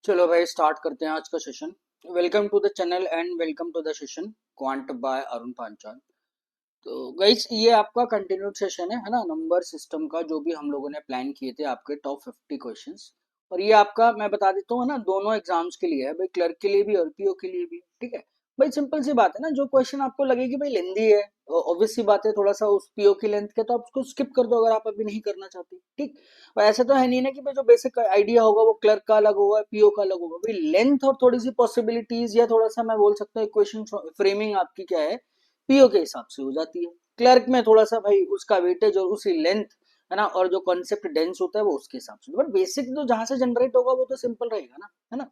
चलो भाई स्टार्ट करते हैं आज का session. Welcome to the channel and welcome to the session quant by Arun Panchal. तो गाइस ये आपका कंटिन्यूड सेशन है ना, नंबर सिस्टम का जो भी हम लोगों ने प्लान किए थे आपके टॉप 50 क्वेश्चंस। और ये आपका मैं बता देता हूँ ना, दोनों एग्जाम्स के लिए है भाई, क्लर्क के लिए भी और पीओ के लिए भी। ठीक है भाई, सिंपल सी बात है ना, जो क्वेश्चन आपको लगे कि भाई लेंदी है, ऑब्वियस सी बात है, थोड़ा सा उस पीओ की लेंथ के, तो आप उसको स्किप कर दो अगर आप अभी नहीं करना चाहते। ठीक। और ऐसा तो है नहीं ना कि भाई जो बेसिक आइडिया होगा वो क्लर्क का अलग होगा, पीओ का अलग होगा। भाई लेंथ और थोड़ी सी पॉसिबिलिटीज या थोड़ा सा मैं बोल सकता हूँ इक्वेशन फ्रेमिंग आपकी क्या है, पीओ के हिसाब से हो जाती है। क्लर्क में थोड़ा सा भाई उसका वेटेज और उसी लेंथ है ना, और जो कॉन्सेप्ट डेंस होता है वो उसके हिसाब से, बट बेसिक तो जहां से जनरेट होगा वो तो सिंपल रहेगा ना, है ना।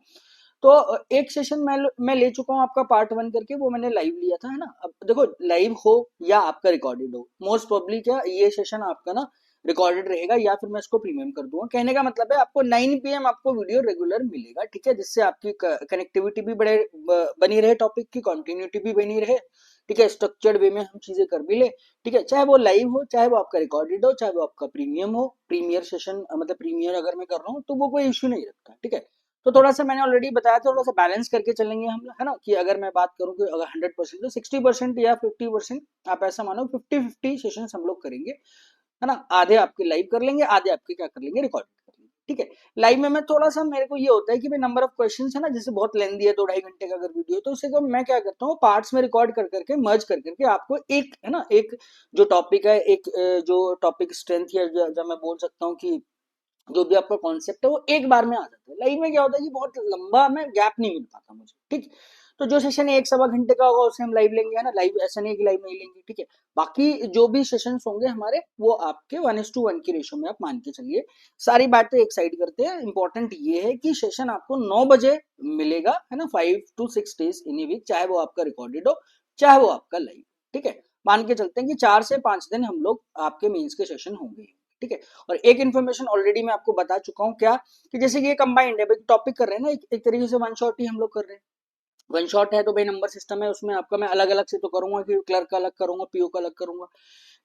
तो एक सेशन मैं ले चुका हूँ आपका पार्ट 1 करके, वो मैंने लाइव लिया था, है ना। अब देखो लाइव हो या आपका रिकॉर्डेड हो, मोस्ट प्रोबेबली क्या ये सेशन आपका ना रिकॉर्डेड रहेगा, या फिर मैं इसको प्रीमियम कर दूंगा। कहने का मतलब है आपको 9 PM आपको वीडियो रेगुलर मिलेगा, ठीक है, जिससे आपकी कनेक्टिविटी भी बनी रहे, टॉपिक की कंटिन्यूटी भी बनी रहे। ठीक है, स्ट्रक्चर्ड वे में हम चीजें कर भी ले। ठीक है, चाहे वो लाइव हो, चाहे वो आपका रिकॉर्डेड हो, चाहे वो आपका प्रीमियम हो, प्रीमियर सेशन मतलब प्रीमियर अगर मैं कर रहा हूँ तो वो कोई इश्यू नहीं रखता। ठीक है, तो थोड़ा सा मैंने ऑलरेडी बताया था, थोड़ा सा बैलेंस करके चलेंगे हम, है ना, कि अगर मैं बात करूं कि अगर 100% तो 60% या 50%, आप ऐसा मानो 50-50 सेशन हम लोग करेंगे, है ना। आधे आपके लाइव कर लेंगे, आधे आपके क्या कर लेंगे, रिकॉर्ड कर लेंगे। ठीक है, लाइव में मैं थोड़ा सा मेरे को ये होता है कि भाई नंबर ऑफ क्वेश्चन है ना, जैसे बहुत लेंदी है, 2-2.5 घंटे का अगर वीडियो, तो उसे को मैं क्या करता हूँ पार्ट्स में रिकॉर्ड कर करके मर्ज कर करके आपको एक, है ना, एक जो टॉपिक है, एक जो टॉपिक स्ट्रेंथ या जो मैं बोल सकता हूँ कि जो भी आपका कॉन्सेप्ट है वो एक बार में आ जाता है। लाइव में क्या होता है कि बहुत लंबा में गैप नहीं मिल पाता मुझे। ठीक, तो जो सेशन 1-1.25 घंटे का होगा उसे हम लाइव लेंगे, है ना। लाइव ऐसा नहीं कि लाइव नहीं लेंगे, ठीक है। बाकी जो भी सेशन होंगे हमारे वो आपके 1:1 की रेशो में आप मान के चलिए। सारी बातें एक साइड करते हैं, इंपॉर्टेंट ये है कि सेशन आपको 9 बजे मिलेगा, है ना, 5 to 6 days in a week, चाहे वो आपका रिकॉर्डेड हो चाहे वो आपका लाइव। ठीक है, मान के चलते हैं कि 4 से 5 दिन हम लोग आपके मीन्स के सेशन होंगे। ठीक है, और एक इन्फॉर्मेशन ऑलरेडी मैं आपको बता चुका हूँ क्या, कि जैसे कि ये कंबाइंड है, टॉपिक कर रहे हैं ना, एक तरीके से वन शॉट ही हम लोग कर रहे हैं। वन शॉट है तो भाई नंबर सिस्टम है, उसमें आपका मैं अलग अलग से तो करूंगा कि क्लर्क का अलग करूंगा, पीओ का अलग करूंगा।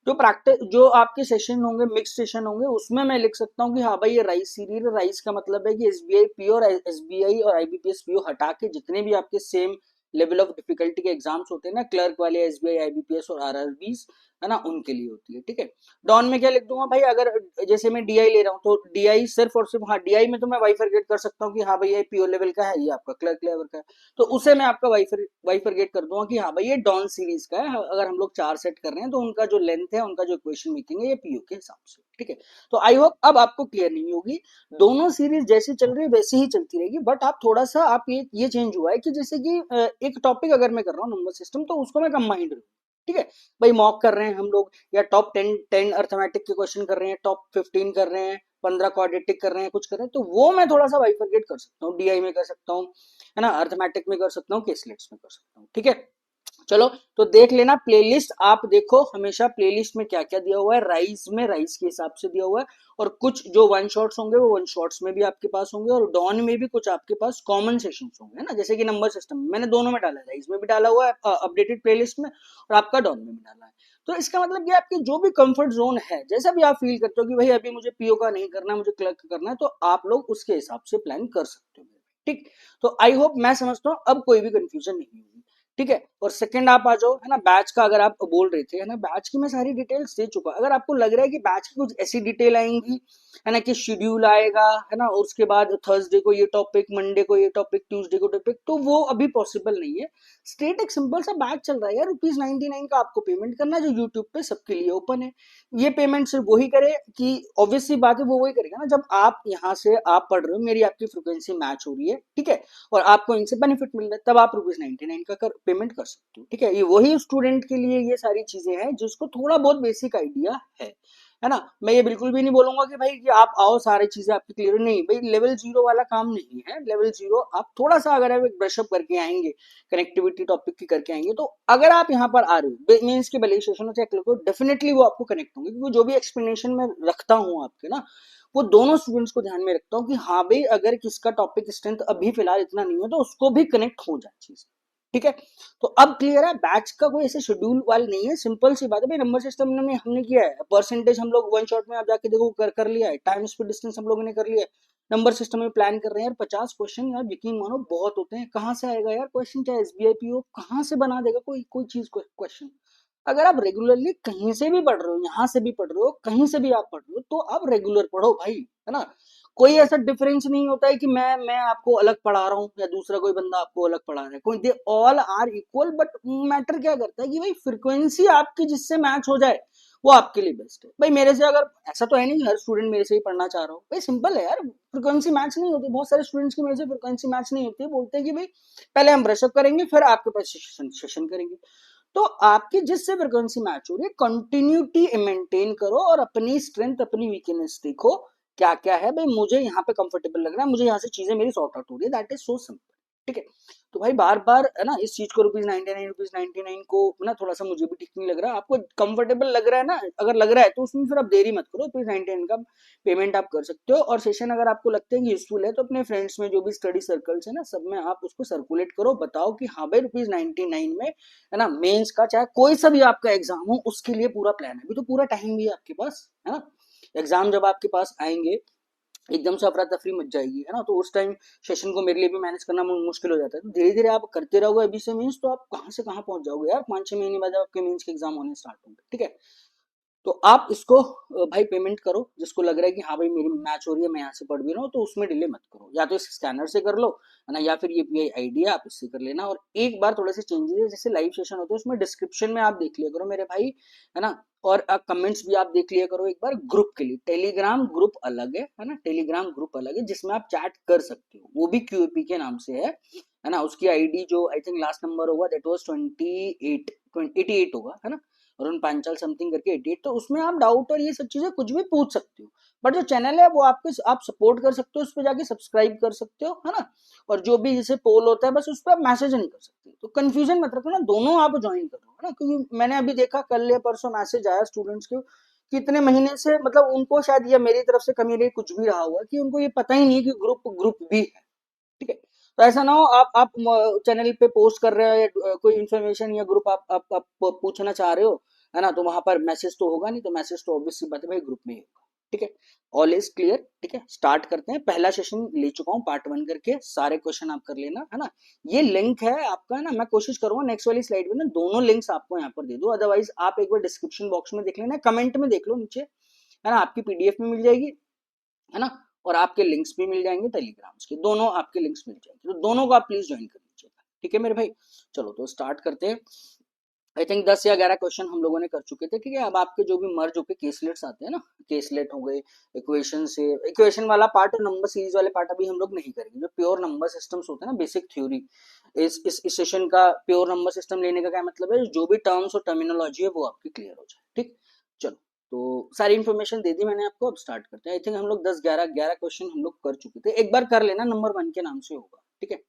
जो प्रैक्टिस जो आपके सेशन होंगे, मिक्स सेशन होंगे, उसमें मैं लिख सकता हूँ कि हाँ भाई ये राइस सीरीज, राइस का मतलब है कि एसबीआई पीओ और एसबीआई और आईबीपीएस पीओ हटा के जितने भी आपके सेम लेवल ऑफ डिफिकल्टी के एग्जाम्स होते हैं ना, क्लर्क वाले, एसबीआई, आईबीपीएस और आरआरबीस, है ना, उनके लिए होती है। ठीक है, डॉन में क्या लिख दूंगा भाई, अगर जैसे मैं डीआई ले रहा हूँ तो डीआई सिर्फ और सिर्फ, हाँ डीआई में तो मैं वाइफरगेट कर सकता हूँ कि हाँ भाई ये पीओ लेवल का है, ये आपका क्लर्क लेवल का है, तो उसे मैं आपका वाइफरगेट कर दूंगा कि हाँ भाई ये डॉन सीरीज का है। अगर हम लोग 4 सेट कर रहे हैं तो उनका जो लेंथ है, उनका जो इक्वेशन मेकिंग है, ये पीओ के हिसाब से। ठीक है, तो आई होप अब आपको क्लियर नहीं होगी, दोनों सीरीज जैसी चल रही है वैसे ही चलती रहेगी, बट आप थोड़ा सा आप ये चेंज हुआ है कि जैसे कि एक टॉपिक अगर मैं कर रहा हूँ नंबर सिस्टम, तो उसको मैं कंबाइंड करूँ। ठीक है भाई, मॉक कर रहे हैं हम लोग, या टॉप 10 अर्थमेटिक के क्वेश्चन कर रहे हैं, टॉप 15 कर रहे हैं, 15 क्वाड्रेटिक कर रहे हैं, कुछ कर रहे हैं, तो वो मैं थोड़ा सा बाइफरगेट कर सकता हूँ, डीआई में कर सकता हूँ, है ना, अर्थमेटिक में कर सकता हूँ, केसलेट्स में कर सकता हूँ। ठीक है, चलो तो देख लेना प्लेलिस्ट, आप देखो हमेशा प्लेलिस्ट में क्या क्या दिया हुआ है, राइज में राइज के हिसाब से दिया हुआ है, और कुछ जो वन शॉट्स होंगे वो वन शॉट्स में भी आपके पास होंगे, और डॉन में भी कुछ आपके पास कॉमन सेशंस होंगे, है ना, जैसे कि नंबर सिस्टम मैंने दोनों में डाला है, राइज में भी डाला हुआ है अपडेटेड प्लेलिस्ट में, और आपका डॉन में भी डाला है। तो इसका मतलब ये आपके जो भी कंफर्ट जोन है, जैसा भी आप फील करते हो कि भाई अभी मुझे पीओ का नहीं करना, मुझे क्लर्क करना है, तो आप लोग उसके हिसाब से प्लान कर सकते हो। ठीक, तो आई होप, मैं समझता हूँ अब कोई भी कंफ्यूजन नहीं होगी। ठीक है, और सेकंड आप आ जाओ, है ना, बैच का अगर आप बोल रहे थे, है ना, बैच की मैं सारी डिटेल्स दे चुका। अगर आपको लग रहा है कि बैच की कुछ ऐसी डिटेल आएंगी, है ना, कि शेड्यूल आएगा, है ना, और उसके बाद थर्सडे को ये टॉपिक, मंडे को ये टॉपिक, ट्यूसडे को टॉपिक, तो वो अभी पॉसिबल नहीं है। स्ट्रेट एक सिंपल सा बैच चल रहा है यार, ₹99 का आपको पेमेंट करना है, जो यूट्यूब पे सबके लिए ओपन है। ये पेमेंट सिर्फ वही करे कि ऑब्वियस सी बात है, वो वही करेगा ना जब आप यहाँ से आप पढ़ रहे हो, मेरी आपकी फ्रिक्वेंसी मैच हो रही है, ठीक है, और आपको इनसे बेनिफिट मिल रहा है, तब आप ₹99 का पेमेंट कर सकते हो। ठीक है, ये वही स्टूडेंट के लिए ये सारी चीजें हैं जिसको थोड़ा बहुत बेसिक आइडिया है ना। मैं ये बिल्कुल भी नहीं बोलूंगा कि भाई कि आप आओ सारी चीजें आपकी क्लियर, नहीं भाई, लेवल 0 वाला काम नहीं है। लेवल 0 आप थोड़ा सा अगर आप एक ब्रशअप करके आएंगे, कनेक्टिविटी टॉपिक की करके आएंगे, तो अगर आप यहाँ पर आ रहे हो मीन्स के भले सेशन चेक लो, डेफिनेटली वो आपको कनेक्ट होंगे, क्योंकि जो भी एक्सप्लेनेशन में रखता हूँ आपके ना, वो दोनों स्टूडेंट्स को ध्यान में रखता हूँ कि हाँ भाई अगर किसका टॉपिक स्ट्रेंथ अभी फिलहाल इतना नहीं है तो उसको भी कनेक्ट हो जाए चीज। ठीक है, तो अब क्लियर है, बैच का कोई ऐसे शेड्यूल वाल नहीं है, सिंपल सी बात है भाई, नंबर सिस्टम में हमने किया है, परसेंटेज हम लोग वन शॉट में आप जाके देखो कर लिया है, टाइम स्पीड डिस्टेंस हम लोगों ने कर लिया है, नंबर सिस्टम में प्लान कर रहे हैं यार, 50 क्वेश्चन यार यकीन मानो बहुत होते हैं। कहाँ से आएगा यार क्वेश्चन? क्या एसबीआई पीओ कहाँ से बना देगा कोई कोई चीज क्वेश्चन? अगर आप रेगुलरली कहीं से भी पढ़ रहे हो, यहाँ से भी पढ़ रहे हो, कहीं से भी आप पढ़ रहे हो, तो आप रेगुलर पढ़ो भाई, है ना। कोई ऐसा डिफरेंस नहीं होता है कि मैं आपको अलग पढ़ा रहा हूँ या दूसरा कोई बंदा आपको अलग पढ़ा रहा है। कोई they all are equal, but matter क्या करता है कि भाई फ्रिक्वेंसी आपकी जिससे मैच हो जाए वो आपके लिए बेस्ट है। भाई मेरे से अगर, ऐसा तो है नहीं हर स्टूडेंट मेरे से ही पढ़ना चाह रहा हो, भाई सिंपल है यार, फ्रिक्वेंसी मैच नहीं होती। बहुत सारे स्टूडेंट्स की मेरे से फ्रिक्वेंसी मैच नहीं होती है, बोलते हैं कि भाई पहले हम ब्रशअप करेंगे फिर आपके पास सेशन करेंगे। तो आपकी जिससे फ्रिक्वेंसी मैच हो रही है कंटिन्यूटी मेंटेन करो और अपनी स्ट्रेंथ अपनी वीकनेस देखो क्या क्या है। भाई मुझे यहाँ पे कंफर्टेबल लग रहा है, मुझे यहाँ से चीजें मेरी सॉर्ट आउट हो रही है, दैट इज सो सिंपल। ठीक है, तो भाई बार बार है ना इस चीज को ₹99 को ना थोड़ा सा मुझे भी ठीक नहीं लग रहा। आपको कंफर्टेबल लग रहा है ना, अगर लग रहा है तो उसमें फिर आप देरी मत करो, ₹99 का पेमेंट आप कर सकते हो। और सेशन अगर आपको लगता है कि यूजफुल है तो अपने फ्रेंड्स में जो भी स्टडी सर्कल्स है ना सब में आप उसको सर्कुलेट करो, बताओ कि हाँ भाई ₹99 में है ना मेंस का चाहे कोई सा भी आपका एग्जाम हो उसके लिए पूरा प्लान है। अभी तो पूरा टाइम भी है आपके पास, है ना। एग्जाम जब आपके पास आएंगे एकदम से अफरा तफरी मच जाएगी, है ना, तो उस टाइम सेशन को मेरे लिए भी मैनेज करना मुश्किल हो जाता है। तो धीरे धीरे आप करते रहोगे अभी से मीन्स, तो आप कहाँ से कहाँ पहुंच जाओगे यार, 5-6 महीने बाद आपके मीन्स के एग्जाम होने स्टार्ट होंगे। ठीक है, तो आप इसको भाई पेमेंट करो, जिसको लग रहा है कि हाँ भाई मेरी मैच हो रही है मैं यहाँ से पढ़ भी रहा हूँ, तो उसमें डिले मत करो। या तो इस स्कैनर से कर लो, है ना, या फिर ये पीआई आईडी है आप इससे कर लेना। और एक बार थोड़े से चेंजेस है, जैसे लाइव सेशन होते हैं उसमें डिस्क्रिप्शन में आप देख लिया करो मेरे भाई, है ना। और कमेंट्स भी आप देख लिया करो एक बार। ग्रुप के लिए टेलीग्राम ग्रुप अलग है ना, टेलीग्राम ग्रुप अलग है जिसमें आप चैट कर सकते हो, वो भी क्यूएपी के नाम से है ना। उसकी आईडी जो आई थिंक लास्ट नंबर होगा दैट वाज 88 होगा, है ना, अरुण पांचाल समथिंग करके 88। तो उसमें आप डाउट और ये सब चीजें कुछ भी पूछ सकते हो। बट जो चैनल है वो आपको आप सपोर्ट कर सकते हो, उस पर जाके सब्सक्राइब कर सकते हो, है ना। और जो भी जैसे पोल होता है बस उस पर आप मैसेज नहीं कर सकते। तो कंफ्यूजन मत रखो ना, दोनों आप ज्वाइन करो, है ना। क्योंकि मैंने अभी देखा कल या परसों मैसेज आया स्टूडेंट्स के कितने महीने से, मतलब उनको शायद ये मेरी तरफ से कमी रही कुछ भी रहा हुआ कि उनको ये पता ही नहीं कि ग्रुप ग्रुप भी है। ठीक है, तो ऐसा ना हो आप चैनल पे पोस्ट कर रहे हो या कोई इन्फॉर्मेशन या ग्रुप आप पूछना चाह रहे हो, है ना, तो वहां पर मैसेज तो होगा नहीं, तो मैसेज तो ऑब्वियस सी बात है भाई ग्रुप में ही होगा। ठीक है, ऑल इज क्लियर। ठीक है, स्टार्ट करते हैं। पहला सेशन ले चुका हूँ पार्ट 1 करके, सारे क्वेश्चन आप कर लेना, है ना। ये लिंक है आपका, है ना, मैं कोशिश करूंगा नेक्स्ट वाली स्लाइड में ना दोनों लिंक्स आपको यहाँ पर दे दूं, अदरवाइज आप एक बार डिस्क्रिप्शन बॉक्स में देख लेना, कमेंट में देख लो नीचे, है ना, आपकी पीडीएफ में मिल जाएगी, है ना। और आपके लिंक्स भी मिल जाएंगे टेलीग्राम्स के, दोनों आपके लिंक्स मिल जाएंगे, तो दोनों को आप प्लीज ज्वाइन कर लीजिएगा। ठीक है मेरे भाई, चलो तो स्टार्ट करते हैं। आई थिंक 10 या 11 क्वेश्चन हम लोगों ने कर चुके थे। ठीक है, अब आपके जो भी मर्ज होके केसलेट्स आते हैं ना, केसलेट हो गए, इक्वेशन से इक्वेशन वाला पार्ट और नंबर सीरीज वाले पार्ट अभी हम लोग नहीं करेंगे। जो प्योर नंबर सिस्टम्स होते हैं ना, बेसिक थ्योरी, इस सेशन का प्योर नंबर सिस्टम लेने का क्या मतलब है, जो भी टर्म्स और टर्मिनोलॉजी है वो आपकी क्लियर हो जाए। ठीक, चलो तो सारी इन्फॉर्मेशन दे दी मैंने आपको, अब स्टार्ट करते हैं। आई थिंक हम लोग 10-11 क्वेश्चन हम लोग कर चुके थे, एक बार कर लेना, नंबर 1 के नाम से होगा। ठीक है,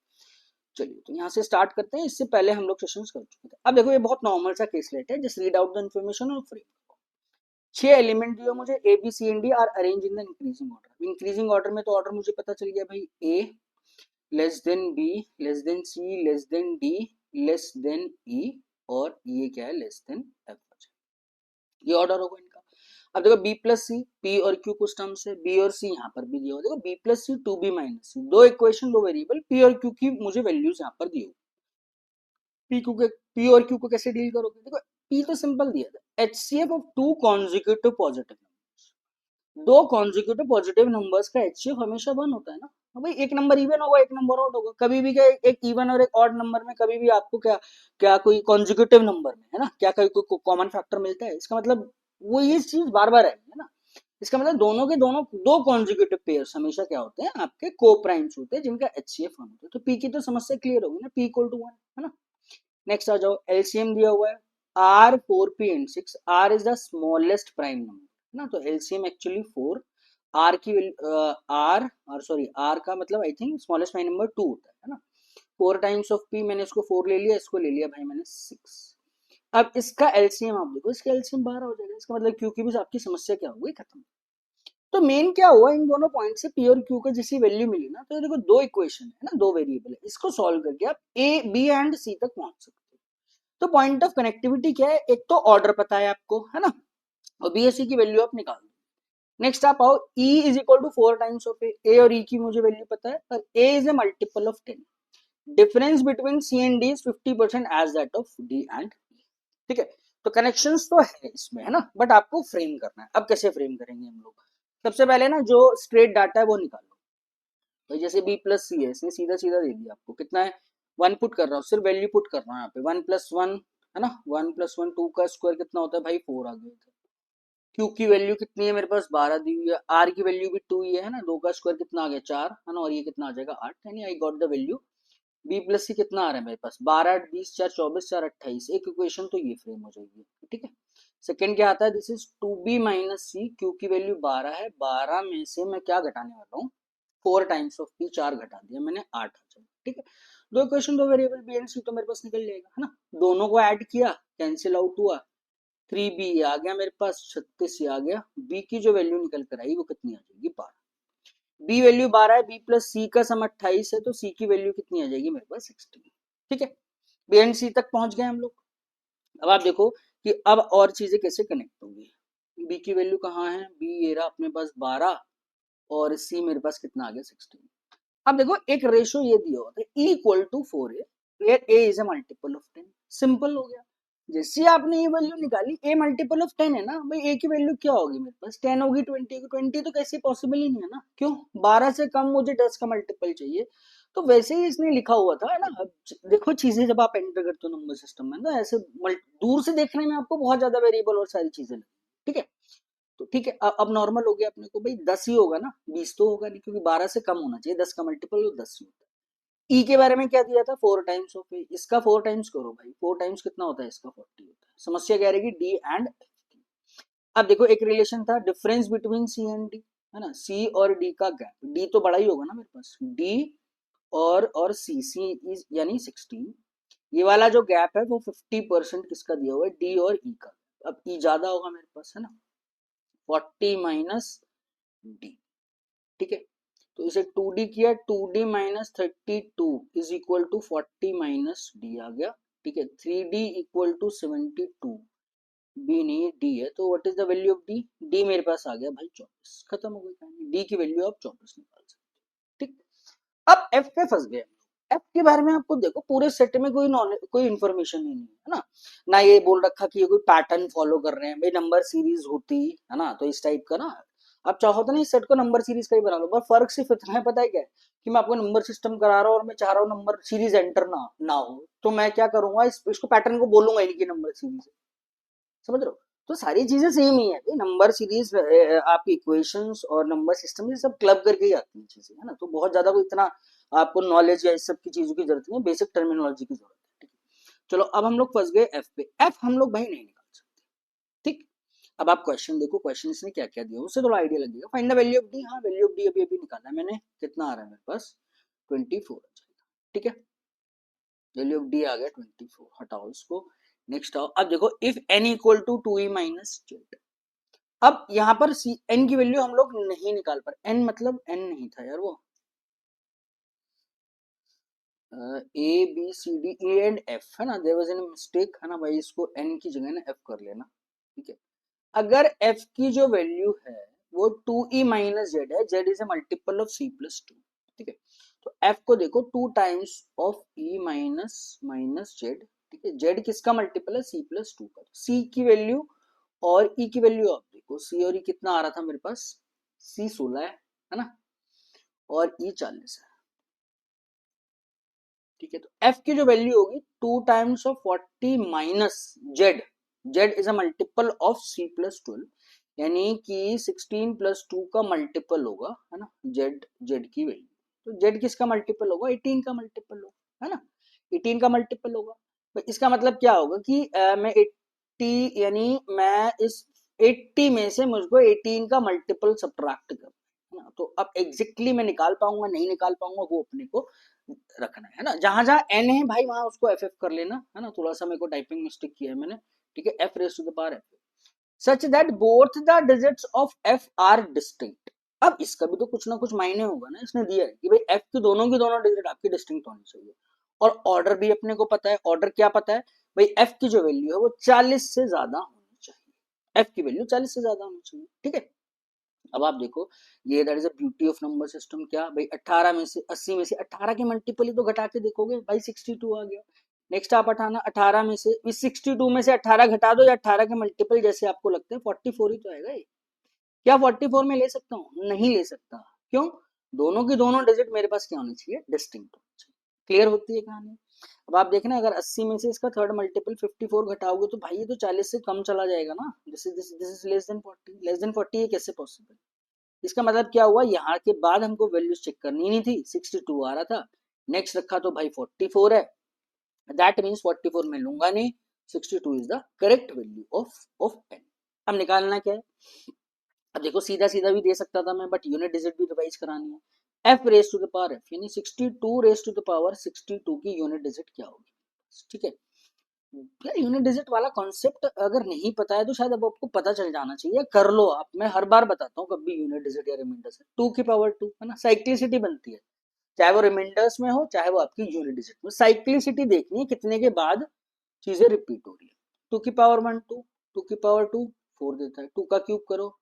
चलिए तो यहाँ से स्टार्ट करते हैं। इससे पहले हम लोग सेशंस कर चुके थे। अब देखो ये बहुत नॉर्मल सा केसलेट है, just read out the information और फ्री। 6 एलिमेंट दिए मुझे A B C and D are arrange in the increasing order. Increasing order में तो ऑर्डर मुझे पता चल गया भाई, A less than B less than C less than D less than E, और ये क्या है लेस देन एफ, ये ऑर्डर होगा इनका। अब देखो बी प्लस सी, पी और क्यू कुछ टर्म्स है, बी और सी यहाँ पर भी दिया हुआ। देखो B plus C two B minus C, दो इक्वेशन दो वेरिएबल, पी और क्यू की मुझे वैल्यूज यहाँ पर दी हुई। पी और क्यू को कैसे डील करोगे, देखो पी तो सिंपल दिया था, HCF of two consecutive positive, दो कॉन्जिक्यूटिव पॉजिटिव नंबर्स का एचसीएफ हमेशा 1 होता है ना। हाँ भाई एक नंबर इवन होगा एक नंबर ऑड होगा, कभी भी क्या एक इवन और एक ऑड नंबर में कभी भी आपको क्या क्या कोई कॉन्जिक्यूटिव नंबर में, है ना, क्या कोई कॉमन फैक्टर मिलता है, इसका मतलब वो ये चीज बार बार है ना। इसका मतलब दोनों के दोनों दो कॉन्जिक्यूटिव पेयर्स हमेशा क्या होते हैं आपके को प्राइम्स होते हैं जिनका एचसीएफ 1 होता है। तो पी की तो समस्या क्लियर होगी ना, पी इक्वल टू 1, है ना। नेक्स्ट आ जाओ, एलसीएम दिया हुआ है R 4p and 6, R is the smallest prime number, है ना, तो एलसीएम एक्चुअली 4, आर की आर और सॉरी आर का मतलब I think smallest prime number 2 होता है ना। 4 टाइम्स ऑफ पी, मैंने इसको 4 ले लिया, इसको ले लिया भाई मैंने 6। अब इसका एलसीएम आप देखो, इसका एलसीएम 12 हो जाएगा, इसका मतलब क्यू की भी आपकी समस्या क्या हो गई खत्म। तो मेन क्या हुआ, इन दोनों पॉइंट से पी और क्यू का जैसी वैल्यू मिली ना, तो देखो दो इक्वेशन है ना, दो वेरिएबल है, इसको सॉल्व करके आप ए बी एंड सी तक पहुंच सकते हो। तो पॉइंट ऑफ कनेक्टिविटी क्या है, एक तो ऑर्डर पता है आपको, है ना, और बी और सी की वैल्यू आप निकाल दो। नेक्स्ट आप आओ, E is equal to 4 times of A और E की मुझे वैल्यू पता है, और A is a multiple of 10, difference between C and D is 50% as that of D and E। ठीक है, तो कनेक्शंस तो है इसमें, है ना, बट आपको फ्रेम करना है। अब कैसे फ्रेम करेंगे हम लोग? सबसे पहले ना जो स्ट्रेट डाटा है वो निकालो। तो जैसे B प्लस सी है, इसने सीधा सीधा दे दिया आपको, कितना है, 1 पुट कर रहा हूँ, सिर्फ वैल्यू पुट कर रहा हूँ यहाँ पे, 1 प्लस 1 है ना, 1 प्लस 1 2 का स्क्वायर कितना होता है भाई, 4 आ गया। Q की वैल्यू कितनी है मेरे पास, 12 दी हुई है, R की वैल्यू भी 2 ही है ना, 2 का स्क्वायर कितना आ गया, 4 है ना, और ये कितना आ जाएगा 8, यानी I got the value. B plus C कितना आ रहा है मेरे पास, 12 8 20 4 24 4 28, एक इक्वेशन तो ये फ्रेम हो जाएगी। ठीक है, सेकंड क्या आता है, this is 2B minus C, Q की वैल्यू 12 है, 12 में से मैं क्या घटाने वाला हूँ, 4 टाइम्स ऑफ P, 4 घटा दिया मैंने, 8 आ जाएगा। ठीक है, दो इक्वेशन, दो वेरिएबल B एंड C तो मेरे पास निकल जाएगा, है ना, दोनों को ऐड किया, कैंसिल आउट हुआ, 3B आ गया मेरे पास, 36 आ गया। B की जो वैल्यू निकल कर आई वो कितनी आ जाएगी, 12। B वैल्यू 12 है, B प्लस C का सम 28 है, तो C की वैल्यू कितनी आ जाएगी मेरे पास, 16। ठीक है, B एंड C तक पहुंच गए हम लोग। अब आप देखो कि अब और चीजें कैसे कनेक्ट होंगी। B की वैल्यू कहाँ है, B ये रहा अपने पास 12, और C मेरे पास कितना आ गया, 16। अब देखो एक रेशो ये दिया होता है, E equal to 4A, where A is a multiple of 10, simple हो गया। जैसे आपने ये वैल्यू निकाली, A मल्टीपल ऑफ 10 है ना भाई, A की वैल्यू क्या होगी मेरे पास, 10 होगी, 20 होगी, 20 तो कैसे पॉसिबल ही नहीं है ना, क्यों, 12 से कम मुझे 10 का मल्टीपल चाहिए, तो वैसे ही इसने लिखा हुआ था, है ना। अब देखो चीजें जब आप एंटर करते हो नंबर सिस्टम में ना, ऐसे दूर से देखने में आपको बहुत ज्यादा वेरिएबल और सारी चीजें लगती है। ठीक है, तो ठीक है, अब नॉर्मल हो गया अपने को भाई, 10 ही होगा ना, 20 तो होगा नहीं, क्योंकि 12 से कम होना चाहिए, 10 का मल्टीपल तो 10 ही होता है। ई के बारे में क्या दिया था, 4 टाइम्स ऑफ ए, इसका 4 टाइम्स करो भाई, 4 टाइम्स कितना होता है इसका, 40 होता है। समस्या क्या रहेगी, डी एंड। अब देखो एक रिलेशन था, difference between C and D, है ना, सी और डी का गैप, डी तो बड़ा ही होगा ना मेरे पास, डी और सी इज यानी 16, ये वाला जो गैप है वो 50% किसका दिया हुआ है, डी और ई का। अब ई ज्यादा होगा मेरे पास, है ना, 40 माइनस डी। ठीक है, तो इसे 2D किया, 2D minus 32 is equal to 40 minus D आ गया। ठीक है, 3D इक्वल टू 72, बी नहीं डी है, तो what is the value of D, D मेरे पास आ गया भाई 24, खत्म हो गई, डी की वैल्यू आप 24 निकाल सकते। ठीक, अब एफ पे फंस गए। एफ के बारे में आपको देखो पूरे सेट में कोई नॉलेज, कोई इन्फॉर्मेशन ही नहीं है ना, ना ये बोल रखा कि ये कोई पैटर्न फॉलो कर रहे हैं भाई, नंबर सीरीज होती है ना, तो इस टाइप का ना, आप चाहो तो ना इस सेट को नंबर सीरीज का ही बना लो, पर फर्क सिर्फ इतना है, पता है क्या है, कि मैं आपको नंबर सिस्टम करा रहा हूँ और मैं चाह रहा हूँ नंबर सीरीज एंटर ना हो, तो मैं क्या करूंगा, इसको पैटर्न को बोलूंगा इनकी नंबर सीरीज, समझ रहे हो। तो सारी चीजें सेम ही है, नंबर सीरीज, आपकी इक्वेशंस और नंबर सिस्टम ये सब क्लब करके ही आती है चीजें, है ना, तो बहुत ज्यादा कोई इतना आपको नॉलेज या इस सब की चीजों की जरूरत नहीं है, बेसिक टर्मिनोलॉजी की जरूरत है। ठीक है, चलो अब हम लोग फंस गए एफ पे, एफ हम लोग भाई नहीं निकाल सकते। ठीक, अब आप क्वेश्चन देखो, क्वेश्चन इसने क्या क्या दिया उससे थोड़ा आइडिया लगेगा। Find the value of D, हाँ वैल्यू ऑफ डी अभी अभी निकाला है मैंने, कितना आ रहा है मेरे पास, 24 आ जाएगा। ठीक है, वैल्यू ऑफ डी आ गया 24, हटाओ इसको। नेक्स्ट आओ, अब देखो if N equal to 2e minus Z, अब यहाँ पर सी एन की वैल्यू हम लोग नहीं निकाल पा रहे, एन मतलब एन नहीं था यार वो, A B C D A and F है ना, देयर वाज एन मिस्टेक, है ना भाई, इसको एन की जगह ना एफ कर लेना। ठीक है, अगर एफ की जो वैल्यू है वो 2e माइनस जेड है, Z is a multiple of C plus 2। ठीक है, तो एफ को देखो 2 times of E minus minus Z. ठीक है, जेड किसका मल्टीपल है, सी प्लस 2 का, सी की वैल्यू और ई की वैल्यू आप देखो, सी और ई कितना आ रहा था मेरे पास, सी 16 है ना, और ई 40 है। ठीक है, तो एफ की जो वैल्यू होगी 2 times of 40 minus Z, Z is a multiple of C plus 12, यानी कि 16 प्लस 2 का मल्टीपल होगा, है ना, जेड, जेड की वैल्यू, तो जेड किसका मल्टीपल होगा, 18 का मल्टीपल होगा, है ना, 18 का मल्टीपल होगा। तो इसका मतलब क्या होगा कि मैं 80, यानी मैं इस 80 में से मुझको 18 का मल्टीपल सब्ट्रैक्ट करना है ना, तो अब एग्जैक्टली मैं निकाल पाऊंगा नहीं निकाल पाऊंगा वो अपने को रखना है ना, जहां जहां एन है भाई वहां उसको एफ एफ कर लेना, है ना, थोड़ा सा मेरे को टाइपिंग मिस्टेक किया है मैंने। ठीक है, F raise to the power F such that both the digits of F are distinct. अब इसका भी तो कुछ ना कुछ मायने होगा ना, इसने दिया है कि भाई एफ की दोनों डिजिट आपकी डिस्टिंक्ट होनी चाहिए, और ऑर्डर भी अपने को पता है, ऑर्डर क्या पता है भाई, एफ की जो वैल्यू है वो 40 से ज्यादा होनी चाहिए, एफ की वैल्यू 40 से ज्यादा होनी चाहिए। ठीक है, अब आप देखो, ये that is a beauty of number system. क्या भाई, 18 में से 80 में से 18 के मल्टीपल ही तो घटा के देखोगे भाई, 62 आ गया। नेक्स्ट आप 18 में से इस 62 में से 18 घटा दो, या 18 के मल्टीपल जैसे आपको लगते हैं, 44 ही तो आएगा ये। क्या 44 में ले सकता हूँ? नहीं ले सकता। क्यों? दोनों की दोनों डिजिट मेरे पास क्या होनी चाहिए? डिस्टिंक्ट होनी चाहिए। क्लियर होती है कहानी? अब आप देखना, अगर 80 में से इसका थर्ड मल्टीपल 54 घटाओगे तो भाई ये तो 40 से कम चला जाएगा ना। This is less then 40। Less than 40 ये कैसे पॉसिबल? इसका मतलब क्या हुआ, यहाँ के बाद हमको वैल्यूज चेक करनी नहीं थी, 62 आ रहा था। नेक्स्ट रखा तो भाई 44 है, दैट मीन्स 44 में लूंगा नहीं, 62 is the correct value of n। अब निकालना क्या है? अब देखो, सीधा सीधा भी दे सकता था मैं, बट यूनिट डिजिट भी रिवाइज करानी है। f raise to the power f, यानी 62 रेस टू द पावर 62 की यूनिट डिजिट क्या होगी? ठीक है यार, यूनिट डिजिट वाला कॉन्सेप्ट अगर नहीं पता है तो शायद अब आपको पता चल जाना चाहिए। कर लो आप, मैं हर बार बताता हूँ, कभी यूनिट डिजिट या रिमाइंडर से 2 की पावर 2 है ना, साइक्लिसिटी बनती है, चाहे वो रिमाइंडर्स में हो चाहे वो आपकी यूनिट डिजिट में। साइक्लिसिटी देखनी है, कितने के बाद चीजें रिपीट हो रही है। 2 की पावर 1 2, 2 की पावर 2 4 देता है, 2 का क्यूब करो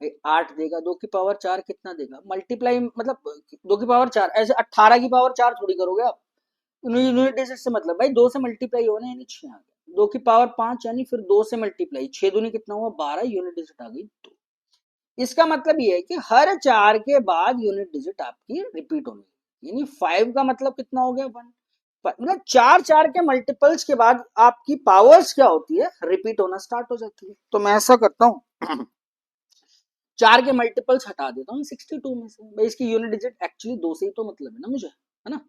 भाई 8 देगा, 2 की पावर 4 कितना देगा? मल्टीप्लाई, मतलब 2 की पावर 4, ऐसे 18 की पावर 4 थोड़ी करोगे आप। यूनिट डिजिट से मतलब भाई 2 से मल्टीप्लाई होना, यानी 6 आ गया। 2 की पावर 5, यानी फिर 2 से मल्टीप्लाई, 6 दूनी कितना हुआ? 12, यूनिट डिजिट आ गई 2। इसका मतलब ये है कि हर 4 के बाद यूनिट डिजिट आपकी रिपीट होनी है, यानी 5 का मतलब कितना हो गया? 1। मतलब 4 के मल्टीपल्स के बाद आपकी पावर्स क्या होती है? रिपीट होना स्टार्ट हो जाती है। तो मैं ऐसा करता हूँ 4 के मल्टीपल्स हटा देता हूँ 62 में से भाई, इसकी यूनिट डिजिट एक्चुअली 2 से ही तो मतलब है ना मुझे, है ना?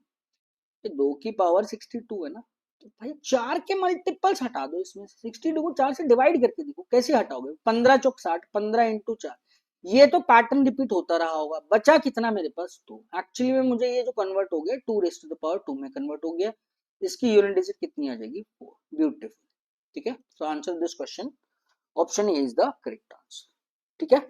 2 की पावर 62 है ना, तो भाई 4 के मल्टीपल्स हटा दो इसमें से। 62 को 4 से डिवाइड करके देखो कैसे हटाओगे? 15 चौक 60, 15 इंटू 4। ये तो पैटर्न रिपीट होता रहा होगा। बचा कितना मेरे पास? 2। एक्चुअली में मुझे ये जो कन्वर्ट हो गया 2 रेस टू द पावर 2 में कन्वर्ट हो गया। इसकी यूनिट डिजिट कितनी आ जाएगी? 4। ब्यूटीफुल। ठीक है, so answer this question, option A is the correct answer. ठीक है,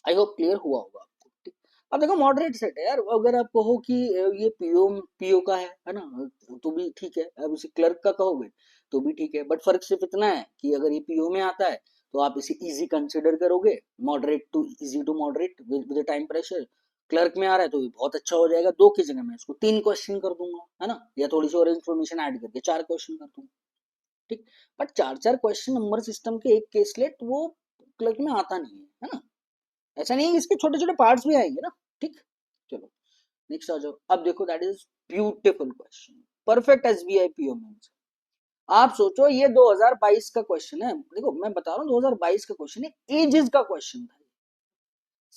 आई होप क्लियर हुआ होगा आपको। ठीक, अब देखो मॉडरेट सेट है यार। अगर आप कहो कि ये पीओ का है ना, तो भी ठीक है। अब इसे क्लर्क का कहोगे तो भी ठीक है, बट फर्क सिर्फ इतना है कि अगर ये पीओ में आता है तो आप इसे इजी कंसिडर करोगे, moderate to easy to moderate with time pressure. Clerk में आ रहा है तो बहुत अच्छा हो जाएगा। 2 की जगह मैं इसको 3 क्वेश्चन कर दूंगा, है ना, या थोड़ी सी और इन्फॉर्मेशन ऐड करके 4 क्वेश्चन कर दूंगा। ठीक, बट 4 क्वेश्चन नंबर सिस्टम के एक केसलेट वो क्लर्क में आता नहीं है ना। ऐसा नहीं है, इसके छोटे छोटे पार्ट्स भी आएंगे ना। ठीक, चलो नेक्स्ट आ जाओ। अब देखो, that is beautiful question, perfect SBI PO means. आप सोचो ये 2022 का क्वेश्चन है। देखो मैं बता रहा हूँ 2022 का क्वेश्चन है, एजेस का क्वेश्चन था।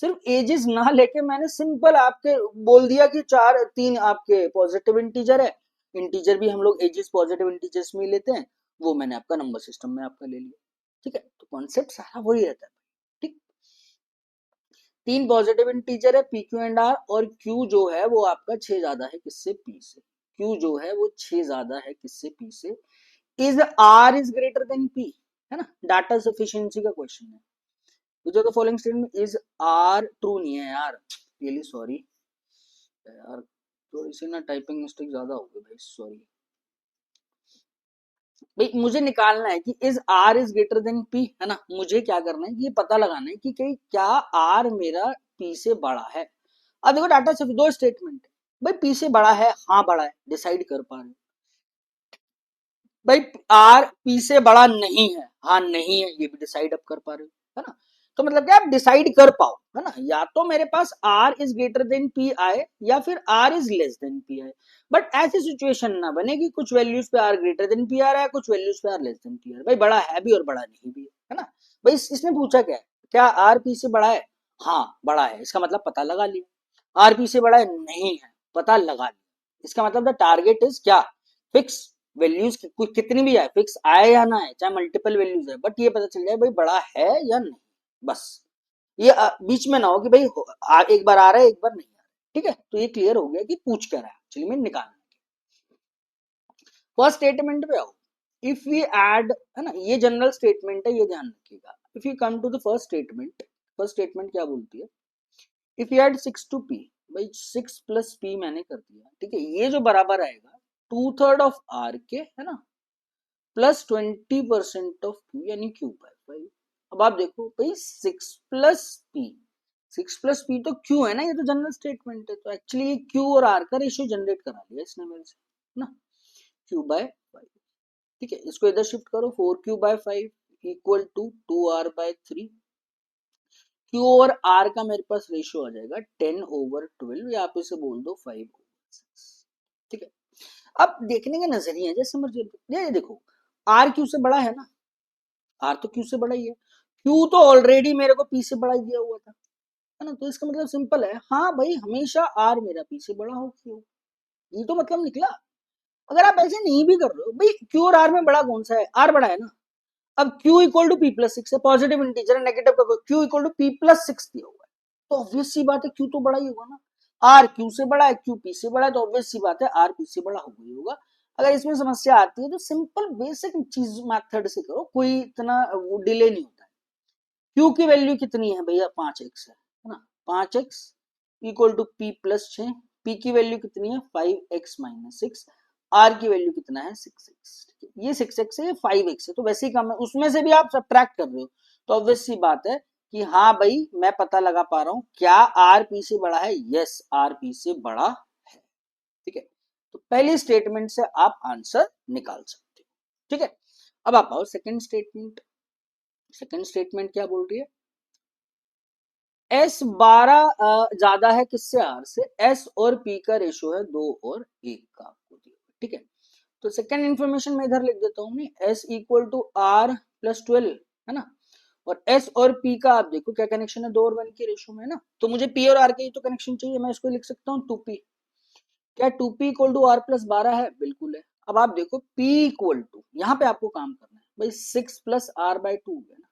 सिर्फ एजेस ना लेके मैंने सिंपल आपके बोल दिया कि 3 आपके पॉजिटिव इंटीजर है। इंटीजर भी हम लोग एजेस पॉजिटिव इंटीजर्स में ही लेते हैं, वो मैंने आपका नंबर सिस्टम में आपका ले लिया। ठीक है, तो कॉन्सेप्ट सारा वही रहता है। ठीक, 3 पॉजिटिव इंटीजर है पी क्यू एंड आर, और क्यू जो है वो आपका 6 ज्यादा है किससे? पी से। क्यू जो है वो 6 ज्यादा है किससे? पी से। Is R is greater than P, है ना, डाटा सफिशिएंसी का क्वेश्चन है। Which of the following statement is are true? नहीं है यार, रियली सॉरी यार, थोड़ी सी ना टाइपिंग मिस्टेक ज्यादा हो गई भाई, सॉरी भाई। मुझे निकालना है कि is R is greater than P, है ना। मुझे क्या करना है, ये पता लगाना है कि क्या आर मेरा पी से बड़ा है। अब देखो डाटा सिर्फ 2 स्टेटमेंट है भाई, पी से बड़ा है, हाँ बड़ा है, डिसाइड कर पा रहे हो भाई। आर पी से बड़ा नहीं है, हाँ नहीं है, ये भी डिसाइड अब कर पा रहे हो, है ना। तो मतलब क्या, आप डिसाइड कर पाओ, है ना। या तो मेरे पास R is greater than P आए, या फिर R is less than P आए। बट ऐसी सिचुएशन ना बने कि कुछ वैल्यूज पे आर ग्रेटर देन पी आ रहा है, कुछ वैल्यूज पे आर लेस देन पी आ रहा है। भाई बड़ा है भी और बड़ा नहीं भी है ना। भाई इसने पूछा क्या है, क्या आर पी से बड़ा है? हाँ बड़ा है, इसका मतलब पता लगा लिया। आर पी से बड़ा है? नहीं है, पता लगा लिया। इसका मतलब द टारगेट इज क्या? फिक्स वैल्यूज कितनी भी आए, फिक्स आए या ना आए, चाहे मल्टीपल वैल्यूज है, बट ये पता चल जाए भाई बड़ा है या नहीं। बस ये बीच में ना हो कि भाई एक बार आ रहा है एक बार नहीं आ रहा है। ठीक है, तो ये क्लियर हो गया कि पूछ क्या रहा है एक्चुअली में निकालना। फर्स्ट स्टेटमेंट पे आओ। इफ वी ऐड, है ना, ये जनरल स्टेटमेंट है, ये ध्यान रखिएगा। If you come to the first statement क्या बोलती है? If you add 6 to P, भाई 6 प्लस पी मैंने कर दिया, ठीक है, ये जो बराबर आएगा 2/3 ऑफ आर के, है ना, प्लस 20% ऑफ क्यू, यानी क्यू बाय 5। अब आप देखो भाई 6 प्लस पी, 6 प्लस पी तो क्यू है ना, ये तो जनरल स्टेटमेंट है, तो एक्चुअली ये क्यू और आर का रेशियो जनरेट करा लिया इसने मेरे से ना, क्यू बाय 5। ठीक है, इसको इधर शिफ्ट करो, 4 Q by 5 equal to 2r/3। Q और आर का मेरे पास रेशियो आ जाएगा 10/12, या आप इसे बोल दो 5/6। ठीक है, अब देखने का नजरिया जैसे मर्जी, ये देखो आर क्यू से बड़ा है ना, आर तो क्यू से बड़ा ही है, क्यू तो ऑलरेडी मेरे को पी से बड़ा ही दिया हुआ था, है ना, तो इसका मतलब सिंपल है, हाँ भाई हमेशा आर मेरा पी से बड़ा हो क्यू, ये तो मतलब निकला। अगर आप ऐसे नहीं भी कर रहे हो भाई, क्यू और आर में बड़ा कौन सा है, आर बड़ा है ना। अब Q equal to P plus 6 है, पॉजिटिव इंटीजर है, नेगेटिव का Q equal to P plus 6 दिया हुआ है, तो ऑब्वियस सी बात है Q तो बड़ा ही होगा ना, R Q से बड़ा है, Q P से बड़ा है, तो ऑब्वियस सी बात है R P से बड़ा होगा ही होगा। अगर इसमें समस्या आती है तो सिंपल बेसिक चीज मेथड से करो, कोई इतना वो डिले नहीं होता है। Q की वैल्यू कितनी है भैया, 5x है ना, 5x equal to P plus 6, P की वैल्यू कितनी है 5x माइनस 6, आर की वैल्यू कितना है 6x, ये 6x है, ये 5x है, तो वैसे ही कम है, उसमें से भी आप सब्ट्रैक्ट कर रहे हो, तो ऑब्वियस सी बात है कि हाँ भाई मैं पता लगा पा रहा हूं क्या आर पी से बड़ा है, यस आर पी से बड़ा है। ठीक है, तो पहली स्टेटमेंट से आप आंसर निकाल सकते हो। ठीक है, अब आप आओ सेकेंड स्टेटमेंट। सेकेंड स्टेटमेंट क्या बोल रही है, S12 ज्यादा है किससे, आर से, S और P का रेशियो है 2 और 1 का आपको दिया। ठीक है, तो सेकेंड इंफॉर्मेशन मैं इधर लिख देता हूँ नहीं, S equal to R plus 12 है ना, और S और P का आप देखो क्या कनेक्शन है, 2 और 1 के रेशियो में है ना, तो मुझे P और R के ही तो कनेक्शन चाहिए, मैं इसको लिख सकता हूँ 2P। क्या 2P equal to R plus 12 है, बिल्कुल है। अब आप देखो P इक्वल टू, यहाँ पे आपको काम करना है भाई 6 प्लस r/2 है ना,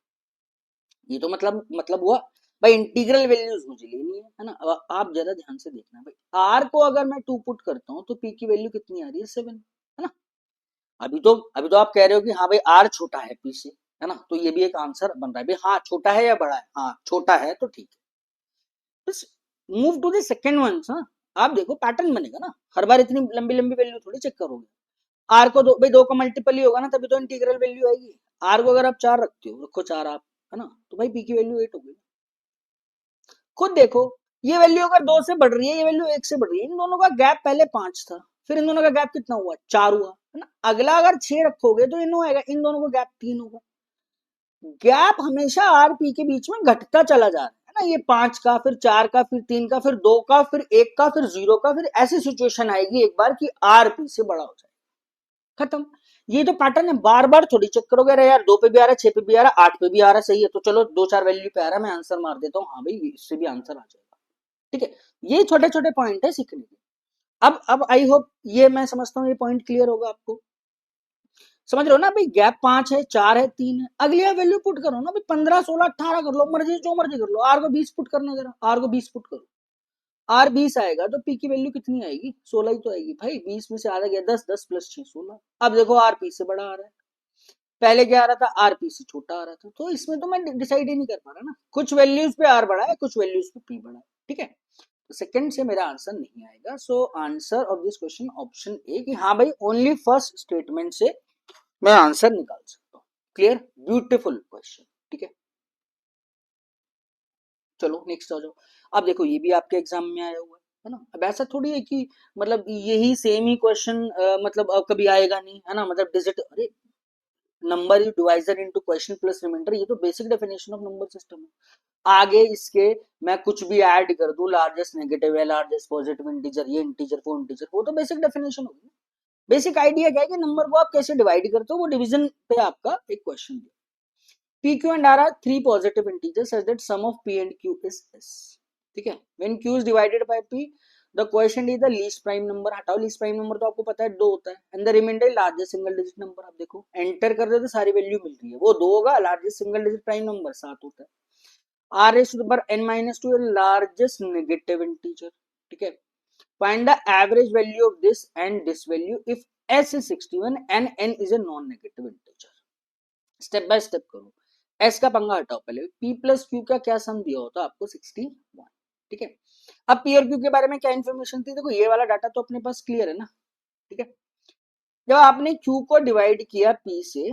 ये तो मतलब हुआ भाई, इंटीग्रल वैल्यूज मुझे लेनी है ना। अब आप जरा ध्यान से देखना भाई, आर को अगर मैं 2 पुट करता हूँ तो पी की वैल्यू कितनी आ रही है 7, है ना। अभी तो आप कह रहे हो कि हाँ भाई आर छोटा है पी से, है ना, तो ये भी एक आंसर बन रहा है भाई, हाँ छोटा है या बड़ा है, हाँ छोटा है तो ठीक है। बस move to the second one. हाँ, आप देखो पैटर्न बनेगा ना, हर बार इतनी लंबी लंबी वैल्यू थोड़ी चेक करोगे, आर को दो भाई, 2 का मल्टीपल ही होगा ना, तभी तो इंटीग्रल वैल्यू आएगी। आर को अगर आप 4 रखते हो, रखो 4 आप, है ना, तो भाई पी की वैल्यू 8 होगी। खुद देखो, ये वैल्यू अगर 2 से बढ़ रही है, ये वैल्यू 1 से बढ़ रही है, इन दोनों का गैप पहले 5 था, फिर इन दोनों का गैप कितना हुआ, 4 हुआ, है ना। अगला अगर 6 रखोगे तो इन आएगा, इन दोनों का गैप 3 होगा। गैप हमेशा आर पी के बीच में घटता चला जा रहा है ना, ये 5 का, फिर 4 का, फिर 3 का, फिर 2 का, फिर 1 का, फिर 0 का, फिर ऐसी सिचुएशन आएगी एक बार कि आर पी से बड़ा हो जाए, खत्म। ये तो पैटर्न है, बार बार थोड़ी चेक करोगे, अरे यार 2 पे भी आ रहा है, 6 पे भी आ रहा है, 8 पे भी आ रहा है, सही है, तो चलो 2-4 वैल्यू पे आ रहा है, मैं आंसर मार देता हूँ, हाँ भाई इससे भी आंसर आ जाएगा। ठीक है, ये छोटे छोटे पॉइंट है सीखने के। अब आई होप ये, मैं समझता हूँ ये पॉइंट क्लियर होगा आपको, समझ रहे हो ना भाई, गैप 5 है, 4 है, 3 है, अगली वैल्यू पुट करो ना भाई, 15 16 18 कर लो, मर्जी जो मर्जी कर लो, आर को 20 पुट करना, जरा आर को 20 पुट करो, आर 20 आएगा तो पी की वैल्यू कितनी आएगी, 16 ही तो आएगी भाई, 20 में से आधा गया 10, 10 प्लस 6 16। अब देखो आर पी से बड़ा आ रहा है, पहले क्या आ रहा था, आर पी से छोटा आ रहा था, तो इसमें तो मैं डिसाइड ही नहीं कर पा रहा ना, कुछ वैल्यूज पे आर बड़ा है, कुछ वैल्यूज पे पी बड़ा है। ठीक है, तो सेकंड से मेरा आंसर नहीं आएगा, so answer of this question option A, कि हाँ भाई ओनली फर्स्ट स्टेटमेंट से मैं आंसर निकाल सकता हूँ। Clear, beautiful question. ठीक है, चलो नेक्स्ट आ जाओ। अब देखो ये भी आपके एग्जाम में आया हुआ है ना, अब ऐसा थोड़ी है कि मतलब यही सेम ही क्वेश्चन मतलब कभी आएगा नहीं, है ना, मतलब डिजिट, अरे number is divisor into question plus reminder, ये तो basic definition of number system है। आगे इसके मैं कुछ भी ऐड कर दूं, लार्जेस्ट नेगेटिव है, लार्जेस्ट पॉजिटिव इंटीजर, ये इंटीजर वो इंटीजर, वो तो बेसिक डेफिनेशन होगी। बेसिक आइडिया क्या है कि नंबर को आप कैसे डिवाइड करते हो, वो डिवीजन पे आपका एक क्वेश्चन दिया। P, Q and R are three positive integers such that sum of P and Q is S. ठीक है, when Q is divided by P, the quotient is the least prime number। हटाओ least prime number तो आपको पता है 2 होता है, and the remainder is largest single digit number। आप देखो एंटर कर रहे हो तो सारी वैल्यू मिल रही है, वो 2 होगा, largest single digit prime number 7 होता है। R is to the power n-2 is largest negative integer। ठीक है, find the average value of this and this value if S is 61 and n is a non-negative integer। Step by step करो, S का पंगा हटाओ, पहले P plus Q का क्या सम दिया होता आपको 61। ठीक है, अब पी और क्यू के बारे में क्या इन्फॉर्मेशन थी, देखो ये वाला डाटा तो अपने पास क्लियर है ना। ठीक है, जब आपने क्यू को डिवाइड किया पी से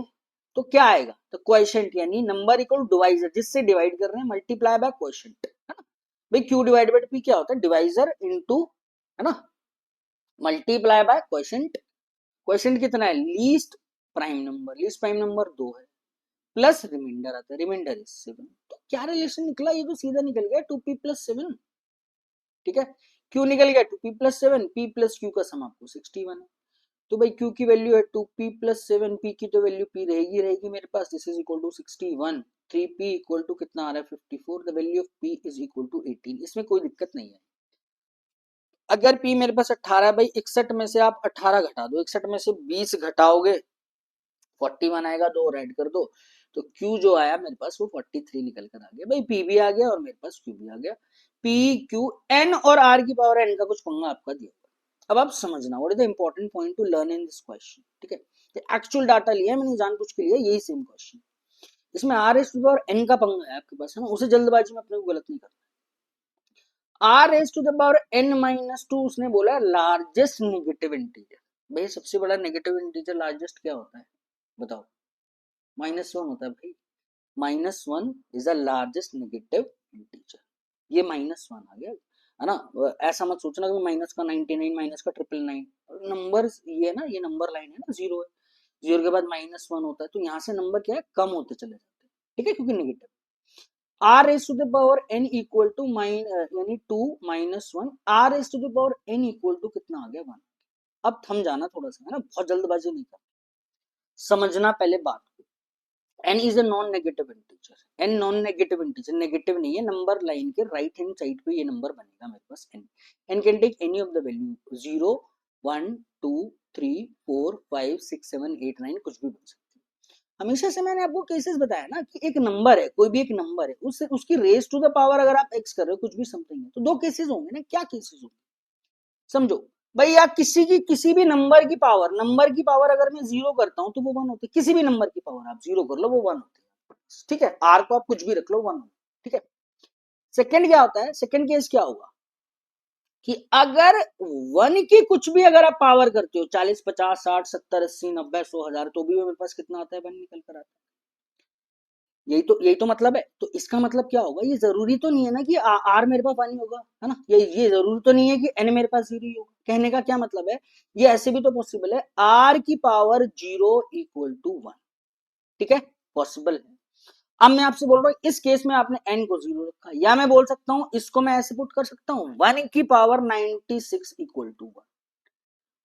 तो क्या आएगा, तो क्वोशिएंट यानी नंबर इक्वल डिवाइजर, जिससे डिवाइड कर रहे हैं, मल्टीप्लाई बाय क्वोशिएंट, है ना। भाई क्यू डिवाइड बाई पी क्या होता है, डिवाइजर इनटू, है ना, मल्टीप्लाई बाय क्वोशिएंट। क्वोशिएंट कितना है, least prime number, least prime number 2 है, प्लस रिमाइंडर आता है, रिमाइंडर इज 7। तो क्या रिलेशन निकला, ये तो सीधा निकल गया 2p प्लस 7। ठीक है, क्यू निकल गया 2p plus 7, p plus Q का सम आपको 61 है। तो भाई क्यू की वैल्यू है 2p प्लस 7, p की तो वैल्यू p रहेगी मेरे पास, this is equal to 61, 3p equal to कितना आ रहा है 54, the value of p is equal to 18। इसमें कोई दिक्कत नहीं है। अगर p मेरे पास 18 है भाई, 61 में से आप 18 घटा दो, 61 में से 20 घटाओगे 41 आएगा, दो और ऐड कर दो, तो Q जो आया मेरे पास वो 43 निकल कर आ गया। भाई P भी आ गया और मेरे पास Q भी आ गया। P Q N और R की पावर N का कुछ पंगा आपका दिया। अब आप समझना, what is the important point two learn in this question. ठीक है, एक्चुअल डाटा लिया है मैंने, जानबूझ के लिए यही सेम क्वेश्चन। इसमें R raise to the power N का पंगा है आपके पास, है ना, उसे जल्दबाजी में अपने को गलत नहीं करना। R raise to the power N minus 2 उसने बोला लार्जेस्ट नेगेटिव इंटीजर। भाई सबसे बड़ा नेगेटिव इंटीजर लार्जेस्ट क्या होता है बताओ, -1 होता है भाई। -1 is the largest negative integer. ये -1 आ गया, है ना। ऐसा मत सोचना कि माइनस का 99, माइनस का 999 नंबर, ये ना, ये नंबर लाइन है ना, जीरो है, जीरो के बाद -1 होता है, तो यहाँ से नंबर क्या है, कम होते चले जाते हैं। ठीक है, क्योंकि negative. r raise to the power n equal to यानी 2 -1, r raise to the power n equal to कितना आ गया 1। अब थम जाना थोड़ा सा, है ना, बहुत जल्दबाजी नहीं करना, समझना पहले बात को। n is a non negative integer, n non negative integer, negative नहीं है, नंबर लाइन के राइट हैंड साइड पे ये नंबर बनेगा मेरे पास n। n can take any of the value, 0 1 2 3 4 5 6 7 8 9, कुछ भी बन सकता है। हमेशा से मैंने आपको केसेस बताया ना कि एक नंबर है, कोई भी एक नंबर है, उससे उसकी रेज टू द पावर अगर आप x कर रहे हो, कुछ भी समथिंग है, तो दो केसेस होंगे ना। क्या केसेस होंगे समझो भाई, या किसी भी नंबर की पावर अगर मैं जीरो करता हूं तो वो 1 होती है। किसी भी नंबर की पावर आप जीरो कर लो वो 1 होती है। ठीक है, आर को आप कुछ भी रख लो 1 होती है। ठीक है, सेकंड क्या होता है, सेकंड केस क्या होगा कि अगर 1 की कुछ भी अगर आप पावर करते हो, 40 50 60 70 80 90 100 1000, तो भी मेरे पास कितना आता है, 1 निकल कर आता है। यही तो मतलब है। तो इसका मतलब क्या होगा, ये जरूरी तो नहीं है ना कि आर मेरे पास 1 होगा, है ना, ये जरूरी तो नहीं है कि एन मेरे पास 0 ही होगा। कहने का क्या मतलब है, ये ऐसे भी तो पॉसिबल है आर की पावर 0 इक्वल टू 1। ठीक है, पॉसिबल है। अब मैं आपसे बोल रहा हूँ इस केस में आपने एन को 0 रखा, या मैं बोल सकता हूँ इसको मैं ऐसे पुट कर सकता हूँ 1 की पावर 96 इक्वल टू 1,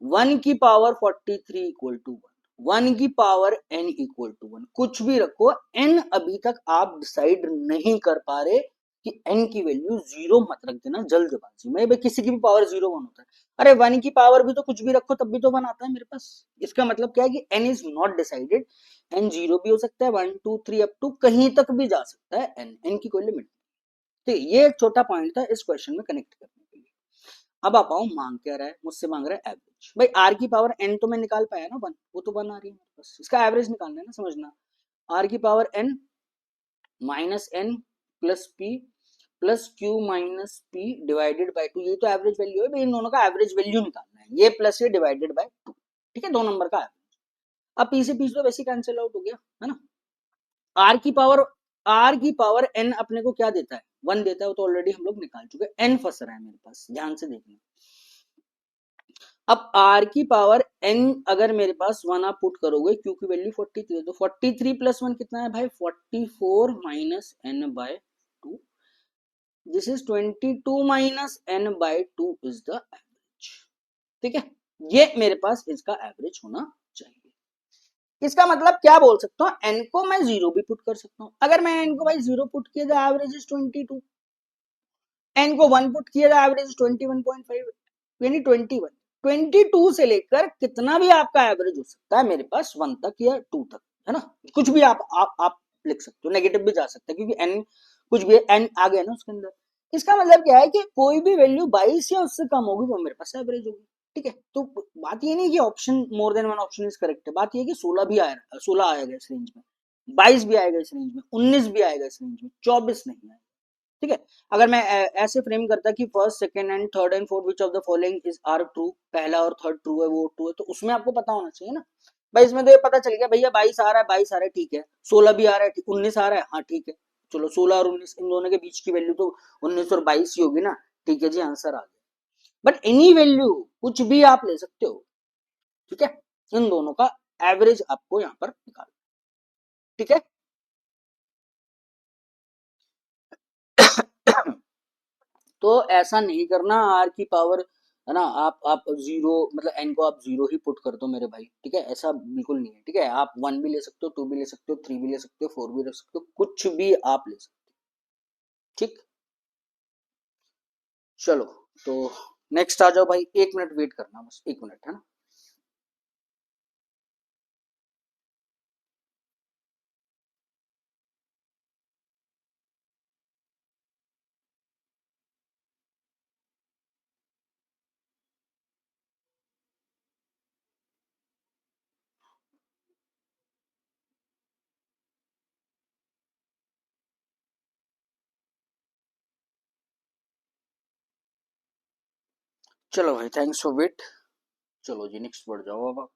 1 की पावर 43 इक्वल टू 1 की पावर n इक्वल टू 1, कुछ भी रखो, n अभी तक आप डिसाइड नहीं कर पा रहे कि n की वैल्यू 0 मत रख देना जल्दबाजी में। भाई किसी की भी पावर 0 1 होता है, अरे 1 की पावर भी तो कुछ भी रखो तब भी तो 1 आता है मेरे पास। इसका मतलब क्या है कि n is not decided, n 0 भी हो सकता है, 1 2 3 अप टू कहीं तक भी जा सकता है n की कोई लिमिट। तो ये एक छोटा पॉइंट था इस क्वेश्चन में कनेक्ट करने के लिए। अब आप आओ, मांग क्या रहा है, मुझसे मांग रहा है एवरेज। भाई आर की पावर एन तो मैं निकाल पाया ना 1, वो तो 1 आ रही है मेरे पास, इसका एवरेज निकालना है ना, समझना। आर की power N minus N plus P plus Q minus P divided by 2, ये तो एवरेज वैल्यू है भाई, इन दोनों का एवरेज वैल्यू निकालना है, ये प्लस ये डिवाइडेड बाय 2। ठीक है, दो नंबर का एवरेज। अब पी से पी तो वैसे कैंसिल आउट हो गया, है ना। आर की पावर आर की पावर एन अपने को क्या देता है, 1 देता है, वो तो ऑलरेडी हम लोग निकाल चुके हैं। एन फंस रहा है मेरे पास, ध्यान से देखना। अब r की पावर n अगर मेरे पास 1 आप पुट करोगे, क्यू की वैल्यू 43 है, तो 43 प्लस 1 कितना है भाई, 44 minus n by 2, this is 22 minus n by 2 is the average. ठीक है, ये मेरे पास इसका एवरेज होना चाहिए। इसका मतलब क्या बोल सकता हूँ, n को मैं 0 भी पुट कर सकता हूँ। अगर मैं n को भाई 0 पुट किया तो एवरेज इज 22, n को 1 पुट किया तो एवरेज 21.5, यानी 21। 22 से लेकर कितना भी आपका एवरेज हो सकता है मेरे पास, 1 तक या 2 तक, है ना। कुछ भी आप लिख सकते हो, नेगेटिव भी जा सकता है क्योंकि n कुछ भी n आ गया ना उसके अंदर। इसका मतलब क्या है कि कोई भी वैल्यू 22 या उससे कम होगी वो मेरे पास एवरेज होगी। ठीक है, तो बात ये नहीं कि option more than one option is correct है, बात ये कि 16 भी आएगा, 16 आएगा इस रेंज में, 22 भी आएगा इस रेंज में, 19 भी आएगा इस रेंज में, 24 नहीं आएगा। ठीक है, अगर मैं ऐसे फ्रेम करता कि first second and third and fourth which of the following is are true, पहला और थर्ड ट्रू है, वो ट्रू है, तो उसमें आपको पता होना चाहिए ना। भाई इसमें तो ये पता चल गया भैया 22 आ रहा है, 22 आ रहा है, ठीक है, 16 भी आ रहा है, 19 आ रहा है, हाँ ठीक है, चलो 16 और 19 इन दोनों के बीच की वैल्यू तो 19 और 22 ही होगी ना। ठीक है जी, आंसर आ गया। बट एनी वैल्यू कुछ भी आप ले सकते हो, ठीक है। इन दोनों का एवरेज आपको यहाँ पर निकालना, ठीक है। तो ऐसा नहीं करना आर की पावर, है ना, आप जीरो मतलब एन को आप जीरो ही पुट कर दो मेरे भाई, ठीक है। ऐसा बिल्कुल नहीं है, ठीक है। आप वन भी ले सकते हो, टू भी ले सकते हो, थ्री भी ले सकते हो, फोर भी ले सकते हो, कुछ भी आप ले सकते हो, ठीक। चलो, तो नेक्स्ट आ जाओ भाई। 1 मिनट वेट करना, बस 1 मिनट, है ना। चलो भाई, थैंक्स फॉर वेट। चलो जी, नेक्स्ट बढ़ जाओ अब।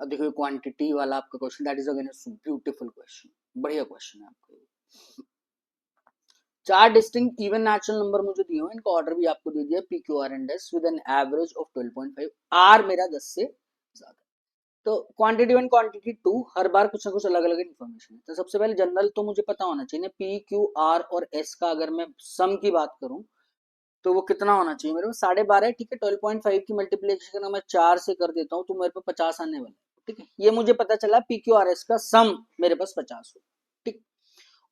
अब देखो क्वांटिटी वाला आपका question, that is again beautiful question, बढ़िया क्वेश्चन है आपका। चार डिस्टिंक्ट इवन नेचुरल नंबर मुझे दिए हुए, इनका ऑर्डर भी आपको दे दिया, P Q R and S with an average of 12.5, R मेरा 10 से ज्यादा। तो क्वांटिटी वन क्वांटिटी टू, हर बार कुछ ना कुछ अलग अलग इन्फॉर्मेशन है। तो सबसे पहले जनरल तो मुझे पता होना चाहिए ना, पी क्यू आर और एस का अगर मैं सम की बात करूं तो वो कितना होना चाहिए मेरे को, 12.5, ठीक है। 12.5 की मल्टीप्लीकेशन अगर मैं 4 से कर देता हूँ तो मेरे पे 50 आने वाला है, ठीक है। ये मुझे पता चला पी क्यू आर एस का सम मेरे पास 50 हो, ठीक।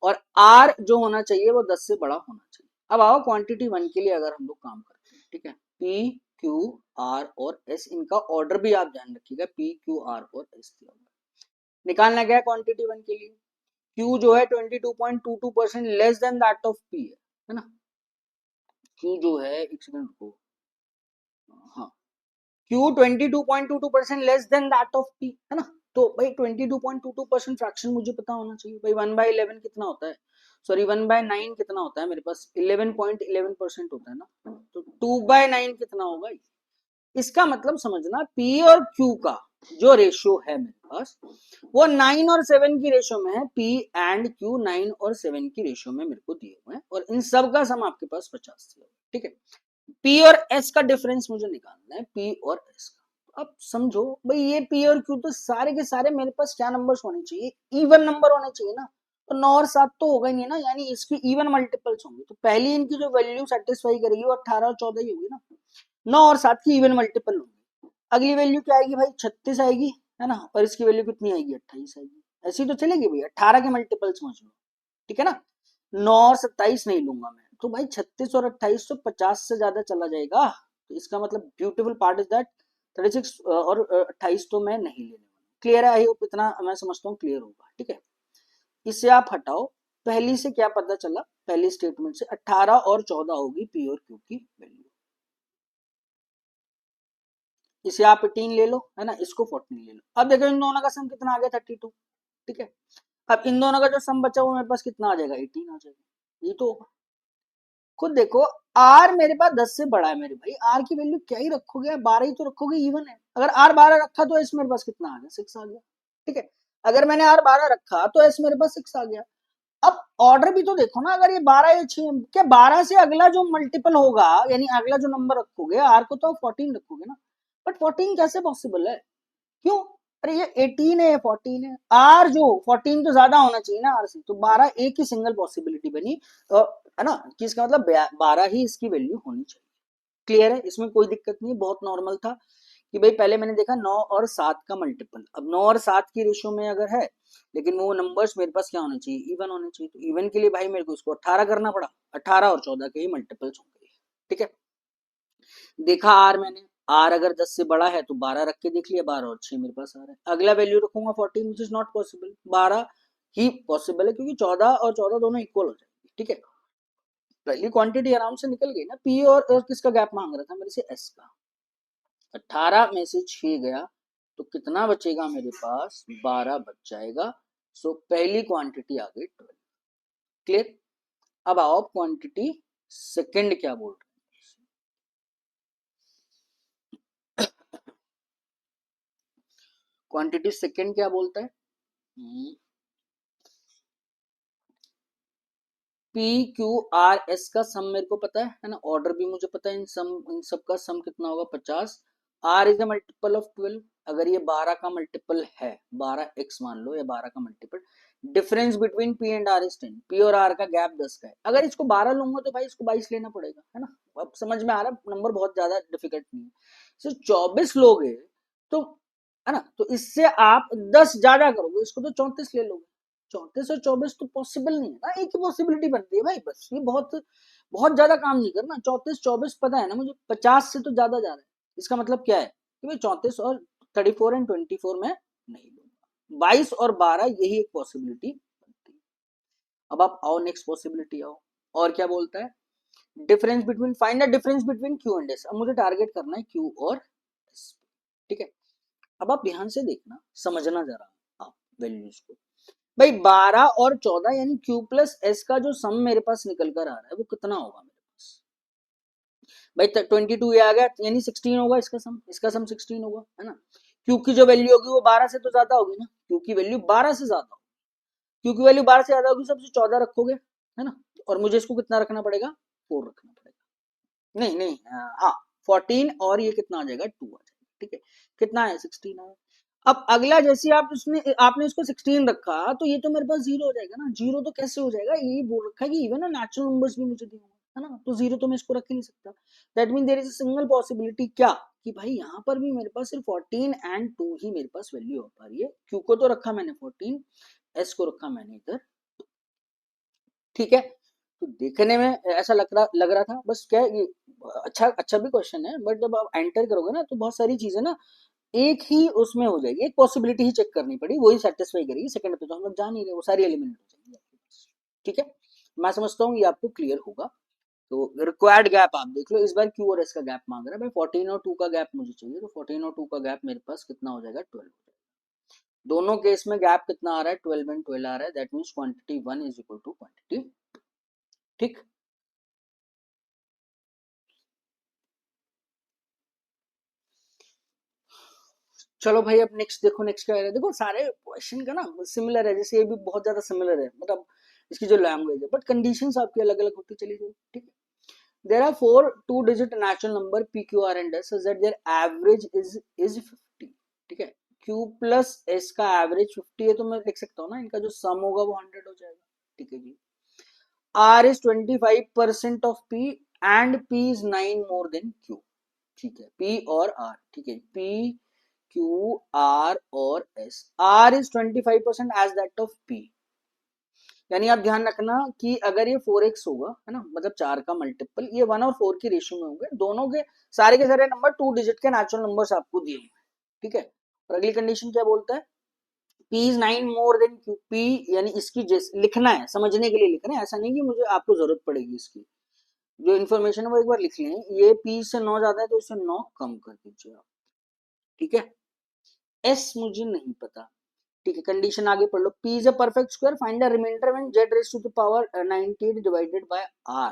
और आर जो होना चाहिए वो 10 से बड़ा होना चाहिए। अब आओ क्वांटिटी वन के लिए अगर हम लोग काम करते हैं, ठीक है। पी क्यू आर और एस, इनका ऑर्डर भी आप ध्यान रखिएगा, पी क्यू आर और एस दिया हुआ है। निकालना क्या है क्वांटिटी वन के लिए, क्यू जो है 22.22% less than that of P है ना। क्यू जो है, एक सेकंड को, हाँ, Q 22.22% less than that of P, है ना। तो भाई 22.22% फ्रैक्शन मुझे पता होना चाहिए भाई। 1/11 कितना होता है, सॉरी 1/9 कितना होता है मेरे पास, 11.11% होता है ना। तो 2/9 कितना होगा, इसका मतलब समझना पी और क्यू का जो रेशियो है मेरे पास वो 9 और 7 की रेशियो में है। पी एंड क्यू 9 और 7 की रेशियो में मेरे को दिए हुए हैं, और इन सब का सम आपके पास 50 दिया हुआ है, ठीक है। पी और एस का डिफरेंस मुझे निकालना है, पी और एस का। अब समझो भाई, ये पी और क्यू तो सारे के सारे मेरे पास क्या नंबर्स होने चाहिए, इवन नंबर होने चाहिए ना। तो 9 और 7 तो होगा ही नहीं ना, यानी इसकी इवन मल्टीपल्स होंगे। तो पहली इनकी जो वैल्यू सेटिस्फाई करेगी वो 18 और 14 ही होगी ना। 9 और 7 की इवन मल्टीपल होगी। अगली वैल्यू क्या आएगी भाई, 36 आएगी, है ना। और इसकी वैल्यू कितनी आएगी, 28 आएगी। ऐसी तो चलेगी भाई, 18 के मल्टीपल समझ लो, ठीक है ना। 9 और 27 नहीं लूंगा मैं, तो भाई 36 और 28 तो 50 से ज्यादा चला जाएगा। तो इसका मतलब ब्यूटीफुल पार्ट इज दैट 36 और 28 तो मैं नहीं लेने वाला। क्लियर है, आई होप इतना मैं समझता हूँ क्लियर होगा, ठीक है। इससे आप हटाओ, पहली से क्या पता चला, पहली स्टेटमेंट से 18 और 14 होगी पी और क्यू की वैल्यू। इसे आप 18 ले लो, है ना, इसको 14 ले लो। अब देखो इन दोनों का सम कितना आ गया, 32, ठीक है। अब इन दोनों का जो सम बचा वो मेरे पास कितना आ जाएगा, 18 आ जाएगा, ये तो होगा। खुद देखो, आर मेरे पास 10 से बड़ा है मेरे भाई, आर की वैल्यू क्या ही रखोगे, 12 ही तो रखोगे, इवन है। अगर आर 12 रखा तो एस मेरे पास कितना आ गया, 6 आ गया, ठीक है। अगर मैंने आर 12 रखा तो एस मेरे पास 6 आ गया। अब ऑर्डर भी तो देखो ना, अगर ये 12 या 6, क्या 12 से अगला जो मल्टीपल होगा, यानी अगला जो नंबर रखोगे आर को तो 14 रखोगे ना। बट 14 कैसे पॉसिबल है, क्यों, अरे ये 18 है, 14 है, आर जो 14 तो ज्यादा होना चाहिए ना आर से, तो 12 एक ही सिंगल पॉसिबिलिटी बनी, है ना, कि इसका मतलब 12 ही इसकी वैल्यू होनी चाहिए। क्लियर है, इसमें कोई दिक्कत नहीं, बहुत नॉर्मल था। कि भाई पहले मैंने देखा 9 और 7 का मल्टीपल, अब 9 और 7 की रेशियो में अगर है, लेकिन वो नंबर्स मेरे पास क्या होने चाहिए, इवन होने चाहिए। तो इवन के लिए भाई मेरे को इसको 18 करना पड़ा, 18 और 14 के ही मल्टीपल्स होंगे, ठीक है। देखा आर मैंने, आर अगर 10 से बड़ा है तो 12 रख के देख लिया, 12 और 6 मेरे पास आ रहा है। अगला वैल्यू रखूंगा 14, which is not possible, 12 he possible है, क्योंकि 14 और 14 दोनों इक्वल हो जाएंगे, ठीक है। पहली क्वांटिटी आराम से निकल गई ना, पी और किसका गैप मांग रहा था मेरे से, एस का। 18 में से 6 गया तो कितना बचेगा मेरे पास, 12 बच जाएगा। सो पहली क्वांटिटी आ गई 12। क्लियर। अब आओ क्वांटिटी सेकंड क्या बोल रहे हैं, क्वांटिटी सेकंड क्या बोलता है, पी क्यू आर एस का सम मेरे को पता है ना, ऑर्डर भी मुझे पता है, इन सब का सम कितना होगा 50। R is a multiple of 12, अगर ये 12 का मल्टीपल है, 12x मान लो या 12 का multiple, difference between P and R is 10, P और आर का गैप 10 का है, अगर इसको 12 लूंगा तो भाई इसको 22 लेना पड़ेगा, है ना। अब समझ में आ रहा है, नंबर बहुत ज्यादा डिफिकल्ट नहीं है। सिर्फ 24 लोगे तो, है ना, तो इससे आप 10 ज्यादा करोगे, इसको तो 34 ले लोगे। 34 और 24 तो पॉसिबल नहीं है ना, एक ही पॉसिबिलिटी बनती है भाई, बस ये बहुत बहुत ज्यादा काम नहीं करना। 34 24 पता है ना मुझे, 50 से तो ज्यादा जा रहा है, इसका मतलब क्या है कि भाई 34 और 34 एंड 24 में नहीं लूंगा, 22 और 12 यही एक पॉसिबिलिटी बनती है। अब आप आओ नेक्स्ट पॉसिबिलिटी आओ, और क्या बोलता है, difference between, find the difference between Q and S. अब मुझे टारगेट करना है क्यू और एस, ठीक है। अब आप ध्यान से देखना, समझना जरा आप वैल्यूज को। भाई 12 और 14 यानी Q प्लस एस का जो सम मेरे पास निकल कर आ रहा है वो कितना होगा मेरे पास, भाई 22 ये आ गया यानी 16 होगा इसका सम 16 होगा, है ना। Q की जो वैल्यू होगी वो 12 से तो ज्यादा होगी ना, Q की वैल्यू 12 से ज्यादा होगी, Q की वैल्यू 12 से ज्यादा होगी, सबसे 14 रखोगे, है ना, और मुझे इसको कितना रखना पड़ेगा, 4 रखना पड़ेगा, नहीं नहीं, हाँ 14 और ये कितना आ जाएगा 2 आ जाएगा, ठीक है, कितना है 16 है। अब अगला जैसे आपने इसको 16 रखा तो ये तो मेरे पास जीरो हो जाएगा ना, जीरो तो कैसे हो जाएगा, यही बोल रखा है कि इवन ना नेचुरल नंबर्स भी मुझे दिए है ना, तो जीरो तो मैं इसको रख ही नहीं सकता। That mean there is a single possibility क्या, कि भाई यहाँ पर भी मेरे पास सिर्फ 14 एंड 2 ही मेरे पास वैल्यू हो पा रही है, क्यू को तो रखा मैंने 14, एस को रखा मैंने इधर, ठीक है। तो देखने में ऐसा लग रहा था, बस क्या है, ये अच्छा अच्छा भी क्वेश्चन है, बट जब आप एंटर करोगे ना तो बहुत सारी चीजें ना एक ही उसमें हो जाएगी, एक पॉसिबिलिटी ही चेक करनी पड़ी, वही सेटिस्फाई करेगी, सेकंड पे तो हम लोग जान ही रहे, वो सारी एलिमिनेट हो जाएंगी आपके पास, ठीक है। मैं समझता हूँ ये आपको क्लियर होगा। तो रिक्वायर्ड गैप आप देख लो, इस बार क्यू और एस का गैप मांग रहा है भाई, 14 और 2 का गैप मुझे चाहिए, तो 14 और 2 का गैप मेरे पास कितना हो जाएगा, 12 हो जाएगा। दोनों केस में गैप कितना आ रहा है, 12 एंड 12 आ रहा है, that means quantity 1 is equal to quantity, ठीक। चलो भाई अब नेक्स्ट देखो, नेक्स्ट क्या है, देखो सारे क्वेश्चन का ना सिमिलर है, जैसे ये भी बहुत ज्यादा सिमिलर है, मतलब इसकी जो लैंग्वेज है, बट कंडीशंस आपकी अलग अलग होती चली गई, ठीक है। There are 4 two digit natural number P Q R and S, that their average is 50, ठीक है। क्यू प्लस एस का एवरेज 50 है, तो मैं लिख सकता हूँ ना, इनका जो सम होगा वो 100 हो जाएगा, ठीक है जी। R is 25% of P and P is 9 more than Q, ठीक है, पी और आर, ठीक है, पी क्यू आर और S, R is 25% as that of P, यानी आप ध्यान रखना कि अगर ये 4x होगा, है ना, मतलब 4 का मल्टीपल, ये 1 और 4 की रेशियो में होंगे, दोनों के सारे नंबर 2 डिजिट के नेचुरल नंबर्स आपको दिए हुए, ठीक है। और अगली कंडीशन क्या बोलता है, p is 9 more then q, p यानी इसकी जैसे लिखना है, समझने के लिए लिख रहे हैं, ऐसा नहीं कि मुझे आपको जरूरत पड़ेगी इसकी, जो इन्फॉर्मेशन है वो एक बार लिख लें, ये p से 9 ज्यादा है तो इसे 9 कम कर दीजिए आप, ठीक है। s मुझे नहीं पता, ठीक है, कंडीशन आगे पढ़ लो, p is a perfect square, find the reminder when z raise to the power 98 divided by r,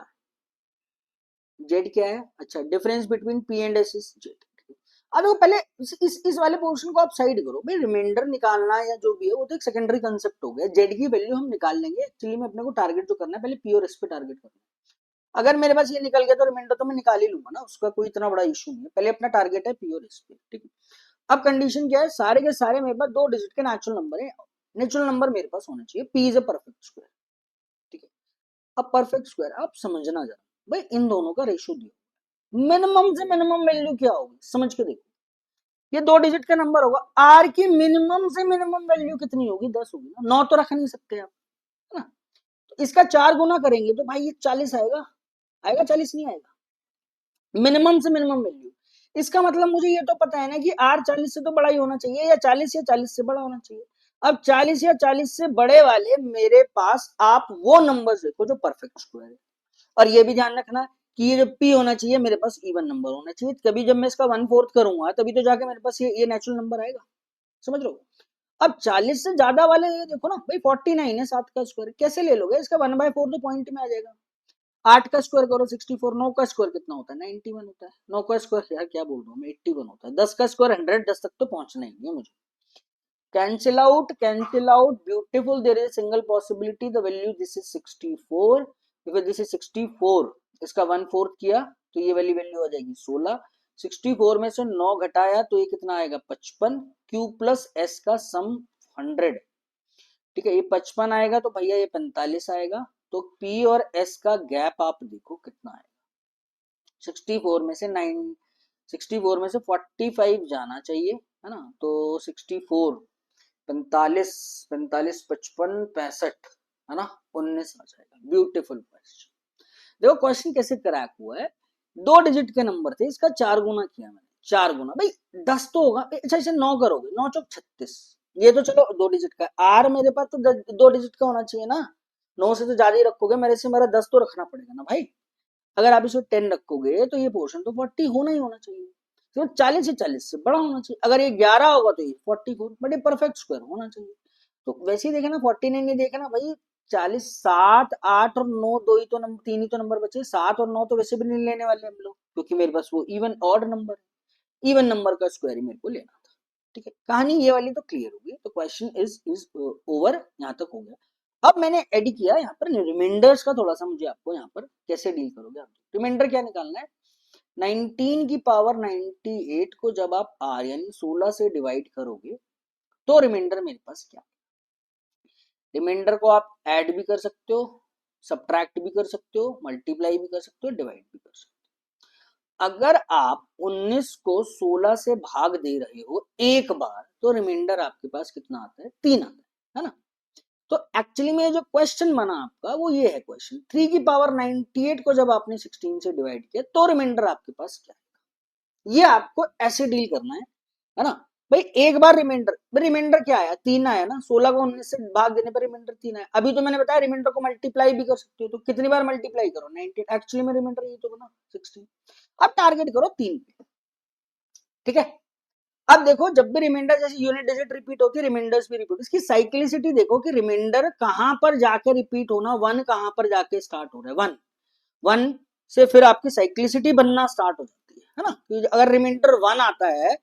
z क्या है, अच्छा difference between p and s is z। अब देखो पहले इस वाले पोर्शन को आप साइड करो भाई, रिमाइंडर निकालना या जो भी है वो तो एक सेकेंडरी कंसेप्ट हो गया, z की वैल्यू हम निकाल लेंगे, एक्चुअली में अपने को टारगेट जो करना है पहले p और s पे टारगेट करना है, अगर मेरे पास ये निकल गया तो रिमाइंडर तो मैं निकाल ही लूंगा ना, उसका कोई इतना बड़ा इशू नहीं है, पहले अपना टारगेट है p और s पे, ठीक है। अब कंडीशन क्या है, सारे के सारे मेरे पास 2 डिजिट के नेचुरल नंबर है, नेचुरल नंबर मेरे पास होना चाहिए, p is a perfect square, ठीक है। अब परफेक्ट स्क्वायर आप समझना जरा, भाई इन दोनों का रेशियो दिया, मिनिमम से मिनिमम वैल्यू क्या होगी समझ के देखो, ये 2 डिजिट का नंबर होगा, आर की मिनिमम से मिनिमम वैल्यू कितनी होगी, 10 होगी ना, 9 तो रख नहीं सकते आप, है ना, तो इसका 4 गुना करेंगे तो भाई ये 40 आएगा, आएगा 40 नहीं आएगा, मिनिमम से मिनिमम वैल्यू, इसका मतलब मुझे ये तो पता है ना कि आर 40 से तो बड़ा ही होना चाहिए, या 40 से बड़ा होना चाहिए। अब 40 या 40 से बड़े वाले मेरे पास आप वो नंबर्स देखो जो परफेक्ट स्क्वायर है, और ये भी ध्यान रखना कि ये जो p होना चाहिए मेरे पास इवन नंबर होना चाहिए, कभी जब मैं इसका 1/4 करूंगा तभी तो जाके मेरे पास ये नेचुरल नंबर आएगा, समझ लो। अब 40 से ज्यादा वाले ये देखो ना भाई, 49 है 7 का स्क्वायर, कैसे ले लोगे, इसका 1/4 तो पॉइंट में आ जाएगा, 8 का स्क्वायर करो 64, 9 का स्क्वायर कितना होता है 91 होता है, 9 का स्क्वायर यार क्या बोल रहा हूँ मैं 81 होता है, 10 का स्क्वायर 100, 10 तक तो पहुंचना ही है मुझे, cancel out beautiful, there is single possibility, the value this is 64, if this is 64, इसका 1/4 किया तो ये वाली वैल्यू आ जाएगी 16। 64 में से 9 घटाया तो ये कितना आएगा 55, क्यू प्लस एस का सम 100। ठीक है, ये 55 आएगा तो भैया ये 45 आएगा। तो पी और एस का गैप आप देखो कितना आएगा। 64 में से 64 में से 45 जाना चाहिए, है ना। तो 64, 45, 45, 55, 65, है ना, 19 आ जाएगा। Beautiful question. देखो क्वेश्चन कैसे क्रैक हुआ है, 2 डिजिट के नंबर थे, इसका 4 गुना किया मैंने, 4 गुना भाई 10 तो होगा। अच्छा इसे 9 करोगे, 9 चौक 36, ये तो चलो 2 डिजिट का। आर मेरे पास तो 2 डिजिट का होना चाहिए ना, 9 से तो ज्यादा ही रखोगे, मेरे से मेरा 10 तो रखना पड़ेगा ना भाई। अगर आप इसको 10 रखोगे तो ये पोर्शन तो 40 होना ही होना चाहिए, तो 40 से बड़ा होना चाहिए। अगर ये 11 होगा तो ये 44, बट ये परफेक्ट स्क्वायर होना चाहिए। तो वैसे ही देखे ना, 49 ये देखे ना भाई, 40, 7, 8 और 9, दो ही तो नंबर, 3 ही तो नंबर बचे। 7 और 9 तो वैसे भी नहीं लेने वाले हम लोग, क्योंकि मेरे पास वो इवन ऑड नंबर है, इवन नंबर का स्क्वायर ही मेरे को लेना था। ठीक है, कहानी ये वाली तो क्लियर होगी। तो क्वेश्चन इज ओवर, यहाँ तक हो गया। अब मैंने ऐड किया यहाँ पर रिमाइंडर्स का, थोड़ा सा मुझे आपको यहाँ पर कैसे डील करोगे आप। रिमाइंडर क्या निकालना है, 19 की पावर 98 को जब आप आर यानी 16 से डिवाइड करोगे तो रिमाइंडर मेरे पास क्या। रिमाइंडर को आप ऐड भी कर सकते हो, सब्ट्रैक्ट भी कर सकते हो, मल्टीप्लाई भी कर सकते हो, डिवाइड भी कर सकते हो। अगर आप 19 को 16 से भाग दे रहे हो एक बार तो रिमाइंडर आपके पास कितना आता है, 3 आता है ना। तो एक्चुअली में जो क्वेश्चन बना आपका वो ये है, क्वेश्चन 3 की पावर 98 को जब आपने 16 से डिवाइड किया तो रिमाइंडर आपके पास क्या है। ये आपको ऐसे डील करना है ना भाई। एक बार रिमाइंडर, रिमाइंडर क्या आया, 3 आया ना, 16 को 19 से भाग देने पर रिमाइंडर 3 आया। अभी तो मैंने बताया रिमाइंडर को मल्टीप्लाई भी कर सकते हो, तो कितनी बार मल्टीप्लाई करो, 98, एक्चुअली में रिमाइंडर ये तो बना 16। अब टारगेट करो 3 पे। ठीक है, अब देखो जब भी रिमाइंडर जैसे यूनिट डिजिट रिपीट होती है, रिमाइंडर्स भी रिपीट, इसकी साइक्लिसिटी देखो कि रिमाइंडर कहां पर जाके रिपीट होना, 1 कहां पर जाके स्टार्ट हो रहा है, 1 1 से फिर आपकी साइक्लिसिटी बनना स्टार्ट हो जाती है ना। तो अगर रिमाइंडर 1 आता है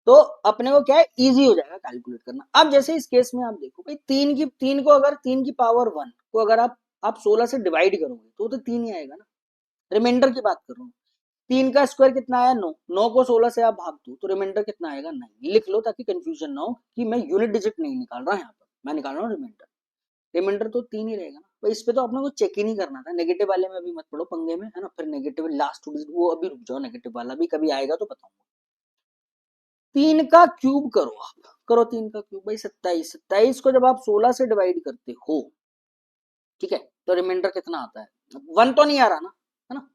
तो अपने को क्या है, इजी हो जाएगा कैलकुलेट करना। अब जैसे इस केस में आप देखो भाई, 3 को अगर 3 की पावर 1 को अगर आप 16 से डिवाइड करोगे तो 3 ही आएगा ना। रिमाइंडर की बात कर रहा हूँ। 3 का स्क्वायर कितना आया, 9, 9 को 16 से आप भाग दो तो रिमाइंडर कितना आएगा, 9। लिख लो ताकि कंफ्यूजन ना हो कि मैं यूनिट डिजिट नहीं निकाल रहा यहाँ पर, मैं निकाल रहा हूँ रिमाइंडर। रिमाइंडर तो 3 ही रहेगा ना भाई। इस पे तो आपने को चेक ही नहीं करना था, नेगेटिव वाले में अभी मत पड़ो पंगे में, है ना। फिर नेगेटिव लास्ट डिजिट वो अभी रुक जाओ, नेगेटिव वाला भी कभी आएगा तो बताऊंगा। 3 का क्यूब करो, आप करो 3 का क्यूब भाई 27। 27 को जब आप 16 से डिवाइड करते हो, ठीक है, तो रिमाइंडर कितना आता है, 1 तो नहीं आ रहा ना, है ना।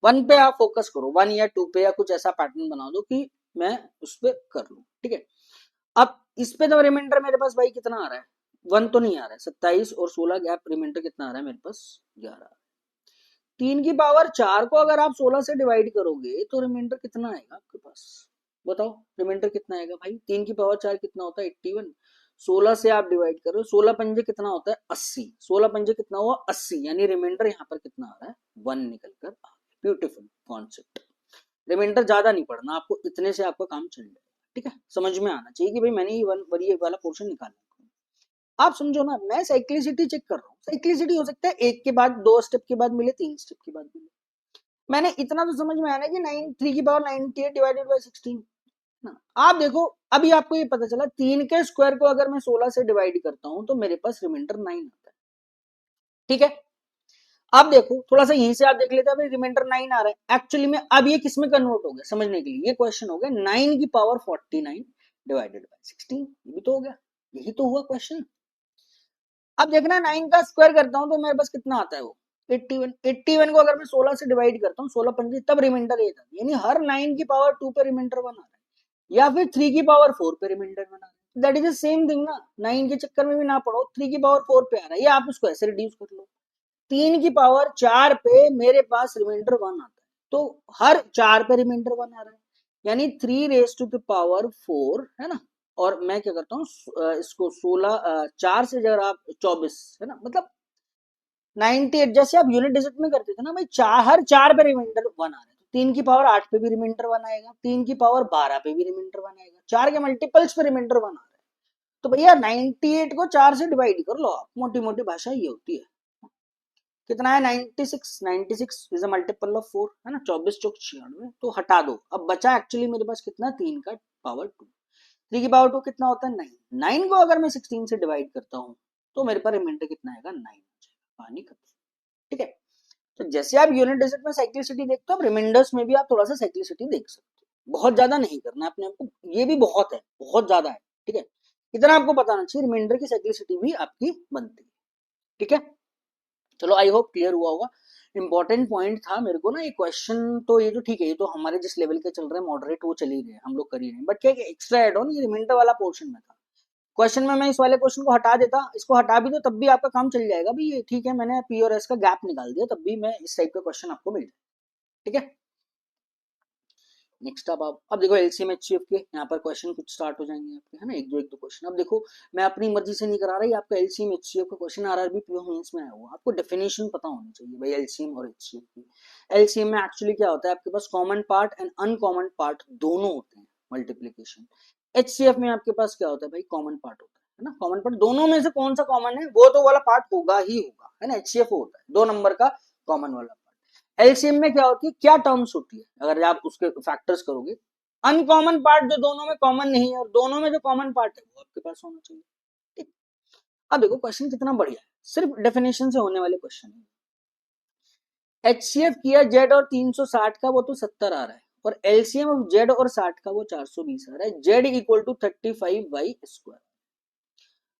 1 पे आप फोकस करो, 1 या 2 पे, या कुछ ऐसा पैटर्न बना दो कि मैं उस पर कर लू। ठीक है, अब इस पे तो रिमाइंडर मेरे पास भाई कितना आ रहा है, 1 तो नहीं आ रहा है। 27 और 16 गैप रिमाइंडर कितना आ रहा है मेरे पास, 11। 3 की पावर 4 को अगर आप 16 से डिवाइड करोगे तो रिमाइंडर कितना आएगा आपके पास, बताओ रिमाइंडर कितना आएगा भाई। 3 की पावर 4 कितना होता है, 81। 16 से आप डिवाइड करो, 16 पंजे कितना होता है, 80। 16 पंजे कितना हुआ, 80, यानी रिमाइंडर यहाँ पर कितना आ रहा है, 1 निकल कर। Beautiful concept. रिमाइंडर ज्यादा नहीं पढ़ना आपको, इतने से आपका काम चल जाएगा। ठीक है, समझ में आना चाहिए कि भाई मैंने ये वाला पोर्शन निकालना। आप समझो ना, मैं साइक्लिसिटी चेक कर रहा हूँ। साइक्लिसिटी हो सकता है एक के बाद 2 स्टेप के बाद मिले, 3 स्टेप के बाद मिले। मैंने इतना तो समझ में आया ना कि 3 की पावर 98 डिवाइडेड बाय 16 ना। आप देखो अभी आपको ये पता चला, 3 के स्क्वायर को अगर मैं 16 से डिवाइड करता हूं तो मेरे पास रिमाइंडर 9 आता है। ठीक है, अब देखो थोड़ा सा यहीं से आप देख लेते हैं, रिमाइंडर 9 आ रहा है। एक्चुअली में अब ये किसमें कन्वर्ट हो गया समझने के लिए, ये क्वेश्चन हो गया 9 की पावर 49 डिवाइडेड बाय 16। ये भी तो हो गया, यही तो हुआ क्वेश्चन। अब देखना 9 का स्क्वायर करता हूं तो मेरे पास कितना आता है वो, 81। 81 को अगर मैं 16 से डिवाइड करता हूँ, 16 पंजे तब रिमाइंडर 8 आता है, यानी हर 9 की पावर 2 पे रिमाइंडर 1 आ रहा है, या फिर 3 की पावर 4 पे रिमाइंडर 1 आ रहा है। That is the same thing ना, 9 के चक्कर में भी ना पड़ो, 3 की पावर 4 पे आ रहा है, या आप उसको ऐसे रिड्यूस कर लो, 3 की पावर 4 पे मेरे पास रिमाइंडर 1 आता है, तो हर 4 पे रिमाइंडर 1 आ रहा है, यानी 3 रेज टू द पावर 4, है ना। और मैं क्या करता हूँ, इसको 16, 4 से अगर आप 24, है ना, मतलब 98 जैसे आप यूनिट डिजिट में करते थे ना भाई, हर 4 पे रिमाइंडर 1 आ रहा है। 3 की पावर 8 पे भी रिमाइंडर 1 आएगा, 3 की पावर 12 पे भी रिमाइंडर 1 आएगा, 4 के मल्टीपल्स पे रिमाइंडर 1 आ रहा है। तो भैया 98 को 4 से डिवाइड कर लो आप, मोटी मोटी भाषा ये होती है। कितना है 96, 96 इज अ मल्टीपल ऑफ 4 है ना, 24 चौक 96, तो हटा दो। अब बचा एक्चुअली मेरे पास कितना, 3 का पावर 2, 3 की पावर 2 कितना होता है 9, 9 को अगर मैं 16 से डिवाइड करता हूँ तो मेरे पास रिमाइंडर कितना आएगा 9, पानी खत्म। ठीक है, तो जैसे आप यूनिट डिजिट में साइक्लिसिटी देखते हो, आप रिमाइंडर्स में भी आप थोड़ा सा साइक्लिसिटी देख सकते हो, बहुत ज्यादा नहीं करना अपने आपको, ये भी बहुत है, बहुत ज्यादा है। ठीक है, इतना आपको बताना चाहिए, रिमाइंडर की साइक्लिसिटी भी आपकी बनती है। ठीक है, चलो आई होप क्लियर हुआ होगा। इंपॉर्टेंट पॉइंट था मेरे को ना ये क्वेश्चन, तो ये तो ठीक है, ये तो हमारे जिस लेवल के चल रहे हैं मॉडरेट वो चल ही रहे हैं, हम लोग कर ही रहे हैं, बट क्या एक्स्ट्रा एड ऑन ये रिमाइंडर वाला पोर्शन में था। क्वेश्चन में मैं इस वाले क्वेश्चन को हटा देता, इसको हटा भी दो तब भी आपका काम चल जाएगा भाई, ये ठीक है, मैंने पी और एस का गैप निकाल दिया तब भी मैं इस टाइप का क्वेश्चन आपको मिल जाए। ठीक है, नेक्स्ट अब देखो एलसीएम एचसीएफ के यहाँ पर क्वेश्चन कुछ स्टार्ट हो जाएंगे आपके, है ना, एक दो क्वेश्चन। अब देखो मैं अपनी मर्जी से नहीं करा रहा, आपका एलसीएम एचसीएफ का क्वेश्चन आरआरबी पीओ मेंस में आया हुआ, आपको डेफिनेशन पता होनी चाहिए भाई एलसीएम और एचसीएफ की। एलसीएम में एक्चुअली क्या होता है, आपके पास common part and uncommon part दोनों होते हैं, मल्टीप्लीकेशन। एचसीएफ में आपके पास क्या होता है भाई, कॉमन पार्ट होता है ना, कॉमन पार्ट दोनों में से कौन सा कॉमन है वो तो वाला पार्ट होगा ही होगा, है ना, एचसीएफ होता है 2 नंबर का कॉमन वाला। एलसीएम में क्या होती है, क्या टर्म्स होती है, अगर आप उसके फैक्टर्स करोगे, अनकॉमन पार्ट जो दोनों में कॉमन नहीं है और दोनों में जो कॉमन पार्ट है वो आपके पास होना चाहिए। ठीक, अब देखो क्वेश्चन कितना बढ़िया है, सिर्फ डेफिनेशन से होने वाले क्वेश्चन है। एचसीएफ किया जेड और 360 का वो तो 70 आ रहा है, और एलसीएम ऑफ जेड और 60 का वो 420 आ रहा है, Z equal to 35 Y square.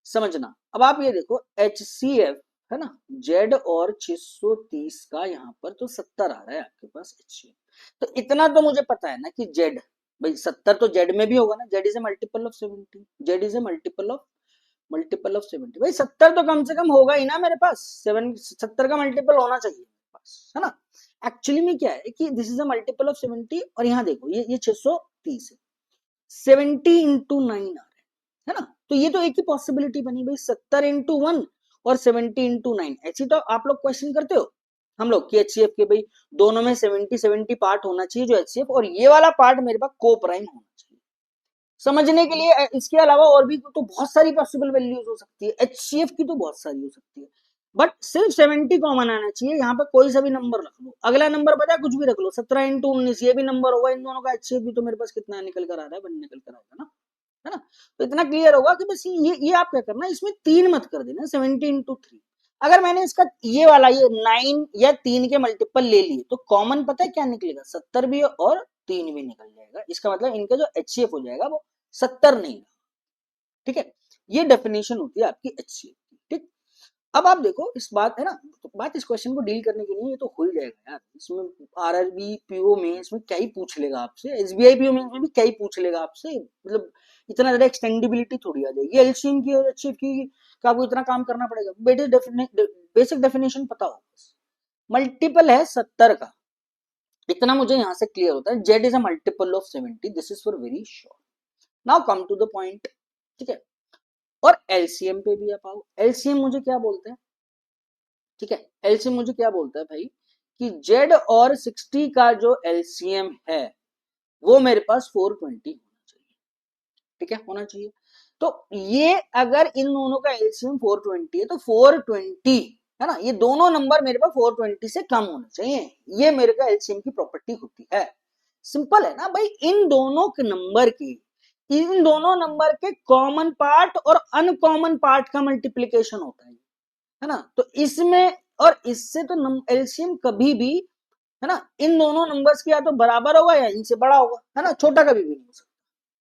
समझना, अब आप ये देखो एचसीएफ है ना, जेड और 630 का यहाँ पर तो 70 आ रहा है आपके पास एचसीएफ, तो इतना तो मुझे पता है ना कि जेड भाई 70 तो जेड में भी होगा ना, Z is a multiple of 70, Z is a multiple of 70, भाई 70 तो कम से कम होगा ही ना मेरे पास, 70 का मल्टीपल होना चाहिए मेरे पास, है ना। एक्चुअली में क्या है कि this is a multiple of 70, और यहाँ देखो ये 630 है, 70 इंटू 9 आ रहा है ना, तो ये तो एक ही पॉसिबिलिटी बनी भाई, 70 इंटू 1 और 70 इंटू 9, ऐसी तो आप लोग क्वेश्चन करते हो हम लोग कि एचसीएफ के भाई दोनों में 70 पार्ट होना चाहिए जो एचसीएफ, और ये वाला पार्ट मेरे पास को प्राइम होना चाहिए। समझने के लिए इसके अलावा और भी तो बहुत सारी पॉसिबल वैल्यूज हो सकती है, एचसीएफ की तो बहुत सारी हो सकती है, बट सिर्फ 70 कॉमन आना चाहिए, यहाँ पे कोई सा भी नंबर रख लो, अगला नंबर बता कुछ भी रख लो, 17 इंटू 19 ये भी नंबर होगा, इन दोनों का एचसीएफ भी तो मेरे पास कितना निकल कर आ रहा है, वन निकल कर आएगा ना, है ना। तो इतना क्लियर होगा कि बस ये आप क्या करना, इसमें 3 मत कर देना, 70 इंटू 3। अगर मैंने इसका ये वाला ये 9 या 3 के मल्टीपल ले लिए तो कॉमन पता है क्या निकलेगा, 70 भी और 3 भी निकल जाएगा, इसका मतलब इनका जो एचसीएफ हो जाएगा वो 70 नहीं। ठीक है, ये डेफिनेशन होती है आपकी एचसीएफ की। ठीक, अब आप देखो इस बात है ना, तो बात इस क्वेश्चन को डील करने के लिए ये तो हो ही जाएगा यार, इसमें आरआरबी पीओ में इसमें क्या ही पूछ लेगा आपसे, एसबीआई पीओ में भी क्या ही पूछ लेगा आपसे, मतलब इतना ज्यादा एक्सटेंडिबिलिटी थोड़ी आ जाएगी एलसीएम की और एचसीएफ की, का आपको इतना काम करना पड़ेगा, बेसिक डेफिनेशन पता हो, मल्टीपल है 70 का, इतना मुझे यहाँ से क्लियर होता है, Z is a multiple of 70, this is for very sure. Now come to the point. ठीक है, और एलसीएम पे भी आप आओ, एलसीएम मुझे क्या बोलते हैं, ठीक है, एलसीएम मुझे क्या बोलता है भाई कि जेड और 60 का जो एलसीएम है वो मेरे पास 420 होना चाहिए। ठीक है, होना चाहिए, तो ये अगर इन दोनों का एलसीएम 420 है तो 420 है ना, ये दोनों नंबर मेरे पास 420 से कम होने चाहिए, ये मेरे का एलसीएम की प्रॉपर्टी होती है। सिंपल है ना भाई, इन दोनों के नंबर की, इन दोनों नंबर के कॉमन पार्ट और अनकॉमन पार्ट का मल्टीप्लीकेशन होता है ना, तो इसमें और इससे तो एलसीएम कभी भी है ना इन दोनों नंबर्स की या तो बराबर होगा या इनसे बड़ा होगा, है ना, छोटा कभी भी नहीं हो सकता।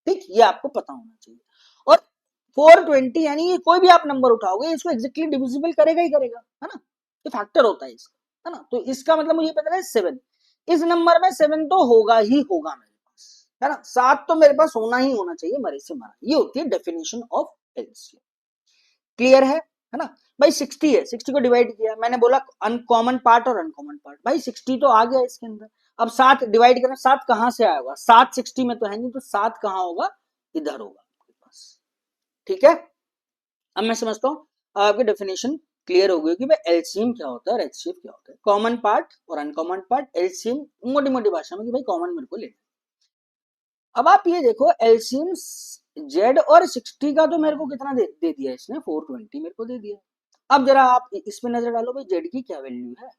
ठीक, ये आपको पता होना चाहिए, और 420 यानी ये कोई भी आप नंबर उठाओगे इसको एग्जैक्टली डिविजिबल करेगा ही करेगा, है ना, ये फैक्टर होता है इसका, है ना, तो इसका मतलब मुझे पता है 7, इस नंबर में 7 तो होगा ही होगा मेरे पास, है ना, 7 तो मेरे पास होना ही होना चाहिए मरे से मरा, ये होती है डेफिनेशन ऑफ एलसीएम। क्लियर है ना भाई, 60 है, 60 को डिवाइड किया, मैंने बोला अनकॉमन पार्ट और अनकॉमन पार्ट, भाई 60 तो आ गया इसके अंदर, अब 7 डिवाइड करना, 7 कहां से आएगा, 7 60 में तो है नहीं, तो 7 कहां होगा, इधर होगा आपके पास। ठीक है, अब मैं समझता हूँ आपकी डेफिनेशन क्लियर हो गई कि भाई एलसीएम क्या होता है और एचसीएफ क्या होता है, कॉमन पार्ट और अनकॉमन पार्ट, एलसीएम मोटी मोटी भाषा में कि भाई कॉमन मेरे को लेना। अब आप ये देखो एलसीएम जेड और 60 का तो मेरे को कितना दे दिया इसने, 420 मेरे को दे दिया। अब जरा आप इसमें नजर डालो भाई, जेड की क्या वैल्यू है,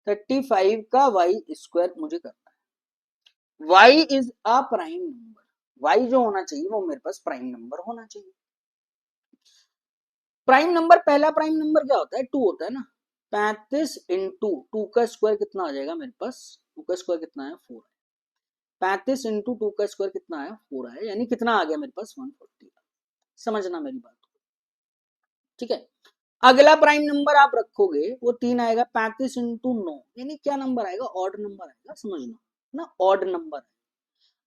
35 का वाई स्क्वायर मुझे करना है। Y is a prime number, Y जो होना चाहिए वो मेरे पास प्राइम नंबर होना चाहिए। प्राइम नंबर, पहला प्राइम नंबर क्या होता है, 2 होता है ना। 35 इंटू 2 का स्क्वायर कितना आ जाएगा मेरे पास, 2 का स्क्वायर कितना है 4 है। 35 इंटू 2 का स्क्वायर कितना है 4 है, यानी कितना आ गया मेरे पास 140। समझना मेरी बात को, ठीक है। अगला प्राइम नंबर आप रखोगे वो 3 आएगा, 35 इंटू 9 यानी क्या नंबर आएगा, ऑड नंबर आएगा, समझना ना, ऑड नंबर।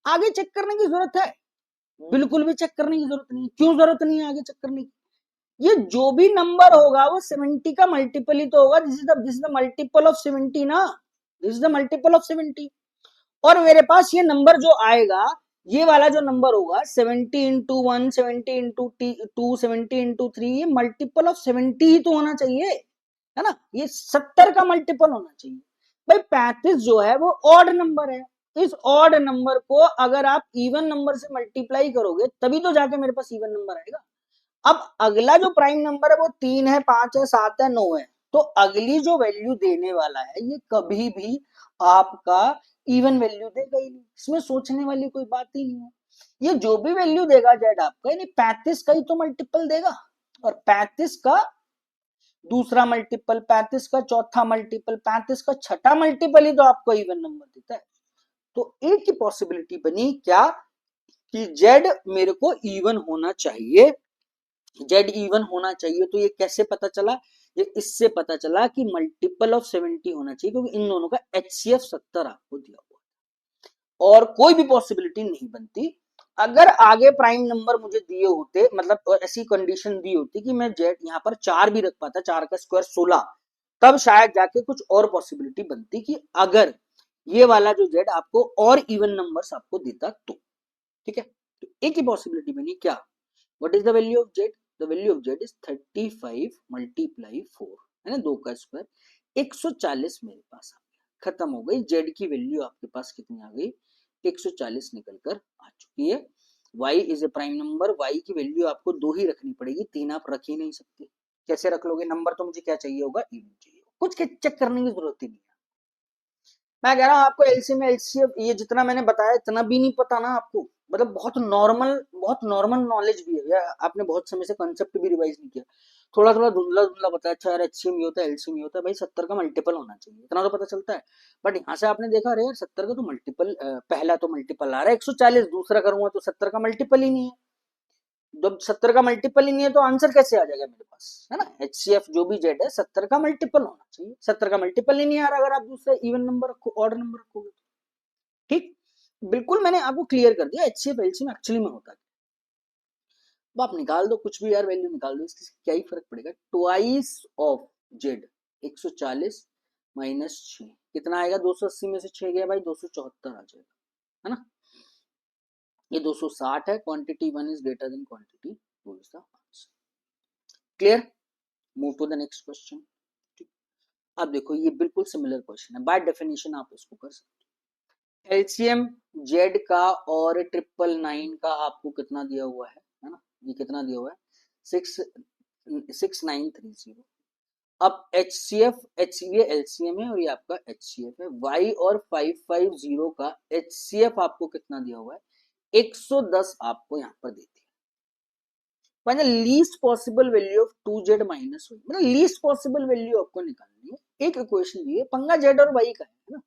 आगे चेक करने की जरूरत है, बिल्कुल भी चेक करने की जरूरत नहीं। क्यों जरूरत नहीं है आगे चेक करने की, ये जो भी नंबर होगा वो 70 का मल्टीपल ही तो होगा। This is the multiple of 70 ना, this is the multiple of 70। और मेरे पास ये नंबर जो आएगा, ये वाला जो नंबर होगा 70 इंटू 1, 70 इंटू 2, 70 इंटू 3, ये मल्टीपल ऑफ 70 ही तो होना चाहिए, है ना। ये 70 का मल्टीपल होना चाहिए भाई। 35 जो है वो ऑड नंबर है, इस ऑड नंबर को अगर आप इवन नंबर से मल्टीप्लाई करोगे तभी तो जाके मेरे पास इवन नंबर आएगा। अब अगला जो प्राइम नंबर है वो 3 है, 5 है, 7 है, 9 है, तो अगली जो वैल्यू देने वाला है ये कभी भी आपका इवन वैल्यू देगा ही नहीं, इसमें सोचने वाली कोई बात ही नहीं है। ये जो भी वैल्यू देगा जेड आपका, यानी 35 का ही तो मल्टीपल देगा, और 35 का दूसरा मल्टीपल, 35 का चौथा मल्टीपल, 35 का छठा मल्टीपल ही तो आपको इवन नंबर देता है। तो एक ही पॉसिबिलिटी बनी क्या, कि जेड मेरे को इवन होना चाहिए, जेड इवन होना चाहिए। तो ये कैसे पता चला, ये इससे पता चला कि मल्टीपल ऑफ 70 होना चाहिए, क्योंकि इन दोनों का HCF 70 आपको दिया हुआ, और कोई भी पॉसिबिलिटी नहीं बनती। अगर आगे प्राइम नंबर मुझे दिए होते, मतलब ऐसी कंडीशन दी होती कि मैं जेड यहाँ पर 4 भी रख पाता, 4 का स्क्वायर 16, तब शायद जाके कुछ और पॉसिबिलिटी बनती कि अगर ये वाला जो जेड आपको और इवन नंबर्स आपको देता तो, ठीक है। तो एक ही पॉसिबिलिटी बनी क्या, what is the value of Z, the value of Z is 35 multiply 4, है ना, 2 का स्क्वायर 140 मेरे पास आ गया। खत्म हो गई, जेड की वैल्यू आपके पास कितनी आ गई, 140 निकल कर आ चुकी है। y is a prime number, y की वैल्यू आपको 2 ही रखनी पड़ेगी, 3 आप रख ही नहीं सकते। कैसे रख लोगे, नंबर तो मुझे क्या चाहिए होगा, इवन चाहिए, कुछ चेक करने की जरूरत ही नहीं है। मैं कह रहा हूँ आपको एलसीएम एलसीएफ ये जितना मैंने बताया इतना भी नहीं पता ना आपको, मतलब बहुत नॉर्मल नॉलेज भी है यार, आपने बहुत समय से कंसेप्ट भी रिवाइज नहीं किया, थोड़ा थोड़ा धुंधला धुंधला बताया। अच्छा यार एचसीएम ये होता है, एलसीएम ये होता है, भाई 70 का मल्टीपल होना चाहिए, इतना तो पता चलता है। बट यहाँ से आपने देखा अरे यार 70 का तो मल्टीपल, पहला तो मल्टीपल आ रहा है 140, दूसरा करूंगा तो 70 का मल्टीपल ही नहीं है। जब 70 का मल्टीपल ही नहीं है तो आंसर कैसे आ जाएगा मेरे पास, है ना। HCF जो भी जेड है 70 का मल्टीपल होना चाहिए, 70 का मल्टीपल ही नहीं आ रहा अगर आप दूसरा इवन नंबर रखो, ऑर्डर नंबर रखोगे तो। ठीक, बिल्कुल मैंने आपको क्लियर कर दिया HCF LCM एक्चुअली में होता है। अब आप निकाल दो कुछ भी यार, वैल्यू निकाल दो, इससे क्या ही फर्क पड़ेगा। ट्वाइस ऑफ जेड 140 माइनस 6 कितना आएगा, 280 में से 6 गया भाई 274 आ जाएगा, है ना। ये 260 है, quantity 1 is greater than quantity 2 is the answer. Clear, move to the next question. अब देखो ये बिल्कुल सिमिलर क्वेश्चन है, बाय डेफिनेशन आप इसको कर सकते हो। एलसीएम जेड का और 999 का आपको कितना दिया हुआ है ना, ये कितना दिया हुआ है 6930। अब HCF ये LCM है और ये आपका HCF है, Y और 550 का HCF आपको कितना दिया हुआ है 110 आपको यहाँ पर देती है। Final least possible value of 2z minus y, मतलब लीस्ट पॉसिबल वैल्यू आपको निकालनी है। एक इक्वेशन दी है, पंगा z और y का है ना,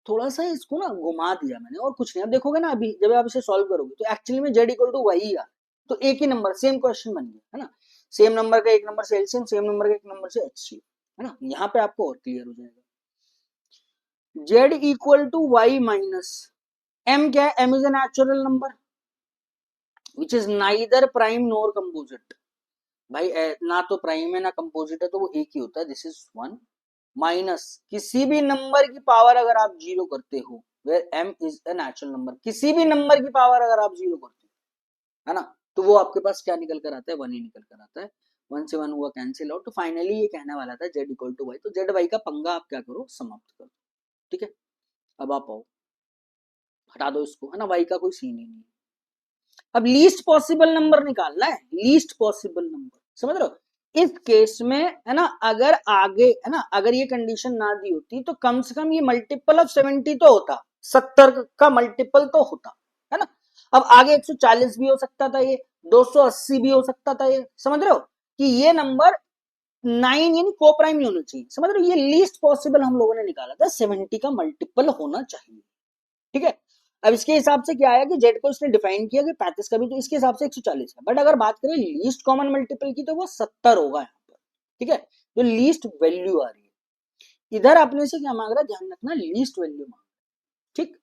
थोड़ा सा इसको ना घुमा दिया मैंने और कुछ नहीं। अब देखोगे ना अभी जब आप इसे सॉल्व करोगे तो एक्चुअली में z इक्वल टू y ही आ, तो एक ही नंबर सेम क्वेश्चन बन गया, है ना। सेम नंबर का एक नंबर से एलसीएम, सेम नंबर का एक नंबर से HCF, है ना। यहाँ पे आपको और क्लियर हो जाएगा। z equal to y minus m, क्या है, m is a natural number which is neither prime nor composite. भाई ना तो प्राइम है ना कंपोजिट है, तो वो एक ही होता है, दिस इज 1 माइनस किसी भी नंबर की पावर अगर आप 0 करते हो, where m is a natural number, किसी भी नंबर की पावर अगर आप 0 करते हो, है ना, तो वो आपके पास क्या निकल कर आता है, 1 ही निकल कर आता है। 1 से 1 हुआ कैंसिल आउट, तो फाइनली ये कहने वाला था z इक्वल टू y, तो z y का पंगा आप क्या करो, समाप्त करो, ठीक है। अब आप आओ हटा दो इसको, है ना, y का कोई सीन ही नहीं है। अब लीस्ट पॉसिबल नंबर निकालना है, लीस्ट पॉसिबल नंबर, समझ रहे हो। इस केस में है ना, अगर आगे है ना, अगर ये कंडीशन ना दी होती तो कम से कम ये मल्टीपल ऑफ 70 तो होता, 70 का मल्टीपल तो होता, है ना। अब आगे 140 भी हो सकता था, ये 280 भी हो सकता था, ये समझ रहे हो कि ये नंबर 9 यानी को प्राइम नहीं होना चाहिए, समझ रहे हो। ये लीस्ट पॉसिबल हम लोगों ने निकाला था, 70 का मल्टीपल होना चाहिए, ठीक है। अब इसके हिसाब से क्या आया कि जेड को इसने डिफाइन किया कि 35 का भी, तो इसके हिसाब से 140 है। बट अगर बात करें लीस्ट कॉमन मल्टीपल की तो वो 70 होगा यहाँ पर, ठीक है। तो लीस्ट वैल्यू आ रही है इधर, आपने से क्या मांग रहा है, ध्यान रखना लीस्ट वैल्यू मांग, ठीक।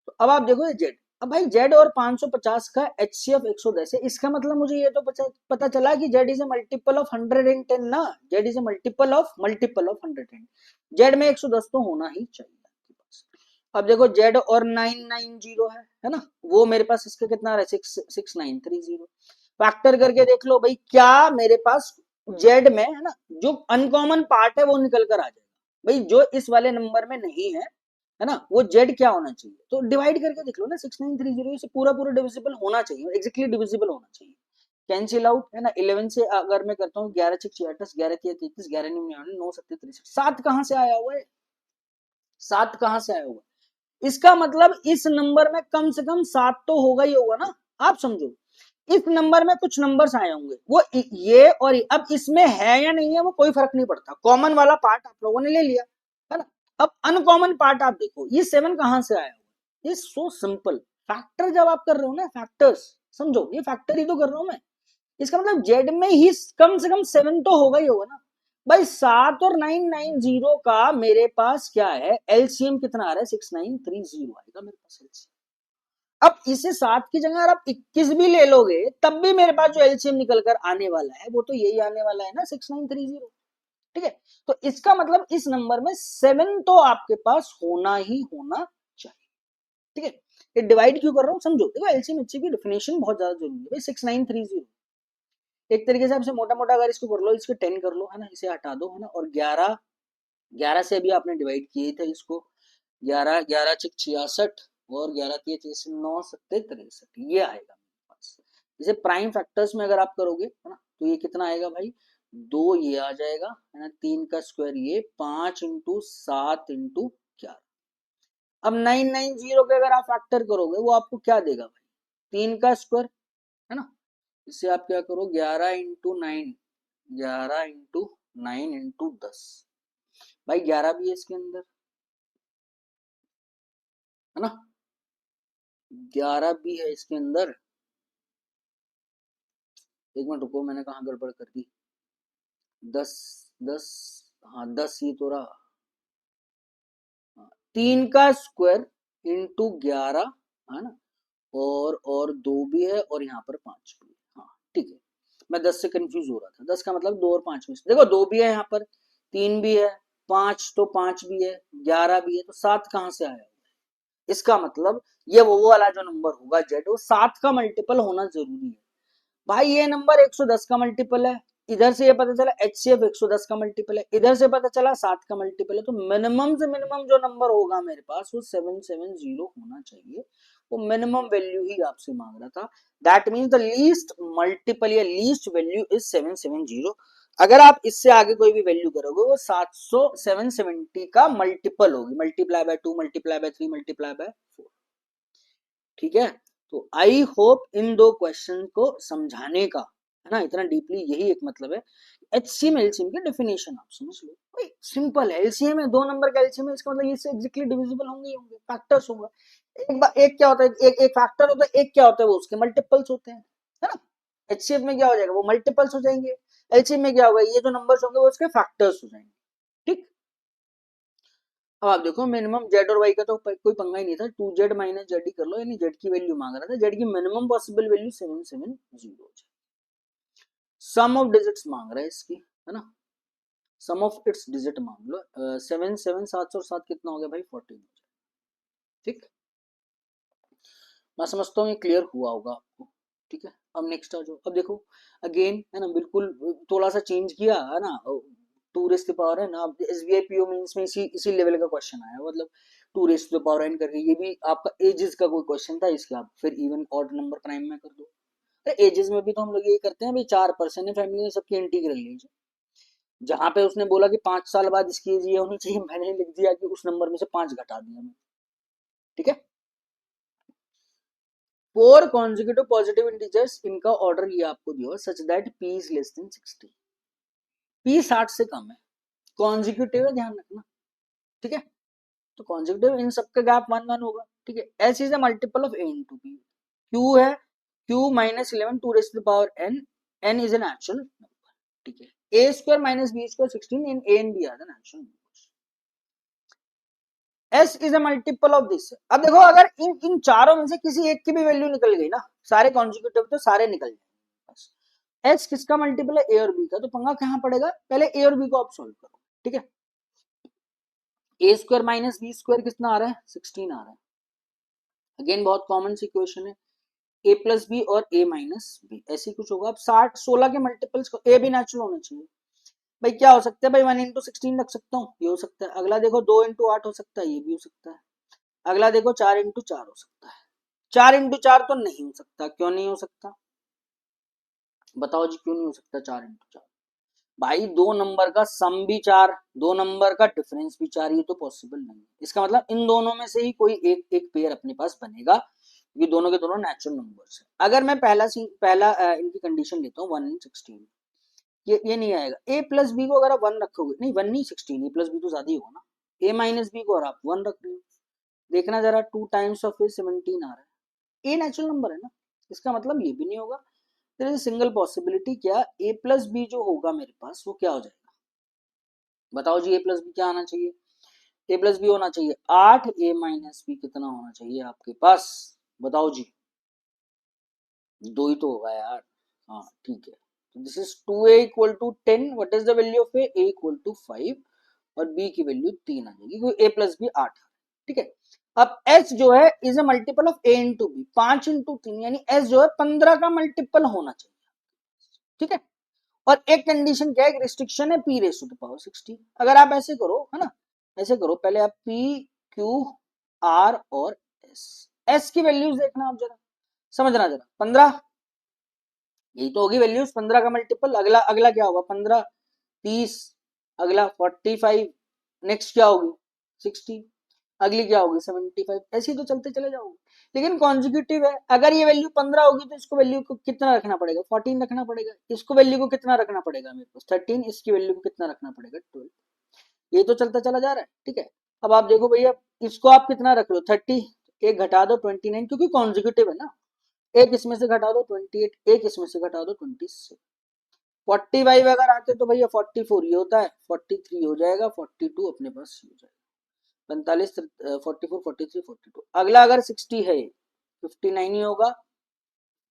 तो अब आप देखो ये जेड, अब भाई जेड और 550 का एचसीएफ 110 है, इसका मतलब मुझे ये तो पता चला कि Z is a multiple of 110 ना, Z is a multiple of 110, Z में 110 तो होना ही चाहिए आपके पास। अब देखो जेड और 990 है ना, वो मेरे पास इसका कितना है 6930, फैक्टर करके देख लो भाई, क्या मेरे पास जेड में है ना जो अनकॉमन पार्ट है वो निकल कर आ जाएगा भाई, जो इस वाले नंबर में नहीं है ना, वो जेड क्या होना चाहिए, तो डिवाइड करके देख लो ना, 6930 से पूरा पूरा डिविजिबल होना चाहिए, एग्जैक्टली डिविजिबल होना चाहिए, कैंसिल आउट है ना। 11 से अगर मैं करता हूँ 11 6 68, 11 3 33, 11 9 9 7 63, 7 कहां से आया हुआ है, 7 कहां से आया हुआ है, इसका मतलब इस नंबर में कम से कम 7 तो होगा ही होगा ना, आप समझो। इस नंबर में कुछ नंबर्स आए होंगे, वो ये और ये, अब इसमें है या नहीं है वो कोई फर्क नहीं पड़ता, कॉमन वाला पार्ट आप लोगों ने ले लिया, है ना। अब अनकॉमन पार्ट आप देखो, ये 7 कहां से आया हुआ, ये सो सिंपल, फैक्टर जब आप कर रहे हो ना, फैक्टर्स समझो, ये फैक्टर ही तो कर रहा हूं मैं, इसका मतलब जेड में ही कम से कम 7 तो होगा ही होगा ना भाई। 7 और 990 का मेरे पास क्या है, एलसीएम कितना आ रहा है, 6930 आएगा मेरे पास एलसीएम। अब इसे 7 की जगह अगर आप 21 भी ले लोगे तब भी मेरे पास जो एलसीएम निकल कर आने वाला है वो तो यही आने वाला है ना, 6930, ठीक है। तो इसका मतलब इस नंबर में 7 तो आपके पास होना ही होना चाहिए, ठीक है। ये डिवाइड क्यों कर रहा हूँ समझो, देखो एलसीएम एचसीएम की डेफिनेशन बहुत ज्यादा जरूरी है भाई। 6930 एक तरीके से आपसे मोटा मोटा अगर इसको कर लो, इसके 10 कर लो है ना, इसे हटा दो है ना, और 11 11 से भी आपने डिवाइड किए थे इसको, 11 11 6 66 और 11 3 9 7 63, ये आएगा मेरे पास। जैसे प्राइम फैक्टर्स में अगर आप करोगे है ना, तो ये कितना आएगा भाई, 2 ये आ जाएगा है ना, 3 का स्क्वायर ये, 5 इंटू 7 इंटू 11। अब 990 के अगर आप फैक्टर करोगे वो आपको क्या देगा भाई, 3 का स्क्वायर है ना, इससे आप क्या करो, 11 इंटू 9, 11 इंटू 9 इंटू 10, भाई 11 भी है इसके अंदर है ना, 11 भी है इसके अंदर। एक मिनट रुको, मैंने कहा गड़बड़ कर दी, 10 10, हाँ 10 ये तो रहा, 3 का स्क्वायर इंटू 11 है ना, और 2 भी है और यहाँ पर 5 भी है, हाँ ठीक है। मैं 10 से कंफ्यूज हो रहा था, 10 का मतलब 2 और 5 में से, देखो 2 भी है यहाँ पर, 3 भी है, 5 तो 5 भी है, 11 भी है, तो 7 कहाँ से आया, इसका मतलब ये वो वाला जो नंबर होगा जेड, वो 7 का मल्टीपल होना जरूरी है भाई। ये नंबर 110 का मल्टीपल है, इधर से ये पता चला एचसीएफ 110 का मल्टीपल है, इधर से पता चला 7 का मल्टीपल है, तो मिनिमम से मिनिमम जो नंबर होगा मेरे पास वो 770 होना चाहिए, वो मिनिमम वैल्यू ही आपसे मांग रहा था। That means the least multiple या लीस्ट वैल्यू इज 770। अगर आप इससे आगे कोई भी वैल्यू करोगे वो 770 का मल्टीपल होगी, multiply by 2 multiply by 3 multiply by 4, ठीक है। तो आई होप इन दो क्वेश्चन को समझाने का है ना, इतना डीपली यही एक मतलब है। एचसीएम एलसीएम की डेफिनेशन आप समझ लो भाई, सिंपल है, एलसीएम है 2 नंबर का एलसीएम है, इसका मतलब इससे एग्जैक्टली डिविजिबल होंगे ही होंगे, फैक्टर्स होगा। एक क्या होता है, एक फैक्टर होता है, एक क्या होता है वो उसके मल्टीपल्स होते हैं, है ना। एचसीएफ में क्या हो जाएगा, वो मल्टीपल्स हो जाएंगे, एलसीएम में क्या होगा, ये जो नंबर्स होंगे वो उसके फैक्टर्स हो जाएंगे, ठीक। अब आप देखो मिनिमम जेड और वाई का तो कोई पंगा ही नहीं था, 2z माइनस जेड ही कर लो, यानी जेड की वैल्यू मांग रहा था, जेड की minimum possible value 770। Sum of digits मांग रहा है इसकी, है ना, सम ऑफ इट्स डिजिट मांग लो, 7 7 7 और 7 कितना हो गया भाई, 14 हो जाए, ठीक। मैं समझता हूँ ये क्लियर हुआ होगा आपको, ठीक है। अब नेक्स्ट आ जाओ, अब देखो अगेन है ना, बिल्कुल थोड़ा सा चेंज किया है ना, टू रेस टू पावर है ना, अब एसबीआई पीओ मेंस में इसी लेवल का क्वेश्चन आया, मतलब two raise to power N करके, ये भी आपका एजेस का कोई क्वेश्चन था, इसके आप फिर इवन ऑड नंबर प्राइम में कर दो, एजेस में भी तो हम लोग यही करते हैं भाई, 4 पर्सन है फैमिली में, सबकी इंटीग्रल लीजिए। जहां पे उसने बोला कि 5 साल बाद इसकी एज ये होनी चाहिए, मैंने लिख दिया कि उस नंबर में से 5 घटा दिया मैंने, ठीक है। 4 कॉन्जिक्यूटिव पॉजिटिव इंटीजर्स, इनका ऑर्डर ये आपको दिया such that p is less then 60, p 60 से कम है, कॉन्जिक्यूटिव है, ध्यान रखना, ठीक है। तो कॉन्जिक्यूटिव इन सबका गैप 1 1 होगा, ठीक है। s is a multiple of a into p, q है q minus 11 two raise to the power n, n is an actual number, ठीक है। a square minus b square 16 in a and b are the actual numbers. s is a multiple of this. अब देखो अगर इन चारों में से किसी एक की भी वैल्यू निकल गई ना, सारे कॉन्जिक्यूटिव तो सारे निकल जाएंगे, s किसका मल्टीपल है, a और b का, तो पंगा कहां पड़ेगा, पहले a और b को आप सोल्व करो, ठीक है। a square minus b square कितना आ रहा है, 16 आ रहा है। अगेन बहुत कॉमन सी इक्वेशन है, a प्लस बी और a माइनस बी, ऐसी कुछ होगा। अब 60 16 के मल्टीपल्स को, a भी नेचुरल होना चाहिए भाई, क्या हो सकता है भाई, 1 इंटू 16 रख सकता हूँ, ये हो सकता है। अगला देखो 2 इंटू 8 हो सकता है, ये भी हो सकता है। अगला देखो 4 इंटू 4 हो सकता है, 4 इंटू 4 तो नहीं हो सकता, क्यों नहीं हो सकता, बताओ जी क्यों नहीं हो सकता 4 इंटू 4, भाई दो नंबर का सम भी 4, दो नंबर का डिफरेंस भी 4, ये तो पॉसिबल नहीं है। इसका मतलब इन दोनों में से ही कोई एक एक पेयर अपने पास बनेगा, ये दोनों के दोनों नेचुरल नंबर्स है। अगर मैं पहला इनकी कंडीशन लेता हूँ 1 इन 16, ये नहीं आएगा। a प्लस बी को अगर आप 1 रखोगे, नहीं 1 नहीं 16, a प्लस बी तो ज्यादा ही होगा ना, a माइनस बी को अगर आप 1 रख रहे हो, देखना जरा 2 टाइम्स ऑफ ए 17 आ रहा है, a नेचुरल नंबर है ना, इसका मतलब ये भी नहीं होगा। देयर इज सिंगल पॉसिबिलिटी, क्या a प्लस बी जो होगा मेरे पास वो क्या हो जाएगा, बताओ जी। a प्लस बी क्या आना चाहिए, a प्लस बी होना चाहिए 8, a माइनस बी कितना होना चाहिए आपके पास, बताओ जी, 2 ही तो होगा यार, हाँ ठीक है। तो this is 2a equal to 10, what is the value of a equal to 5 और b की वैल्यू 3 आ जाएगी, क्योंकि a प्लस बी 8, ठीक है। अब s जो है is a multiple of a into B, 5 into 3 यानी s जो है 15 का मल्टीपल होना चाहिए, ठीक है। और एक कंडीशन क्या है, एक रिस्ट्रिक्शन है p raise to the power 60। अगर आप ऐसे करो है ना, ऐसे करो, पहले आप p q r और s की वैल्यूज देखना आप जरा, समझना जरा, 15 यही तो होगी वैल्यूज, 15 का मल्टीपल। अगला अगला क्या होगा, 15 30, अगला 45, नेक्स्ट क्या होगी 60, अगली क्या होगी 75, ऐसे ही तो चलते चले जाओगे। लेकिन कॉन्जिक्यूटिव है, अगर ये वैल्यू 15 होगी तो इसको वैल्यू को कितना रखना पड़ेगा, 14 रखना पड़ेगा, इसको वैल्यू को कितना रखना पड़ेगा मेरे पास 13, इसकी वैल्यू को कितना रखना पड़ेगा 12, ये तो चलता चला जा रहा है, ठीक है। अब आप देखो भैया, इसको आप कितना रख लो 30, एक घटा दो 29, क्योंकि कॉन्जिक्यूटिव है ना, एक इसमें से घटा दो 28, एक इसमें से घटा दो 26, 45 अगर आते तो भैया 44 ये होता है, 43 हो जाएगा, 42 अपने पास हो जाएगा, 45 44 43 42। अगला अगर 60 है 59 ही होगा,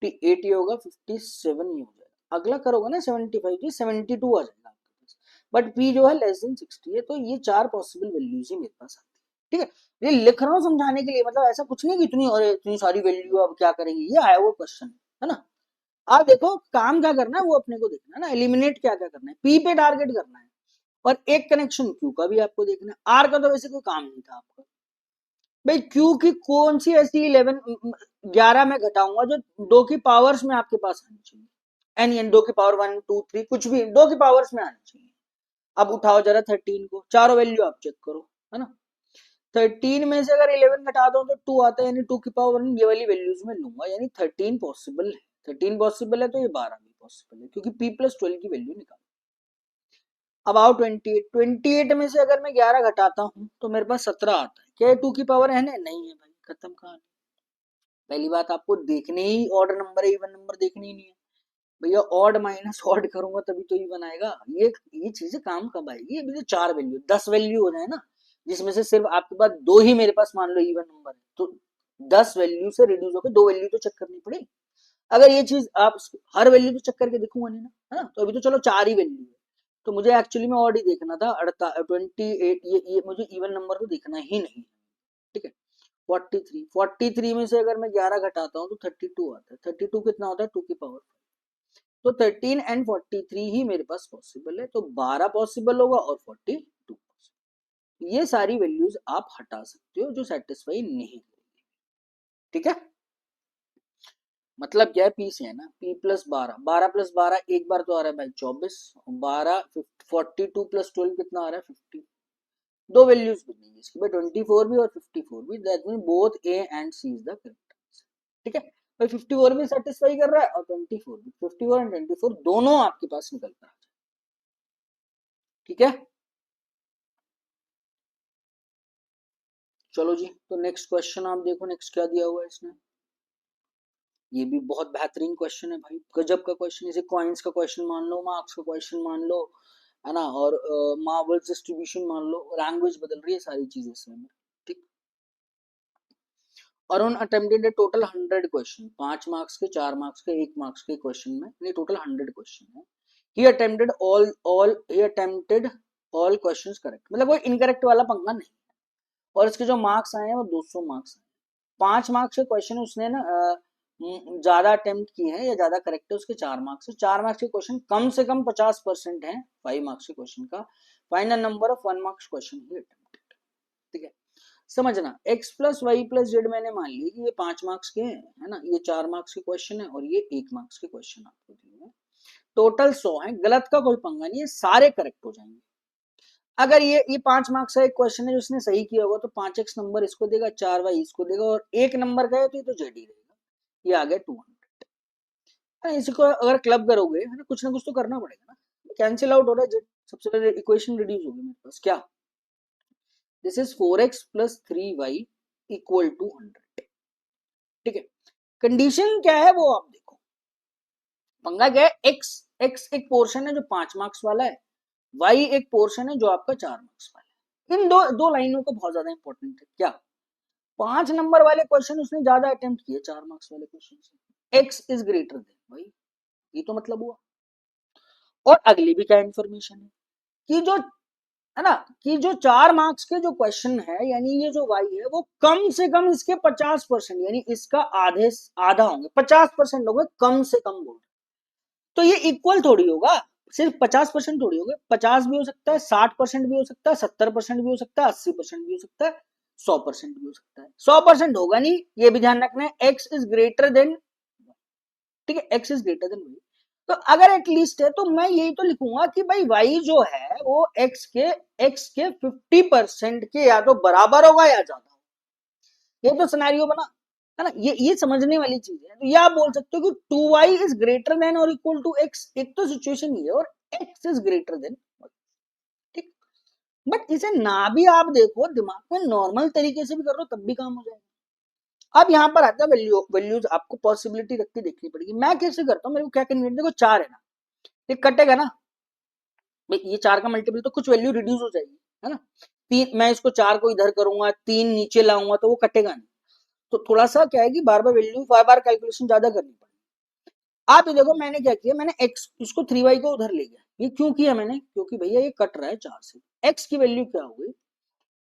58 ही होगा, 57 ही हो जाएगा। अगला करोगे ना 75 जी 72 आ जाएगा आपके पास, बट p जो है लेस देन 60 है, तो ये 4 पॉसिबल वैल्यूज ही मेरे पास आती है, ठीक है। ये लिख रहा हूँ समझाने के लिए, मतलब ऐसा कुछ नहीं कि इतनी और इतनी सारी वैल्यू अब क्या करेंगे, ये आया वो क्वेश्चन है ना। आप देखो काम क्या करना है वो अपने को देखना है ना, एलिमिनेट क्या क्या करना है, p पे टारगेट करना है, और एक कनेक्शन q का भी आपको देखना है, r का तो वैसे कोई काम नहीं था आपका। भाई q की कौन सी ऐसी 11 में घटाऊंगा जो 2 की पावर्स में आपके पास आनी चाहिए, एन यानी 2 की पावर 1 2 3 कुछ भी 2 की पावर्स में आनी चाहिए। अब उठाओ जरा 13 को, चारों वैल्यू आप चेक करो, है ना। 13 में से अगर 11 घटा दो तो 2 आता है, यानी 2 की पावर 1 ये वाली वैल्यूज में लूंगा, यानी 13 पॉसिबल है। 13 पॉसिबल है तो ये 12 भी पॉसिबल है, क्योंकि p प्लस 12 की वैल्यू निकाल। अब आओ 28 में से अगर मैं 11 घटाता हूँ तो मेरे पास 17 आता है, क्या 2 की पावर है नहीं है भाई, खत्म कहानी। पहली बात आपको देखने ही ऑड नंबर है, इवन नंबर देखने ही नहीं है भैया, ऑड माइनस ऑड करूंगा तभी तो इवन आएगा। ये चीजें काम कब आएगी, अभी तो 4 वैल्यू 10 वैल्यू हो जाए ना, जिसमें से सिर्फ आपके पास 2 ही मेरे पास मान लो इवन नंबर है, तो 10 वैल्यू से रिड्यूस होकर 2 वैल्यू तो चेक करनी पड़ेगी। अगर ये चीज आप हर वैल्यू तो चेक करके देखूंगा नहीं ना, है ना, तो अभी तो चलो 4 ही वैल्यू है, तो मुझे एक्चुअली में ऑड ही देखना था, 28, ये मुझे इवन नंबर तो देखना ही नहीं, ठीक है। 43 में से अगर मैं 11 घटाता हूँ तो 32 आता है, 32 कितना होता है 2 की पावर, तो 13 एंड 43 ही मेरे पास पॉसिबल है, तो 12 पॉसिबल होगा और 42 पॉसिबल। ये सारी वैल्यूज आप हटा सकते हो जो सेटिस्फाई नहीं करेगी, ठीक है। मतलब क्या है, पी से है ना, पी प्लस 12, 12 प्लस 12 एक बार तो आ रहा है भाई 24, 12 42 प्लस 12 कितना आ रहा है 50। दो वैल्यूज बनेंगी इसकी भाई, 24 भी और 54 भी, that mean both A and C is the correct answer. ठीक है भाई, 54 भी सेटिस्फाई कर रहा है और 24 भी, 54 एंड 24 दोनों आपके पास निकल रहा है। ठीक है, चलो जी, तो नेक्स्ट क्वेश्चन आप देखो, नेक्स्ट क्या दिया हुआ है इसने। ये भी बहुत बेहतरीन क्वेश्चन है भाई, गजब का क्वेश्चन, इसे कॉइन्स का क्वेश्चन मान लो, मार्क्स का क्वेश्चन मान लो, है ना, और मार्वल्स डिस्ट्रीब्यूशन मान लो, लैंग्वेज बदल रही है सारी चीजें इसमें। ठीक, अरुण अटेम्प्टेड ए टोटल 100 क्वेश्चन, 5 मार्क्स के, 4 मार्क्स के, 1 मार्क्स के क्वेश्चन में, नहीं टोटल 100 क्वेश्चन है। ही अटेम्प्टेड ऑल क्वेश्चंस करेक्ट, मतलब कोई इनकरेक्ट वाला पंगा नहीं, और इसके जो मार्क्स आए हैं वो 200 मार्क्स आए। 5 मार्क्स के क्वेश्चन उसने ना ज्यादा अटेम्प्ट किए हैं या ज्यादा करेक्ट है, उसके 4 मार्क्स है। 4 मार्क्स के क्वेश्चन कम से कम 50% है 5 मार्क्स के क्वेश्चन का। Final number of 1 marks question ही अटेम्प्टेड। ठीक है, समझना, x plus Y plus Z मैंने मान ली कि ये 5 मार्क्स के हैं, है ना, ये 4 मार्क्स के क्वेश्चन है और ये 1 मार्क्स के क्वेश्चन आपको दिए हैं। टोटल 100 है, गलत का कोई पंगा नहीं है, सारे करेक्ट हो जाएंगे। अगर ये 5 मार्क्स का एक क्वेश्चन है जो उसने सही किया होगा तो 5x नंबर इसको देगा, 4y इसको देगा, और 1 नंबर का है तो ये तो जेड ही रहेगा, ये आ गया 200। इसको अगर क्लब करोगे, है ना, कुछ ना कुछ तो करना पड़ेगा ना, कैंसिल आउट हो रहा है जेड, सबसे पहले इक्वेशन रिड्यूस होगी मेरे पास, क्या, this is 4x plus 3y equal to 100। ठीक है, कंडीशन क्या है वो आप देखो, पंगा क्या है, x एक पोर्शन है जो 5 मार्क्स वाला है, y एक पोर्शन है जो आपका 4 मार्क्स वाला है। इन दो दो लाइनों को बहुत ज्यादा इंपॉर्टेंट है, क्या, 5 नंबर वाले क्वेश्चन उसने ज्यादा अटेम्प्ट किए 4 मार्क्स वाले क्वेश्चन से, x इज ग्रेटर देन भाई, ये तो मतलब हुआ। और अगली भी क्या इन्फॉर्मेशन है कि जो, है ना, कि जो 4 मार्क्स के जो क्वेश्चन है, यानी ये जो y है वो कम से कम इसके 50%, यानी इसका आधा होंगे, 50% होंगे कम से कम बोल, तो ये इक्वल थोड़ी होगा, सिर्फ 50% थोड़ी होगा, 50 भी हो सकता है, 60% भी हो सकता है, 70% भी हो सकता है, 80% भी हो सकता है, 100% भी हो सकता है। 100% होगा नहीं, ये भी ध्यान रखना है, x इज ग्रेटर देन, ठीक है, x इज ग्रेटर देन, तो अगर एटलीस्ट है तो मैं यही तो लिखूंगा कि भाई y जो है वो x के 50% के या तो बराबर होगा या ज्यादा होगा, ये तो सिनेरियो बना, है ना, ये समझने वाली चीज है। तो ये आप बोल सकते हो कि 2y इज ग्रेटर देन और इक्वल टू x, एक तो सिचुएशन ये, और x इज ग्रेटर देन, ठीक, बट इसे ना भी आप देखो, दिमाग में नॉर्मल तरीके से भी कर लो तब भी काम हो जाएगा। अब यहाँ पर आता है वैल्यूज आपको पॉसिबिलिटी रख के देखनी पड़ेगी। मैं कैसे करता हूँ, मेरे को क्या करनी है, देखो 4 है ना, ये कटेगा ना, ये 4 का मल्टीपल तो कुछ वैल्यू रिड्यूस हो जाएगी, है ना, 3, मैं इसको 4 को इधर करूंगा, 3 नीचे लाऊंगा तो वो कटेगा नहीं, तो थोड़ा सा क्या है कि बार बार वैल्यू, बार बार कैलकुलेशन ज्यादा करनी पड़ेगी। आप ये देखो मैंने क्या किया, मैंने x इसको 3y को उधर ले गया, ये क्यों किया मैंने, क्योंकि भैया ये कट रहा है 4 से, x की वैल्यू क्या हो गई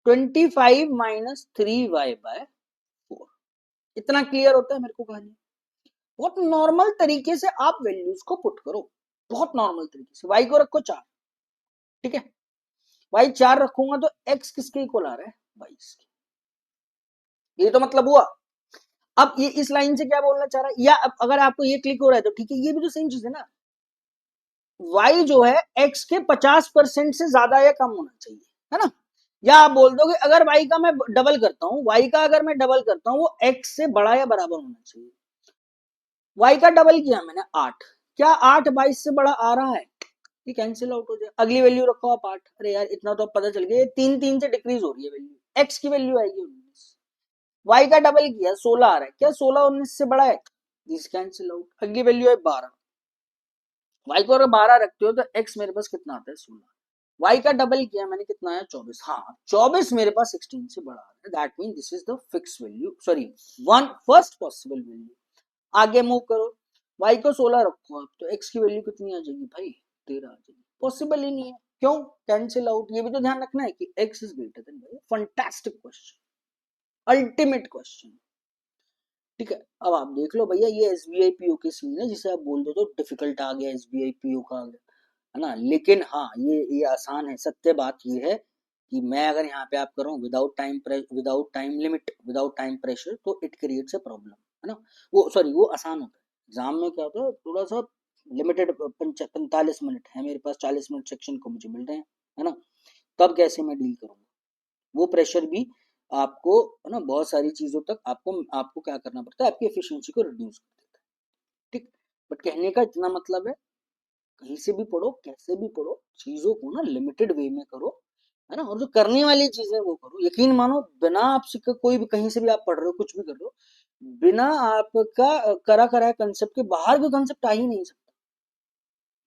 25 माइनस 3y/4, इतना क्लियर होता है मेरे को कहानी। बहुत नॉर्मल तरीके से आप वैल्यूज को पुट करो, बहुत नॉर्मल तरीके से, y को रखो 4, ठीक है, y 4 रखूंगा तो x किसके इक्वल आ रहा है 22 के, ये तो मतलब हुआ। अब ये इस लाइन से क्या बोलना चाह रहा है, या अब अगर आपको ये क्लिक हो रहा है तो ठीक है, ये भी तो सेम चीज है ना, y जो है x के 50% से ज्यादा या कम होना चाहिए, है ना, या आप बोल दो कि अगर y का मैं डबल करता हूं, y का अगर मैं डबल करता हूं वो x से बड़ा या बराबर होना चाहिए। y का डबल किया मैंने 8, क्या 8 22 से बड़ा आ रहा है, ये कैंसिल आउट हो जाए, अगली वैल्यू रखो आप 8, अरे यार इतना तो अब पता चल गया, 3 से डिक्रीज हो रही है वैल्यू, x की वैल्यू आएगी 19, y का डबल किया 16 आ रहा है, क्या 16 19 से बड़ा है, दिस कैंसिल आउट, अगली वैल्यू है 12, y को अगर 12 रखते हो तो x मेरे पास कितना आता है 16, y का डबल किया मैंने कितना आया 24, हाँ 24 मेरे पास 16 से बड़ा आ रहा है, that mean this is the fix value, sorry one first possible value. आगे मूव करो, y को 16 रखो आप तो x की वैल्यू कितनी आ जाएगी भाई 13 आ जाएगी, पॉसिबल ही नहीं है, क्यों, कैंसिल आउट, ये भी तो ध्यान रखना है कि x इज ग्रेटर देन, भाई फंटास्टिक क्वेश्चन, अल्टीमेट क्वेश्चन। ठीक है, अब आप देख लो भैया, ये SBI PO के सीन है, जिसे आप बोल दो तो डिफिकल्ट आ गया, SBI PO का आ गया, है ना, लेकिन हाँ ये आसान है। सत्य बात ये है कि मैं अगर यहाँ पे आप करूँ without time limit, without time pressure, तो इट क्रिएट्स अ प्रॉब्लम, है ना। वो सॉरी वो आसान होता है। एग्जाम में क्या होता है, थोड़ा सा लिमिटेड 45 मिनट है मेरे पास, 40 मिनट सेक्शन को मुझे मिल रहे हैं, है ना। तब कैसे मैं डील करूंगा, वो प्रेशर भी आपको, है ना, बहुत सारी चीजों तक आपको आपको क्या करना पड़ता है, आपकी एफिशिएंसी को रिड्यूस कर देता है। ठीक, बट कहने का इतना मतलब है, कहीं से भी पढ़ो, कैसे भी पढ़ो, चीजों को ना लिमिटेड वे में करो, है ना। और जो करने वाली चीजें वो करो। यकीन मानो, बिना आपसे कोई भी कहीं से भी आप पढ़ रहे हो, कुछ भी कर रहे हो, बिना आपका करा करा कंसेप्ट के बाहर कोई कंसेप्ट आ ही नहीं सकता।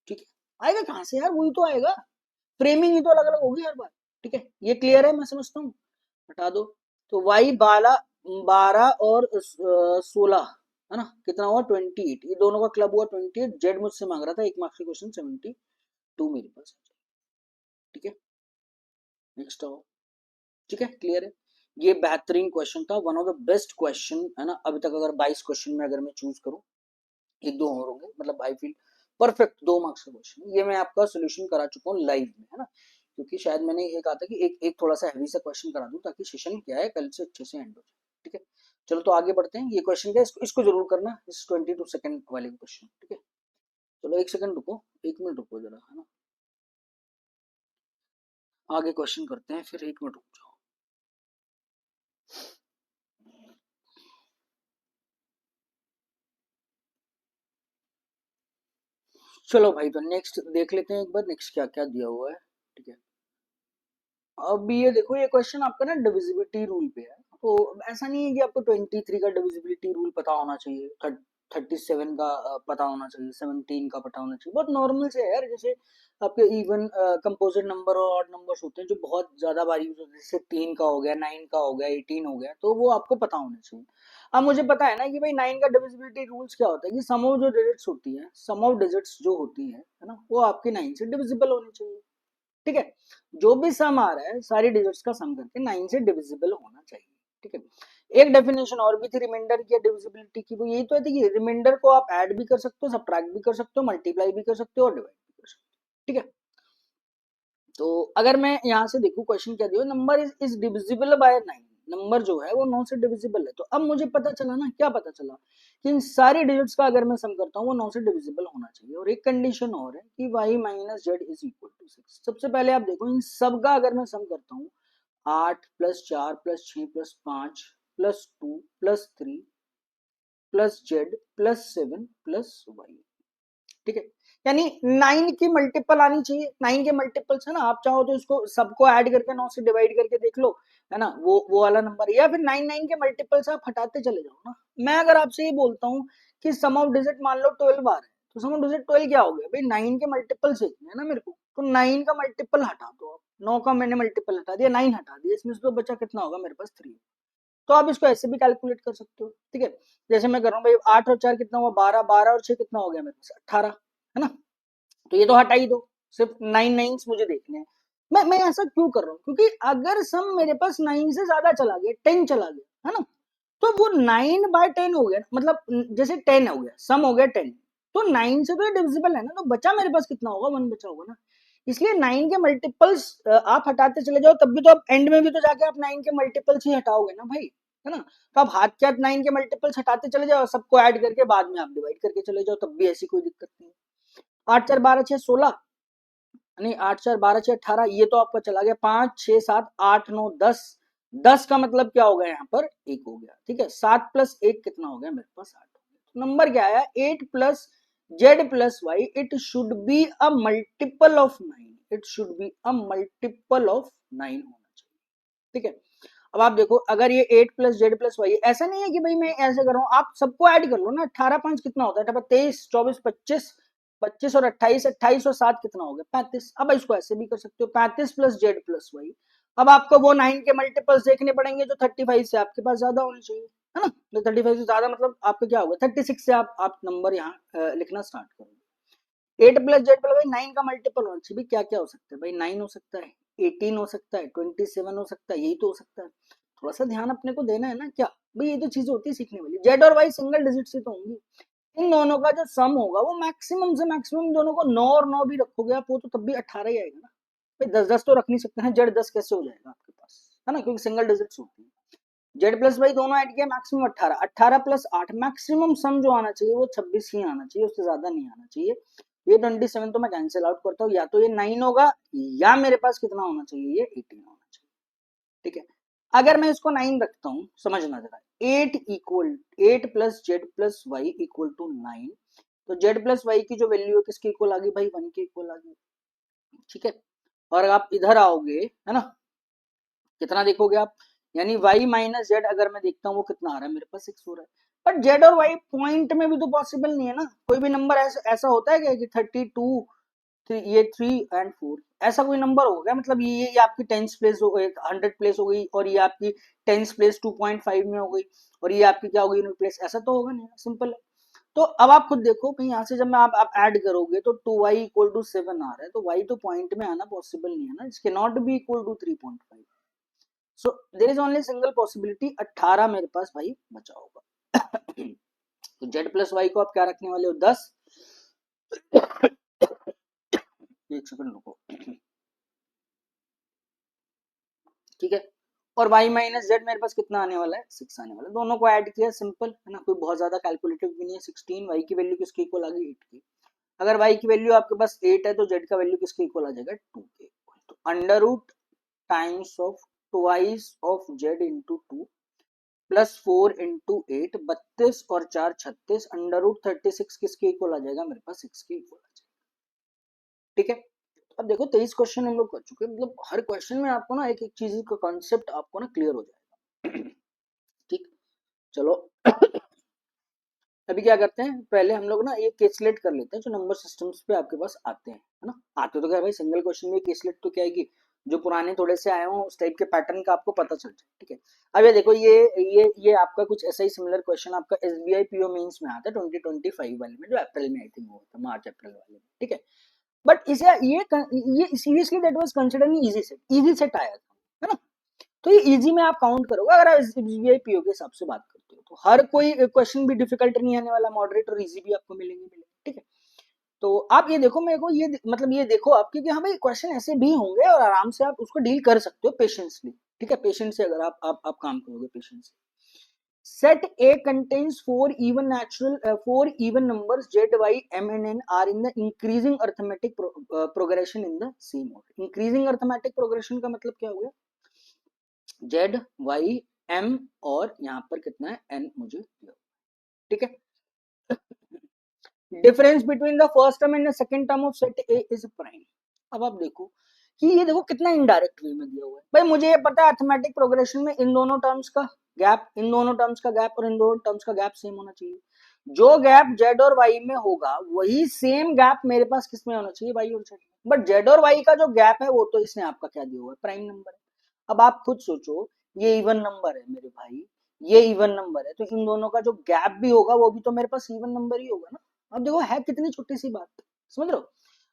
ठीक है, आएगा कहाँ से यार, वही तो आएगा। फ्रेमिंग ही तो अलग अलग होगी हर बार। ठीक है, ये क्लियर है, मैं समझता हूँ। हटा दो। तो वाई 12 और 16, है ना, कितना हुआ 28, ये दोनों का क्लब हुआ 28। जेड मुझसे मांग रहा था 1 मार्क्स के क्वेश्चन, 72 मेरे पास। ठीक है, नेक्स्ट आओ। ठीक है, क्लियर है। ये बेहतरीन क्वेश्चन था, one of the best question, है ना। अभी तक अगर 22 क्वेश्चन में अगर मैं चूज करूं, एक दो और होंगे, मतलब आई फील परफेक्ट 2 मार्क्स का क्वेश्चन। ये मैं आपका सोल्यूशन करा चुका हूँ लाइव में, है ना। क्योंकि शायद मैंने ये कहा था कि एक थोड़ा सा हैवी सा क्वेश्चन करा दूं, ताकि सेशन क्या है कल से अच्छे से एंड हो जाए। ठीक है, चलो तो आगे बढ़ते हैं। ये क्वेश्चन क्या है, इसको जरूर करना, इस 22 सेकंड वाले क्वेश्चन। ठीक है, चलो 1 सेकंड रुको, 1 मिनट रुको जरा, है ना। आगे क्वेश्चन करते हैं, फिर 1 मिनट रुक जाओ। चलो भाई, तो नेक्स्ट देख लेते हैं एक बार, नेक्स्ट क्या क्या दिया हुआ है। ठीक है, अब ये देखो, ये क्वेश्चन आपका ना डिविजिबिलिटी रूल पे है। तो ऐसा नहीं है कि आपको 23 का डिविजिबिलिटी रूल पता होना चाहिए, 37 का पता होना चाहिए, 17 का पता होना चाहिए। बहुत नॉर्मल से है यार, जैसे आपके इवन कंपोजिट नंबर और ऑड नंबर्स होते हैं जो बहुत ज्यादा बारी यूज होते हैं, जैसे 3 का हो गया, 9 का हो गया, 18 हो गया, तो वो आपको पता होना चाहिए। अब मुझे पता है ना कि भाई 9 का डिविजिबिलिटी रूल्स क्या होता है, कि सम ऑफ जो डिजिट्स होती है, सम ऑफ डिजिट्स जो होती है ना, वो आपकी 9 से डिविजिबल होनी चाहिए। ठीक है, जो भी सम आ रहा है सारी डिजिट्स का सम करके 9 से डिविजिबल होना चाहिए। ठीक है, एक डेफिनेशन और भी थी रिमाइंडर की डिविजिबिलिटी की, वो यही तो है कि रिमाइंडर को आप ऐड भी कर सकते हो, सब्ट्रैक्ट भी कर सकते हो, मल्टीप्लाई भी कर सकते हो और डिवाइड भी कर सकते हो। ठीक है, तो अगर मैं यहाँ से देखूं क्वेश्चन क्या दिया, number is divisible by 9, number जो है वो 9 से डिविजिबल है। तो अब मुझे पता चला ना, क्या पता चला, कि इन सारी डिजिट्स का अगर मैं सम करता हूँ वो 9 से डिविजिबल होना चाहिए। और एक कंडीशन और है कि y minus Z is equal to 6। सबसे पहले आप देखो, इन सब का अगर मैं सम करता हूँ, 8 plus 4 plus 6 plus 5 plus 2 plus 3 plus Z plus 7 plus Y. ठीक है, यानी 9 की मल्टीपल आनी चाहिए। 9 के मल्टीपल्स है ना, आप चाहो तो इसको सबको ऐड करके 9 से डिवाइड करके देख लो, है ना, वो वाला नंबर। या फिर 9 के मल्टीपल्स आप हटाते चले जाओ ना। मैं अगर आपसे ये बोलता हूँ कि सम ऑफ डिजिट मान लो 12 बार है, तो सम ऑफ डिजिट 12 क्या हो गया भाई, 9 के मल्टीपल देखने है ना मेरे को। तो 9 का मल्टीपल हटा दो आप, 9 का मैंने मल्टीपल हटा दिया, 9 हटा दिया, इसमें से तो बचा कितना होगा मेरे पास 3। तो आप इसको ऐसे भी कैलकुलेट कर सकते हो। ठीक है, जैसे मैं कर रहा हूँ भाई, 8 और 4 कितना हुआ 12, 12 और 6 कितना हो गया मेरे पास 18, है ना। तो ये तो हटा ही दो, सिर्फ 9 नाइन्स मुझे देखने हैं। मैं ऐसा क्यों कर रहा हूँ, क्योंकि अगर सम मेरे पास 9 से ज्यादा चला गया, 10 चला गया, है ना, तो वो 9/10 हो गया, मतलब जैसे 10 हो गया, सम हो गया 10, तो 9 से तो डिविजिबल है ना, तो बचा मेरे पास कितना होगा, 1 बचा होगा ना। इसलिए 9 के मल्टीपल्स आप हटाते चले जाओ, तब भी तो आप एंड में भी तो जाके आप 9 के मल्टीपल्स ही हटाओगे ना भाई, है ना। तो आप हाथ के हाथ 9 के मल्टीपल्स हटाते चले जाओ, सबको ऐड करके बाद में आप डिवाइड करके चले जाओ, तब भी ऐसी कोई दिक्कत नहीं है। 8 4 12 6 16, नहीं 8 4 12 6 18, ये तो आपका चला गया, 5 6 7 8 9 10, 10 का मतलब क्या हो गया यहाँ पर, 1 हो गया। ठीक है, 7 प्लस 1 कितना हो गया मेरे पास, 8 हो गया। नंबर क्या आया, 8 plus Z plus Y, it should be a multiple of 9, it should be a multiple of 9 होना चाहिए। ठीक है, अब आप देखो, अगर ये 8 प्लस जेड प्लस वाई, ऐसा नहीं है कि भाई मैं ऐसे कर रहा हूँ, आप सबको ऐड कर लो ना। 18 5 कितना होता है, 23 24 25, 25 और 28, 28 और 7 कितना हो गया 35। अब इसको ऐसे भी कर सकते हो, 35 प्लस जेड प्लस वाई। अब आपको वो 9 के मल्टीपल्स देखने पड़ेंगे जो 35 से आपके पास ज्यादा होने चाहिए, है ना। तो 35 से ज्यादा मतलब आपका क्या होगा, 36 से आप नंबर यहाँ लिखना स्टार्ट करोगे। 8 प्लस जेड प्लस वाई, 9 का मल्टीपल होना चाहिए। क्या क्या हो सकता है भाई, 9 हो सकता है, 18 हो सकता है, 27 हो सकता है, यही तो हो सकता है। थोड़ा सा ध्यान अपने को देना है ना क्या भाई, ये तो चीज होती है सीखने वाली। जेड और वाई सिंगल डिजिट से तो होंगी, इन दोनों का जो सम होगा वो मैक्सिमम से मैक्सिमम, दोनों को 9 और 9 भी रखोगे आप, वो तो तब भी 18 ही आएगा ना भाई। 10 10 तो रख नहीं सकते हैं, जेड 10 कैसे हो जाएगा आपके पास, है ना, क्योंकि सिंगल डिजिट्स होती है। जेड प्लस वाई दोनों ऐड किया मैक्सिमम 18, 18 प्लस 8 मैक्सिमम सम जो आना चाहिए वो 26 ही आना चाहिए, उससे ज्यादा नहीं आना चाहिए। ये 27 तो मैं कैंसिल आउट करता हूँ, या तो ये 9 होगा या मेरे पास कितना होना चाहिए, ये 18 होना चाहिए। ठीक है, अगर मैं इसको 9 रखता हूँ, समझना जरा, 8 plus Z plus Y equal to 9, तो जेड प्लस वाई की जो वैल्यू है किसके इक्वल आ गई भाई, 1 के इक्वल आ गई। ठीक है, और आप इधर आओगे है ना, कितना देखोगे आप, यानी y माइनस जेड अगर मैं देखता हूँ वो कितना आ रहा है मेरे पास 6 हो रहा है। बट जेड और y पॉइंट में भी तो पॉसिबल नहीं है ना, कोई भी नंबर ऐसा होता है क्या कि 32 ये 3 एंड 4 ऐसा कोई नंबर होगा, मतलब ये आपकी 10th प्लेस हो गई, 100 प्लेस हो गई, और ये आपकी 10th प्लेस 2.5 में हो गई, और ये आपकी क्या हो गई प्लेस, ऐसा तो होगा नहीं, सिंपल है। तो अब आप खुद देखो कहीं यहाँ से जब मैं आप ऐड करोगे तो 2y इक्वल टू 7 आ रहा है, तो y तो पॉइंट में आना पॉसिबल नहीं है ना, इसके not be equal to 3.5। So there is only single possibility, 18 मेरे पास भाई बचा होगा। तो जेड प्लस वाई को आप क्या रखने वाले हो, 10। एक सेकंड रुको। ठीक है, और y माइनस जेड मेरे पास कितना आने वाला है, 6 आने वाला है। दोनों को ऐड किया, सिंपल है ना, कोई बहुत ज्यादा कैलकुलेटिव भी नहीं है। 16 y की वैल्यू किसकी इक्वल आ गई, 8 की। अगर y की वैल्यू आपके पास 8 है तो z का वैल्यू किसके इक्वल आ जाएगा, 2 के। तो under root times of twice of z into 2 plus 4 into 8, 32 और 4 36, अंडर रूट 36 किसके इक्वल आ जाएगा, मेरे पास 6 के इक्वल आ जाएगा। ठीक है, अब देखो 23 क्वेश्चन हम लोग कर चुके हैं, मतलब हर क्वेश्चन में आपको ना एक एक चीज का कॉन्सेप्ट आपको ना क्लियर हो जाएगा। ठीक, चलो अभी क्या करते हैं, पहले हम लोग ना ये केसलेट कर लेते हैं जो नंबर सिस्टम्स पे आपके पास आते हैं, है ना। आते तो क्या भाई, सिंगल क्वेश्चन में केसलेट तो क्या है कि जो पुराने थोड़े से आए हो उस टाइप के पैटर्न का आपको पता चल जाए। ठीक है, अब ये देखो, ये आपका कुछ ऐसा ही सिमिलर क्वेश्चन आपका एसबीआई पीओ मेंस में आता है 2025 वाले में, जो अप्रैल में आई थिंक हुआ था, मार्च अप्रैल वाले में। ठीक है, बट इसे ये seriously that was considered easy set आया था, है ना। तो ये इजी में आप काउंट करोगे अगर आप एसबीआई पीओ के हिसाब से बात करते हो, तो हर कोई क्वेश्चन भी डिफिकल्ट नहीं आने वाला, मॉडरेट और इजी भी आपको मिलेंगे। ठीक है, तो आप ये देखो, मेरे को ये मतलब ये देखो आप, क्योंकि हाँ भाई क्वेश्चन ऐसे भी होंगे और आराम से आप उसको डील कर सकते हो पेशेंसली। ठीक है, पेशेंस से अगर आप काम करोगे पेशेंस से। Set A contains four even numbers z, y, m and n are in the increasing arithmetic progression in the same order. Increasing arithmetic progression का मतलब क्या हो गया, z, y, m और यहाँ पर कितना है n मुझे दिया। ठीक है, difference between the first term and the second term of set A is prime. अब आप देखो कि ये देखो कितना इनडायरेक्ट वे में दिया हुआ है भाई, मुझे ये पता है अर्थमेटिक प्रोग्रेशन में इन दोनों टर्म्स का गैप, इन दोनों टर्म्स का गैप और इन दोनों टर्म्स का गैप सेम होना चाहिए। जो गैप जेड और वाई में होगा वही सेम गैप मेरे पास किसमें होना चाहिए, वाई और जेड। बट जेड और वाई का जो गैप है वो तो इसने आपका क्या दिया हुआ है, प्राइम नंबर है। अब आप खुद सोचो, ये इवन नंबर है मेरे भाई, ये इवन नंबर है, तो इन दोनों का जो गैप भी होगा वो भी तो मेरे पास इवन नंबर ही होगा ना। अब देखो है कितनी छोटी सी बात, समझ रहे हो।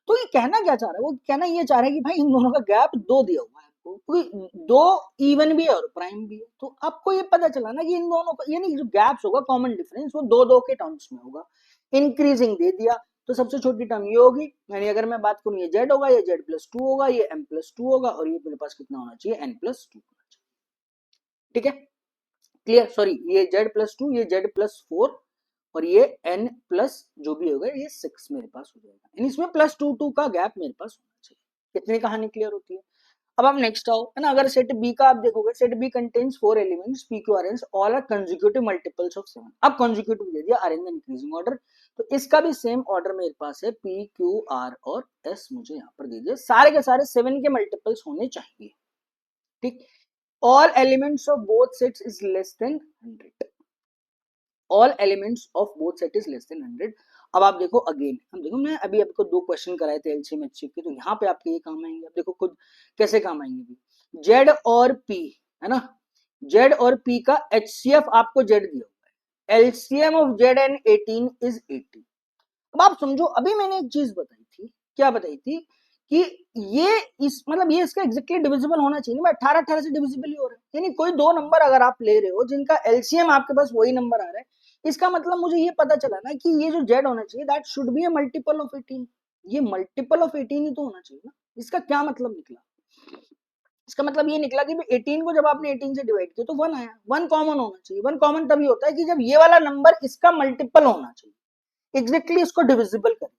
तो ये कहना क्या चाह रहा है, वो कहना ये चाह रहा है कि भाई इन दोनों का गैप 2 दिया हुआ है आपको, क्योंकि 2 इवन भी है और प्राइम भी है। तो आपको ये पता चला ना कि इन दोनों का यानी जो गैप्स होगा, कॉमन डिफरेंस वो 2 के टर्म्स में होगा। इंक्रीजिंग दे दिया तो सबसे छोटी टर्म ये होगी, यानी अगर मैं बात करूं ये जेड होगा, ये जेड प्लस 2 होगा, ये एम प्लस 2 होगा, और ये मेरे पास कितना होना चाहिए, एन प्लस 2 होना चाहिए। ठीक है, क्लियर, सॉरी ये जेड प्लस 2, ये जेड प्लस 4, और ये n प्लस जो भी होगा ये 6 मेरे पास हो जाएगा, इसमें प्लस 2 का गैप मेरे पास होना चाहिए। कितनी कहानी क्लियर होती है। अब आप नेक्स्ट आओ, है ना, अगर सेट बी का आप देखोगे, set B contains 4 elements P Q R N, all are consecutive multiples of 7। अब कंसेक्यूटिव दे दिया, are in the increasing order, तो इसका भी सेम ऑर्डर मेरे पास है, पी क्यू आर और एस मुझे यहाँ पर दे दिया, सारे के सारे 7 के मल्टीपल्स होने चाहिए। ठीक, all elements of both sets is less than 100, all elements of both set is less than 100। अब आप देखो अगेन, हम देखो मैं अभी आपको 2 क्वेश्चन कराए थे एलसीएम एचसीएफ के, तो यहाँ पे आपके ये काम आएंगे। अब देखो खुद कैसे काम आएंगे, जेड और पी, है ना, जेड और पी का एचसीएफ आपको जेड दिया हुआ है, LCM of Z and 18 is 80। अब आप समझो, अभी मैंने एक चीज बताई थी, क्या बताई थी, कि ये इस मतलब ये इसका एग्जैक्टली डिविजिबल होना चाहिए ना, 18 18 से डिविजिबल ही हो रहा है, यानी कोई 2 नंबर अगर आप ले रहे हो जिनका एलसीएम आपके पास वही नंबर आ रहा है, इसका मतलब मुझे ये पता चला ना कि ये जो जेड होना चाहिए that should be a multiple of 18, ये मल्टीपल ऑफ 18 ही तो होना चाहिए ना। इसका क्या मतलब निकला, इसका मतलब ये निकला कि 18 को जब आपने 18 से डिवाइड किया तो 1 आया। 1 कॉमन होना चाहिए। 1 कॉमन तभी होता है कि जब ये वाला नंबर इसका मल्टीपल होना चाहिए, एग्जैक्टली इसको डिविजिबल करें।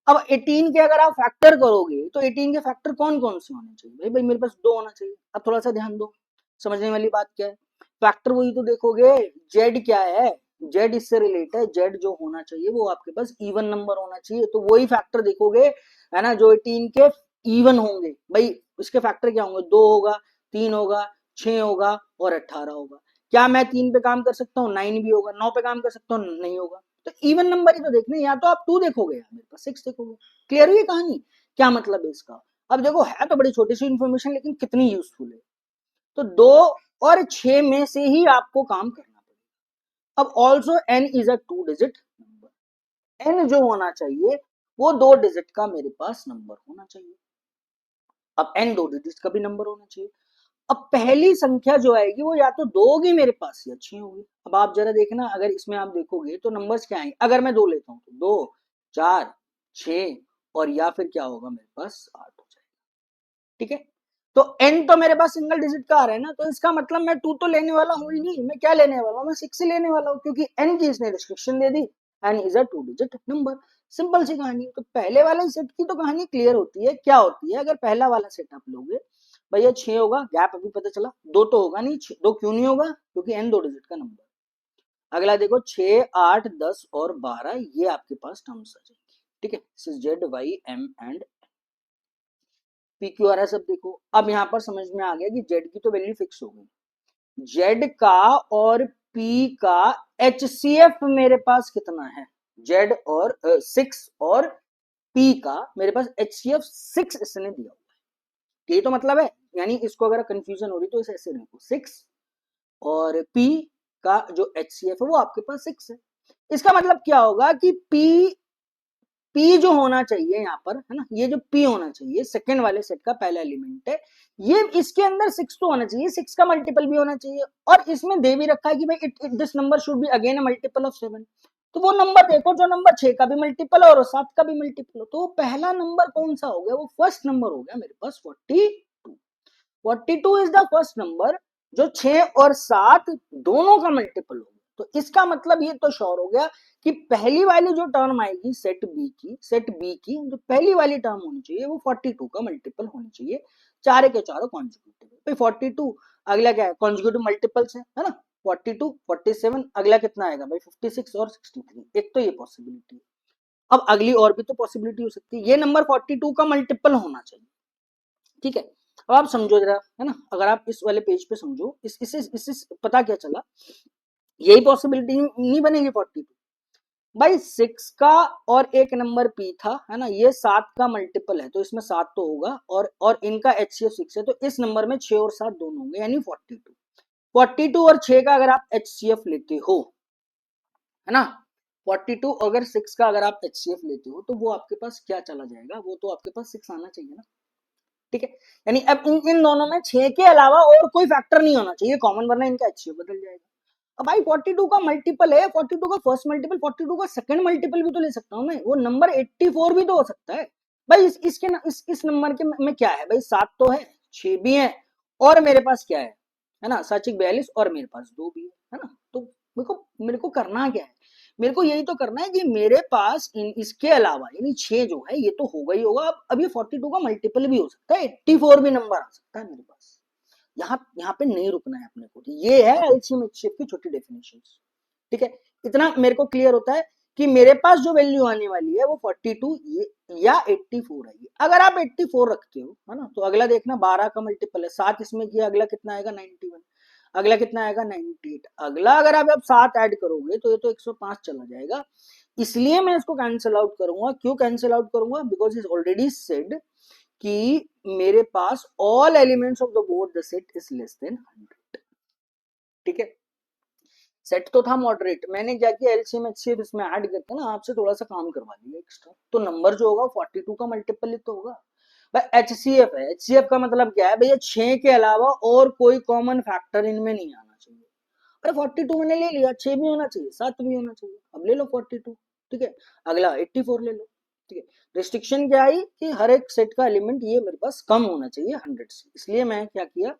अब 18 के अगर आप फैक्टर करोगे तो 18 के फैक्टर कौन कौन से होने चाहिए? भाई भाई मेरे पास 2 होना चाहिए। अब थोड़ा सा ध्यान दो, समझने वाली बात क्या है। फैक्टर वही तो देखोगे, जेड क्या है, जेड इससे रिलेट है, जेड जो होना चाहिए वो आपके पास इवन नंबर होना चाहिए, तो वही फैक्टर देखोगे, है ना, जो 18 के इवन होंगे। भाई इसके फैक्टर क्या होंगे? 2 होगा, 3 होगा, 6 होगा और 18 होगा। क्या मैं 3 पे काम कर सकता हूँ? 9 भी होगा। 9 पे काम कर सकता हूँ? नहीं होगा। तो इवन नंबर ही तो देखने, या तो आप 2 देखोगे या मेरे पास 6 देखोगे। क्लियर हुई कहानी? क्या मतलब है इसका? अब देखो, है तो बड़ी छोटी सी इंफॉर्मेशन लेकिन कितनी यूजफुल है। तो 2 और 6 में से ही आपको काम करना पड़ेगा। अब also N is a 2 digit number. N जो होना चाहिए वो 2 डिजिट का मेरे पास नंबर होना चाहिए। अब एन 2 डिजिट का भी नंबर होना चाहिए। अब पहली संख्या जो आएगी वो या तो 2 होगी मेरे पास या 6 होगी। अब आप जरा देखना, अगर इसमें आप देखोगे तो नंबर्स क्या आएंगे। अगर मैं 2 लेता हूँ तो 2, 4, 6 और या फिर क्या होगा मेरे पास 8 हो जाएगा। ठीक है, तो एन तो मेरे पास सिंगल डिजिट का आ रहा है ना, तो इसका मतलब मैं 2 तो लेने वाला हूँ ही नहीं। मैं क्या लेने वाला हूँ? मैं 6 ही लेने वाला हूँ, क्योंकि एन की इसने रिस्ट्रिक्शन दे दी। N is a 2 digit number. Simple सी कहानी। तो पहले वाले सेट की तो कहानी क्लियर होती है। क्या होती है? अगर पहला वाला सेट आप लोगे, भैया 6 होगा, गैप अभी पता चला। 2 तो होगा नहीं, 2 क्यों नहीं होगा? क्योंकि एन 2 डिजिट का नंबर। अगला देखो, 6, 8, 10 और 12, ये आपके पास टर्म्स आ जाएंगे। ठीक है, Z, Y, M and P Q R है सब। देखो अब यहां पर समझ में आ गया कि जेड की तो वैल्यू फिक्स हो गई। जेड का और पी का एचसीएफ मेरे पास कितना है? जेड और 6 और पी का मेरे पास एचसीएफ 6 इसने दिया हुआ है। ये तो मतलब है, यानी इसको अगर कंफ्यूजन हो रही तो इसे ऐसे लिखो, 6 और पी का जो एचसीएफ है वो आपके पास 6 है। इसका मतलब क्या होगा कि पी जो होना चाहिए यहाँ पर, है ना, ये जो पी होना चाहिए सेकंड वाले सेट का पहला एलिमेंट है, ये इसके अंदर 6 तो होना चाहिए, 6 का मल्टीपल भी होना चाहिए। और इसमें दे भी रखा है कि भाई it this number should be again a multiple of 7। तो वो नंबर देखो जो नंबर 6 का भी मल्टीपल है और 7 का भी मल्टीपल हो। तो पहला नंबर कौन सा हो गया? वो फर्स्ट नंबर हो गया मेरे पास 42। 42 इज द फर्स्ट नंबर जो 6 और 7 दोनों का मल्टीपल हो गया। तो इसका मतलब ये तो श्योर हो गया कि पहली वाली जो टर्म आएगी सेट बी की जो पहली वाली टर्म होनी चाहिए वो 42 का मल्टीपल होनी चाहिए। चारे के चारों कॉन्जिक्यूटिव। 42 अगला क्या है? कॉन्जिक्यूटिव मल्टीपल्स है ना। 42, 47, अगला कितना आएगा भाई? 56 और 63। एक तो ये पॉसिबिलिटी है। अब अगली और भी तो पॉसिबिलिटी हो सकती है। ये नंबर 42 का मल्टीपल होना चाहिए। ठीक है, अब आप समझो जरा, है ना, अगर आप इस वाले पेज पे समझो, इससे पता क्या चला, यही पॉसिबिलिटी नहीं बनेगी 42। भाई 6 का और एक नंबर पी था, है ना, ये 7 का मल्टीपल है तो इसमें 7 तो होगा, और इनका एचसीएफ 6 है तो इस नंबर में 6 और 7 दोनों होंगे, यानी 42। 42 और 6 का अगर आप एचसीएफ लेते हो, है ना, 42 अगर 6 का अगर आप एचसीएफ लेते हो तो वो आपके पास क्या चला जाएगा? वो तो आपके पास 6 आना चाहिए ना। ठीक है, यानी अब इन दोनों में 6 के अलावा और कोई फैक्टर नहीं होना चाहिए कॉमन, वरना इनका एचसीएफ बदल जाएगा। अब भाई 42 का मल्टीपल है, 42 का फर्स्ट मल्टीपल, 42 का सेकंड मल्टीपल भी तो ले सकता हूं मैं। वो नंबर 84 भी तो हो सकता है भाई। इस नंबर के में क्या है भाई? 7 तो है, 6 भी है, और मेरे पास क्या है ना, 7×42 और मेरे पास 2 भी है ना। तो मेरे को करना क्या है? मेरे को यही तो करना है कि मेरे पास इसके अलावा यानी 6 जो है ये तो होगा ही होगा। अब ये 42 का मल्टीपल भी हो सकता है, 84 भी नंबर आ सकता है मेरे पास। यहाँ पे नहीं रुकना है अपने को। ये है एलसीएम एचसीएफ की छोटी डेफिनेशन। ठीक है, इतना मेरे को क्लियर होता है कि मेरे पास जो वैल्यू आने वाली है वो 42 या 84 है। अगर आप 84 रखते हो, है ना, तो अगला देखना 12 का मल्टीपल है, 7 इसमें किया, अगला कितना आएगा? 91। अगला कितना आएगा? 98। अगला अगर आप 7 ऐड करोगे तो ये तो 105 चला जाएगा। इसलिए मैं इसको कैंसिल आउट करूंगा। क्यों कैंसिल आउट करूंगा? बिकॉज इज ऑलरेडी सेड कि मेरे पास all elements of the board the set is less than 100। ठीक है, सेट तो था मॉडरेट, मैंने क्या किया, एलसीएम एचसीएफ इसमें ऐड करके ना आपसे थोड़ा सा काम करवा दिया एक्स्ट्रा। तो नंबर जो होगा 42 का मल्टीपल ही तो होगा भाई। एचसीएफ है, एचसीएफ का मतलब क्या है भैया? 6 के अलावा और कोई कॉमन फैक्टर इनमें नहीं आना चाहिए। अरे 42 मैंने ले लिया, 6 भी होना चाहिए, 7 भी होना चाहिए, अब ले लो 42। ठीक है, अगला 84 ले लो। ठीक है। रिस्ट्रिक्शन क्या आई कि हर एक सेट का एलिमेंट ये मेरे पास कम होना चाहिए 100 से, इसलिए मैं क्या किया,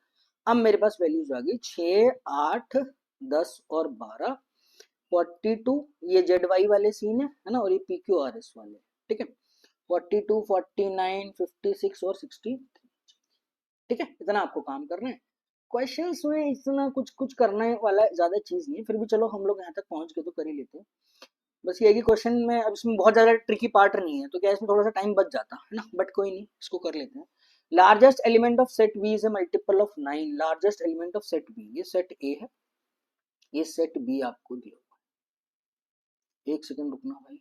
अब मेरे पास वैल्यूज आ गई 6, 8, 10 और 12, 42, ये जेड वाई वाले सीन है ना, और ये पी क्यू आर एस वाले, ठीक है, 42, 49, 56 और 60, ठीक है। इतना आपको काम करना है। क्वेश्चंस में इतना कुछ कुछ करने वाला ज्यादा चीज नहीं है, फिर भी चलो हम लोग यहाँ तक पहुंच गए तो कर ही लेते हैं। बस ये कि क्वेश्चन में अब इसमें बहुत ज्यादा ट्रिकी पार्ट नहीं है, तो क्या इसमें थोड़ा सा टाइम बच जाता है ना, बट कोई नहीं, इसको कर लेते हैं। Largest element of set B is a multiple of 9। Largest element of set B, ये सेट ए है, ये सेट बी आपको दिया हुआ है। एक सेकंड रुकना भाई।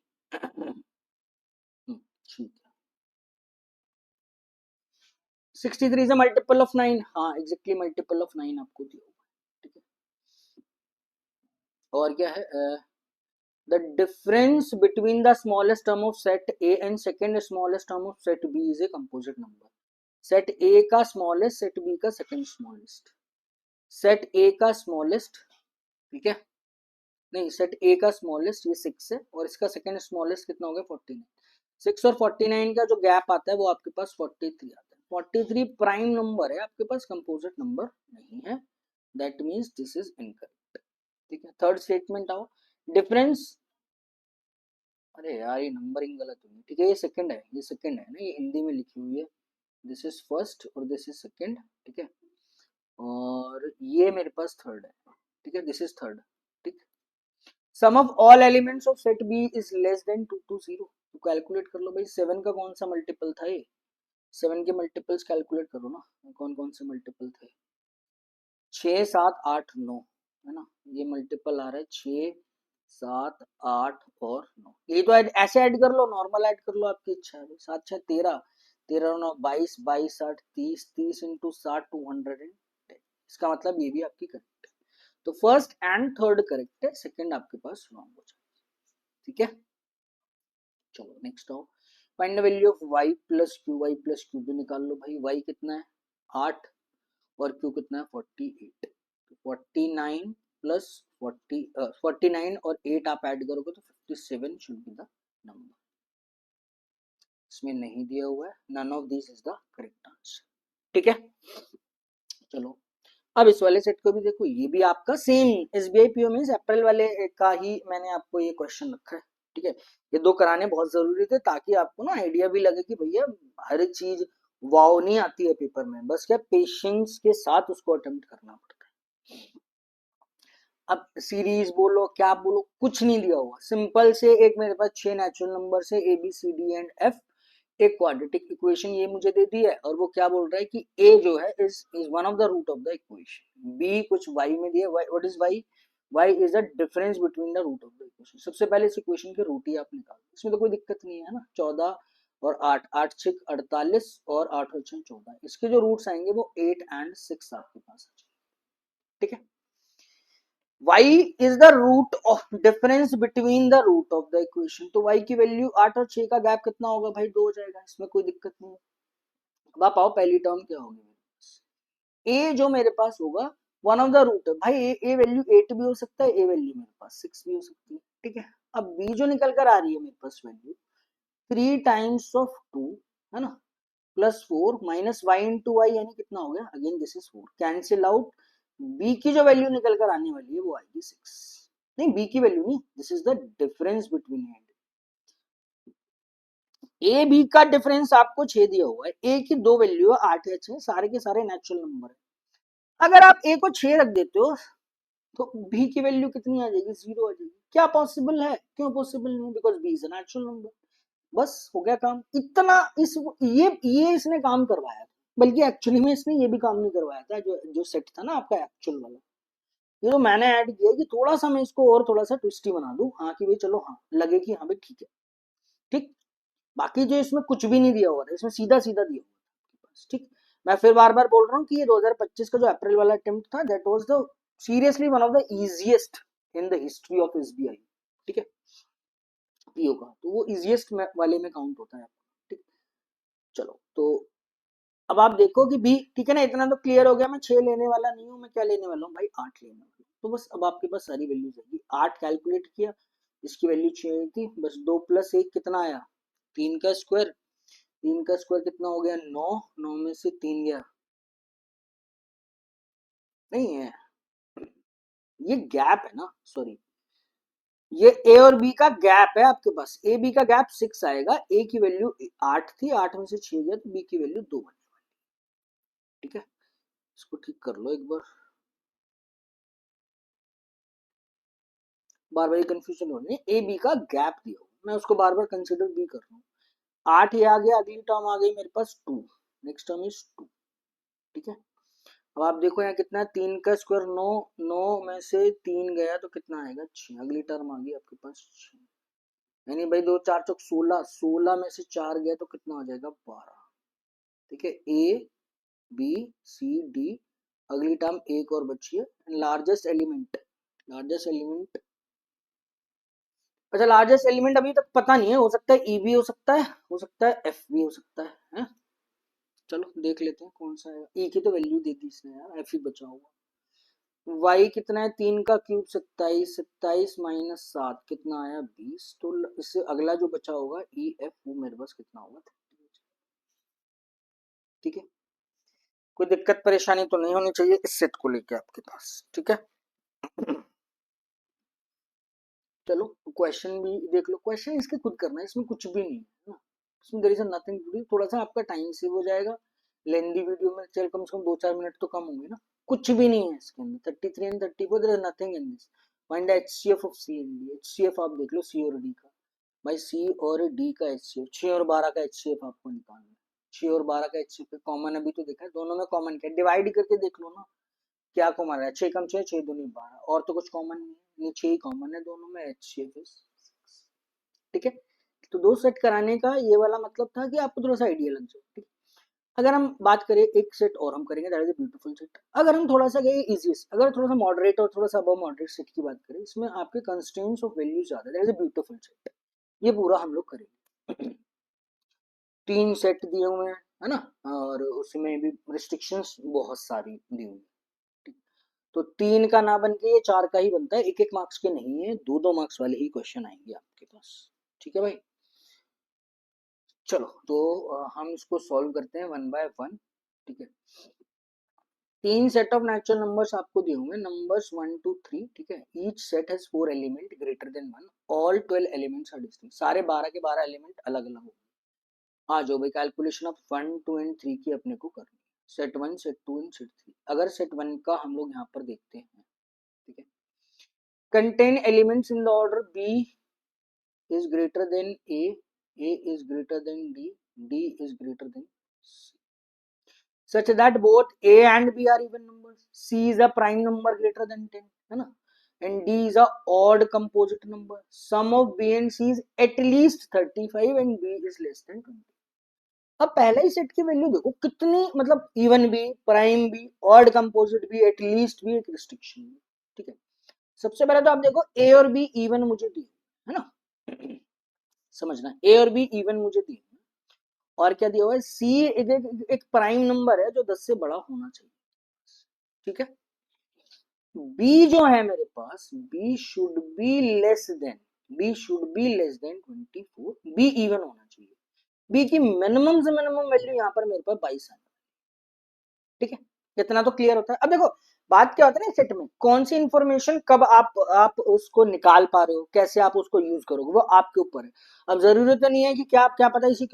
ठीक है, 63 इज अ मल्टीपल ऑफ 9, हाँ एग्जैक्टली मल्टीपल ऑफ 9 आपको दिया हुआ है, ठीक है। और क्या है, the difference between the smallest term of set A and second smallest term of set B is a composite number. set A का smallest, set B का second smallest, set A का smallest, ठीक है, नहीं set A का smallest ये 6 है, और इसका second smallest कितना हो गया 49, 6 और 49 का जो गैप आता है वो आपके पास 43 आता है। 43 प्राइम नंबर है आपके पास, कंपोजिट नंबर नहीं है, that means this is incorrect, ठीक है। थर्ड स्टेटमेंट आओ, डिफरेंस, अरे यार ये नंबरिंग गलत हुई, ठीक है, ये सेकंड है, ये सेकंड है ना, ये हिंदी में लिखी हुई है, दिस इज फर्स्ट और दिस इज सेकंड, ठीक है, और ये मेरे पास थर्ड है, ठीक है, दिस इज थर्ड, ठीक। Sum of all elements of set B is less than 220, तो कैलकुलेट कर लो भाई, 7 का कौन सा मल्टीपल था ये, 7 के मल्टीपल्स कैलकुलेट करो ना, कौन कौन से मल्टीपल थे, 6, 7, 8, 9, है ना, ये मल्टीपल आ रहा है 6, 7, 8 और 9, ये तो ऐसे ऐड कर लो, नॉर्मल ऐड कर लो, आपकी इच्छा है। 7, 6, 13, 13, 9, 22, 22, 8, 30, 30 इंटू 7, 210, इसका मतलब ये भी आपकी करेक्ट है, तो फर्स्ट एंड थर्ड करेक्ट है, सेकंड आपके पास रॉन्ग हो जाए, ठीक है। चलो नेक्स्ट आओ, find the value of y plus Q, Y plus Q भी निकाल लो भाई, y कितना है 8 और q कितना है 48, 49 प्लस 49 और 8 आप ऐड करोगे तो 57 शुड बी द नंबर, इसमें नहीं दिया हुआ है, none of this is the correct answer, ठीक है। चलो अब इस वाले सेट को भी देखो, ये भी आपका सेम एसबीआई पीओ मींस अप्रैल वाले का ही मैंने आपको ये क्वेश्चन रखा है, ठीक है। ये दो कराने बहुत जरूरी थे ताकि आपको ना आइडिया भी लगे कि भैया हर चीज वाव नहीं आती है पेपर में, बस क्या पेशेंस के साथ उसको अटेम्प्ट करना पड़ता है। अब सीरीज बोलो क्या बोलो, कुछ नहीं दिया हुआ, सिंपल से एक मेरे पास 6 नेचुरल नंबर से A B C D and F, एक क्वाड्रेटिक इक्वेशन ये मुझे दे दी है, और वो क्या बोल रहा है कि ए जो है is one of the root of the equation, B कुछ वाई में दिया, what is Y, Y is the difference between the root of the equation. सबसे पहले इस इक्वेशन की रूट ही आप निकालो, इसमें तो कोई दिक्कत नहीं है ना, 14 और 8, 8 6 48 और 8 और 6 14, इसके जो रूट्स आएंगे वो 8 एंड 6 आपके पास आ जाएंगे, ठीक है। y is the root of difference between the root of the equation, तो y की वैल्यू 8 और 6 का गैप कितना होगा भाई 2 हो जाएगा, इसमें कोई दिक्कत नहीं है। अब आप आओ पहली टर्म क्या होगी, a जो मेरे पास होगा वन ऑफ द रूट है भाई, a वैल्यू 8 भी हो सकता है, a वैल्यू मेरे पास 6 भी हो सकती है, ठीक है। अब b जो निकल कर आ रही है मेरे पास वैल्यू 3 टाइम्स ऑफ 2, है ना, plus 4 minus Y into Y, यानी कितना हो गया, again this is 4, cancel out, B की जो वैल्यू निकल कर आने वाली है वो आएगी 6, नहीं बी की वैल्यू नहीं, this is the difference between A B का डिफरेंस आपको 6 दिया हुआ है, ए की दो वैल्यू है 8 या 6, सारे के सारे नेचुरल नंबर है, अगर आप ए को 6 रख देते हो तो बी की वैल्यू कितनी आ जाएगी, 0 आ जाएगी, क्या पॉसिबल है, क्यों पॉसिबल नहीं, because B is a natural number, बस हो गया काम इतना, इस ये इसने काम करवाया, बल्कि एक्चुअली में इसने ये भी काम नहीं करवाया था, जो जो सेट था ना आपका एक्चुअल वाला, ये तो मैंने ऐड किया कि थोड़ा सा मैं इसको और थोड़ा सा ट्विस्टी बना दूं, हाँ कि भाई चलो हाँ लगे कि हाँ भाई ठीक है, ठीक, बाकी जो इसमें कुछ भी नहीं दिया हुआ था, इसमें सीधा सीधा दिया हुआ था, ठीक। मैं फिर बार बार बोल रहा हूँ कि ये 2025 का जो अप्रैल वाला अटेम्प्ट था, that was the seriously one of the easiest in the history of SBI, ठीक है, पीओ का, तो वो इजीएस्ट वाले में काउंट होता है, ठीक। चलो तो अब आप देखो कि बी, ठीक है ना, इतना तो क्लियर हो गया, मैं 6 लेने वाला नहीं हूँ, मैं क्या लेने वाला हूँ भाई 8 लेने वाला हूँ, तो बस अब आपके पास सारी वैल्यूज आएगी, 8 कैलकुलेट किया, इसकी वैल्यू 6 थी, बस 2 प्लस 1 कितना आया 3 का स्क्वायर, 3 का स्क्वायर कितना हो गया 9, 9 में से 3 गया, नहीं है, ये गैप है ना, सॉरी, ये ए और बी का गैप है आपके पास, ए बी का गैप 6 आएगा, ए की वैल्यू 8 थी, 8 में से 6 गया तो बी की वैल्यू 2 बनेगी, ठीक है। इसको ठीक कर लो एक बार, बार बार कंफ्यूजन हो रही है, ए बी का गैप दिया, मैं उसको बार बार कंसिडर भी कर रहा हूँ। 8 ये आ गया, अगली टर्म आ गई मेरे पास 2, नेक्स्ट टर्म इज 2, ठीक है। अब आप देखो यहाँ कितना है, 3 का स्क्वायर 9, 9 में से 3 गया तो कितना आएगा 6, अगली टर्म आ गई आपके पास 6, यानी भाई 2 4 चौक 16, 16 में से 4 गया तो कितना हो जाएगा 12, ठीक है। ए बी सी डी, अगली टर्म एक और बची है, लार्जेस्ट एलिमेंट, लार्जेस्ट एलिमेंट, अच्छा लार्जेस्ट एलिमेंट अभी तक पता नहीं है, हो सकता है ई भी हो सकता है, हो सकता है एफ भी हो सकता है? चलो देख लेते हैं कौन सा है, ई की तो वैल्यू दे दी इसने यार, एफ ही बचा होगा। वाई कितना है, 3 का क्यूब 27, 27 माइनस 7 कितना आया 20, तो इससे अगला जो बचा होगा ई एफ, वो मेरे पास कितना होगा, ठीक है। कोई दिक्कत परेशानी तो नहीं होनी चाहिए इस सेट को लेके आपके पास, ठीक है। चलो क्वेश्चन भी देख लो, क्वेश्चन इसके खुद करना है, इसमें कुछ भी नहीं है ना, इसमें there is nothing to do, थोड़ा सा आपका टाइम सेव हो जाएगा, लेंदी वीडियो में चल कम से कम 2-4 मिनट तो कम होंगे ना, कुछ भी नहीं है इसके अंदर, 33 and 34 there is nothing in this, find the HCF of C and D, HCF आप देख लो सी और डी का, भाई सी और डी का एचसीएफ, 6 और 12 का एचसीएफ आपको निकालना है, 6 और 12 का एचसीएफ कॉमन अभी तो देखा है, दोनों में कॉमन क्या, डिवाइड करके देख लो ना, क्या कॉमन है, 6 कम 6, 6 दूनी 12, और तो कुछ कॉमन नहीं है, नीचे ही कॉमन है दोनों में, एचसीएफ इज, ठीक है। तो दो सेट कराने का ये वाला मतलब था कि आपको थोड़ा सा आइडिया लग जाए, ठीक है। अगर हम बात करें एक सेट और हम करेंगे, that is a beautiful set, अगर हम थोड़ा सा गए इजीएस्ट, अगर थोड़ा सा मॉडरेट और थोड़ा सा अबव मॉडरेट सेट की बात करें, इसमें आपके कंस्ट्रेंट्स ऑफ वैल्यू ज्यादा है, that is a beautiful set, ये पूरा हम लोग करेंगे। 3 सेट दिए हुए हैं, है ना, और उसमें भी रिस्ट्रिक्शंस बहुत सारी दी हुई है, तो 3 का ना बन के ये 4 का ही बनता है, एक एक मार्क्स के नहीं है, 2-2 मार्क्स वाले ही क्वेश्चन आएंगे आपके पास, ठीक है भाई। चलो तो हम इसको सॉल्व करते हैं वन बाय वन, ठीक है। 3 सेट ऑफ नेचुरल नंबर्स आपको दिए होंगे, नंबर्स 1 2 3, ठीक है, each set has 4 element greater than 1, all 12 elements are distinct, सारे 12 के 12 एलिमेंट अलग अलग होंगे। हाँ जो भाई कैलकुलेशन ऑफ 1 2 एंड 3 की अपने को करनी है, सेट 1 सेट 2 एंड सेट 3, अगर सेट 1 का हम लोग यहाँ पर देखते हैं, ठीक है, contain elements in the order b is greater than a is greater than d is greater than c, such that both a and b are even numbers, c is a prime number greater than 10, है ना, and d is a odd composite number, sum of b and c is at least 35 and b is less than 20। अब पहले ही set की value देखो कितनी, मतलब even भी, prime भी, ऑड कंपोजिट भी, एटलीस्ट भी, एक रिस्ट्रिक्शन भी, ठीक है। सबसे पहले तो आप देखो ए और बी इवन मुझे दी है ना, समझना, ए और बी इवन मुझे दी, और क्या दिया हुआ है, सी एक प्राइम नंबर है जो 10 से बड़ा होना चाहिए, ठीक है। बी जो है मेरे पास, B should be less than, B should be less than 24, B even होना चाहिए, बी की मिनिमम से मिनिमम वैल्यू यहाँ पर मेरे पास 22 है, ठीक है। इतना तो क्लियर होता है। अब देखो बात क्या होता है ना सेट में, कौन सी इंफॉर्मेशन कब आप उसको निकाल पा रहे हो, कैसे आप उसको यूज करोगे, वो आपके ऊपर है। अब जरूरत नहीं है कि क्या पता इसी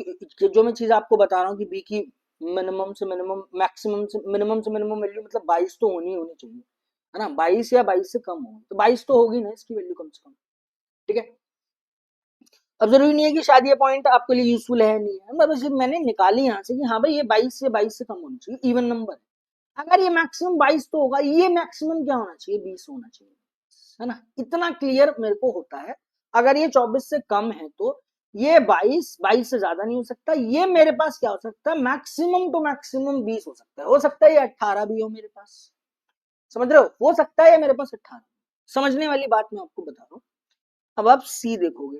जो मैं चीज आपको बता रहा हूँ कि बी की मिनिमम से मिनिमम, मैक्सिमम से मिनिमम वैल्यू मतलब 22 तो होनी चाहिए, है ना, 22 या 22 से कम हो, तो 22 तो होगी ना इसकी वैल्यू कम से कम, ठीक है। अब जरूरी नहीं है कि शायद ये पॉइंट आपके लिए यूजफुल है नहीं है, बस मैंने निकाली यहाँ से कि हाँ भाई ये 22 से कम होनी चाहिए, इवन नंबर है, अगर ये मैक्सिमम 22 तो होगा, ये मैक्सिमम क्या होना चाहिए 20 होना चाहिए, है ना, इतना क्लियर मेरे को होता है। अगर ये 24 से कम है तो ये 22 से ज्यादा नहीं हो सकता, ये मेरे पास क्या हो सकता है, मैक्सिमम टू मैक्सिमम 20 हो सकता है ये 18 भी हो मेरे पास, समझ रहे हो सकता है ये मेरे पास 18, समझने वाली बात मैं आपको बता रहा हूँ। अब आप सी देखोगे,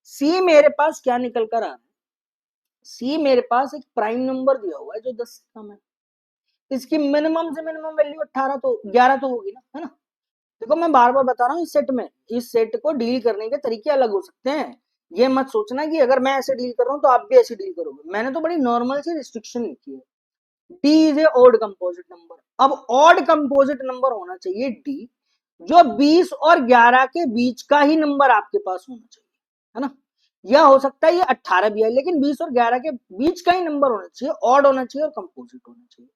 सी मेरे पास क्या निकल कर आ रहा है, सी मेरे पास एक प्राइम नंबर दिया हुआ है जो 10 से कम है, इसकी मिनिमम से मिनिमम वैल्यू 18 तो 11 तो होगी ना, है ना। देखो मैं बार बार बता रहा हूँ, इस सेट में, इस सेट को डील करने के तरीके अलग हो सकते हैं, ये मत सोचना कि अगर मैं ऐसे डील कर रहा हूं तो आप भी ऐसे डील करोगे। मैंने तो बड़ी नॉर्मल सी रिस्ट्रिक्शन लिखी है, D is a odd composite number. अब ऑड कंपोजिट नंबर होना चाहिए डी, जो 20 और 11 के बीच का ही नंबर आपके पास होना चाहिए, है ना। या हो सकता है ये 18 भी है, लेकिन 20 और 11 के बीच का ही नंबर होना चाहिए, ऑड होना चाहिए और कंपोजिट होना चाहिए।